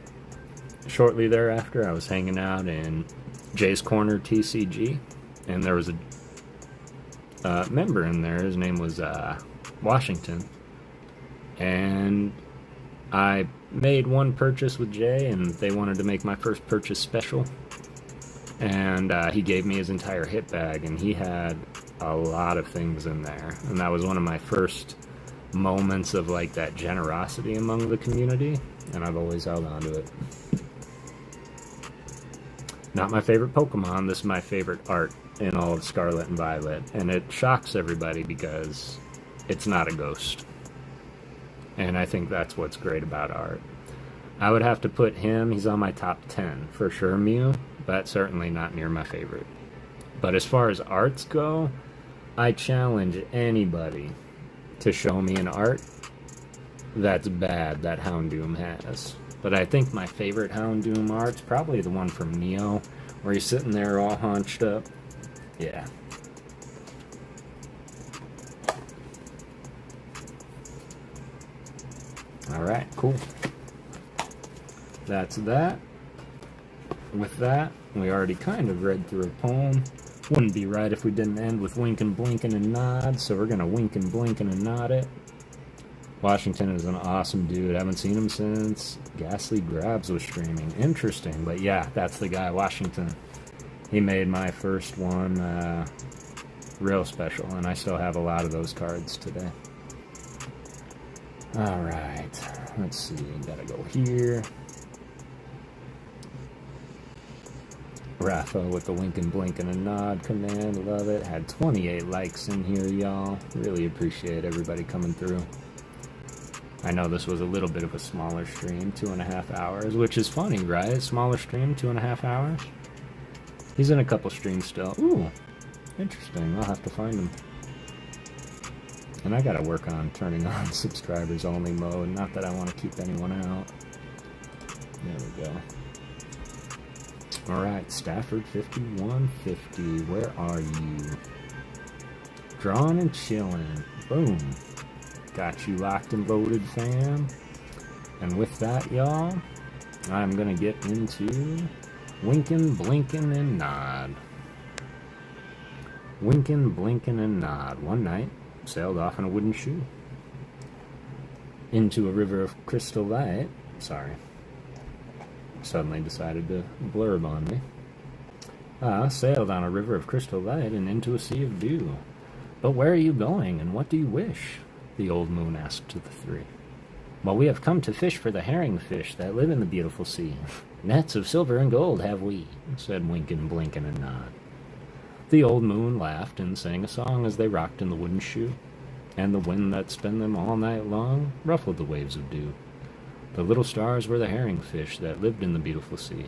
Shortly thereafter, I was hanging out in Jay's Corner TCG, and there was a member in there. His name was Washington, and I made one purchase with Jay, and they wanted to make my first purchase special, And he gave me his entire hit bag, and he had a lot of things in there. And that was one of my first moments of like that generosity among the community, and I've always held on to it. Not my favorite Pokemon, this is my favorite art in all of Scarlet and Violet, and it shocks everybody because it's not a ghost. And I think that's what's great about art. I would have to put him, he's on my top 10 for sure, Mew, but certainly not near my favorite. But as far as arts go, I challenge anybody to show me an art that's bad that Houndoom has. But I think my favorite Houndoom art's probably the one from Neo, where he's sitting there all hunched up. Yeah. Alright, cool. That's that. With that, we already kind of read through a poem. Wouldn't be right if we didn't end with winking, blinking, and nod, so we're gonna wink and blink and nod it. Washington is an awesome dude. I haven't seen him since Ghastly Grabs was streaming. Interesting, but yeah, that's the guy, Washington. He made my first one real special, and I still have a lot of those cards today. Alright, let's see, gotta go here. Rafa with the wink and blink and a nod command, love it. Had 28 likes in here, y'all. Really appreciate everybody coming through. I know this was a little bit of a smaller stream, 2.5 hours, which is funny, right? Smaller stream, 2.5 hours. He's in a couple streams still. Ooh, interesting. I'll have to find him. And I gotta work on turning on subscribers only mode. Not that I want to keep anyone out. There we go. Alright, Stafford 5150. Where are you? Drawing and chilling. Boom. Got you locked and loaded, fam. And with that, y'all, I'm gonna get into winking, blinking, and nod. Winking, blinking, and nod. One night, sailed off in a wooden shoe. Into a river of crystal light. Sorry. Suddenly decided to blurb on me. Sailed on a river of crystal light and into a sea of dew. But where are you going, and what do you wish? The old moon asked to the three. Well, we have come to fish for the herring fish that live in the beautiful sea. Nets of silver and gold have we, said Winkin', Blinkin', and Nod. The old moon laughed and sang a song as they rocked in the wooden shoe, and the wind that spun them all night long ruffled the waves of dew. The little stars were the herring fish that lived in the beautiful sea.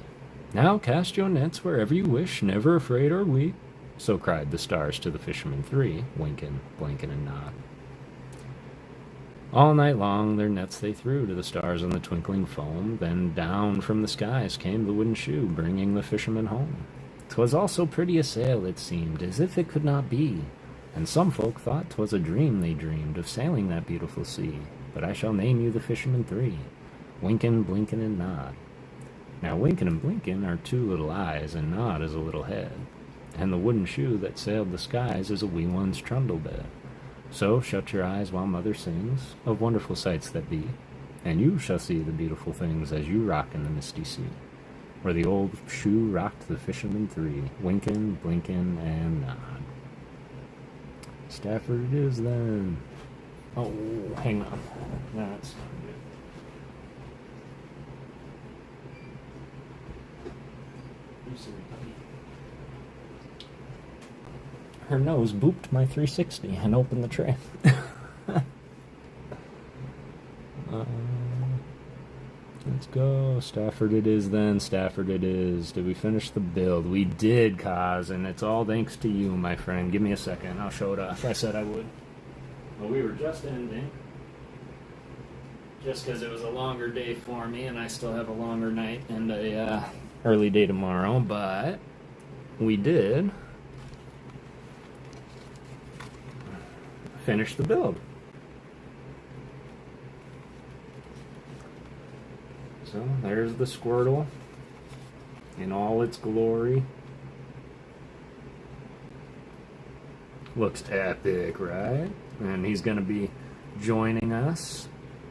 Now cast your nets wherever you wish, never afraid or weep, so cried the stars to the fishermen three, Winkin', Blinkin', and Nod. All night long their nets they threw to the stars on the twinkling foam, then down from the skies came the wooden shoe, bringing the fishermen home. 'Twas all so pretty a sail, it seemed, as if it could not be, and some folk thought 'twas a dream they dreamed of sailing that beautiful sea. But I shall name you the fishermen three, Winkin', Blinkin', and Nod. Now Winkin' and Blinkin' are two little eyes, and Nod is a little head, and the wooden shoe that sailed the skies is a wee one's trundle bed. So shut your eyes while mother sings of wonderful sights that be, and you shall see the beautiful things as you rock in the misty sea, where the old shoe rocked the fishermen three, Winkin', Blinkin', and Nod. Stafford it is then. Oh, hang on. That's not good. Her nose booped my 360 and opened the tray. Let's go. Stafford it is then. Stafford it is. Did we finish the build? We did, Kaz, and it's all thanks to you, my friend. Give me a second. I'll show it off. I said I would. Well, we were just ending. Just because it was a longer day for me, and I still have a longer night and a early day tomorrow, but we did finish the build. So there's the Squirtle in all its glory. Looks epic, right? And he's going to be joining us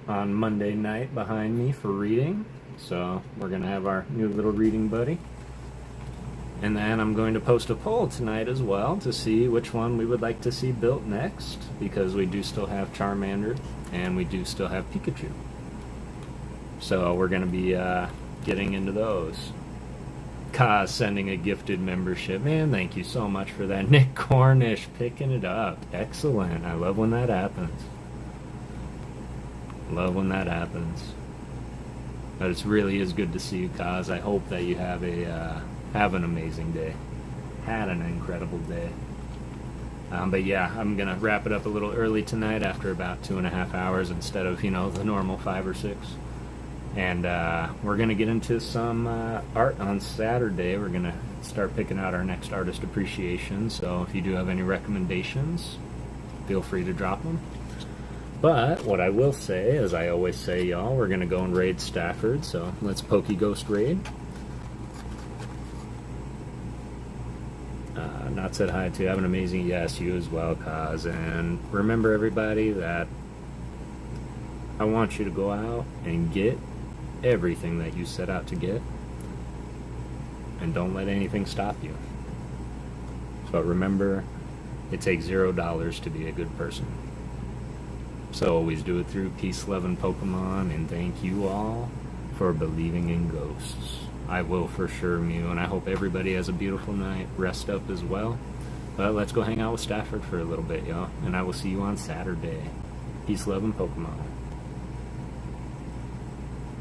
on Monday night behind me for reading. So we're going to have our new little reading buddy. And then I'm going to post a poll tonight as well to see which one we would like to see built next, because we do still have Charmander and we do still have Pikachu. So we're going to be getting into those. Kaz sending a gifted membership. Man, thank you so much for that. Nick Cornish picking it up. Excellent. I love when that happens. Love when that happens. But it really is good to see you, Kaz. I hope that you have an amazing day. Had an incredible day. But yeah, I'm going to wrap it up a little early tonight after about 2.5 hours instead of, the normal 5 or 6. And we're going to get into some art on Saturday. We're going to start picking out our next artist appreciation. So if you do have any recommendations, feel free to drop them. But what I will say, as I always say, y'all, we're going to go and raid Stafford. So let's PokéGhost raid. Not said hi to. Have an amazing, yes, you as well, Kaz. And remember, everybody, that I want you to go out and get everything that you set out to get, and don't let anything stop you. But remember, it takes $0 to be a good person. So always do it through peace, love, and Pokemon, and thank you all for believing in ghosts. I will for sure, Mew, and I hope everybody has a beautiful night. Rest up as well. But let's go hang out with Stafford for a little bit, y'all, and I will see you on Saturday. Peace, love, and Pokemon.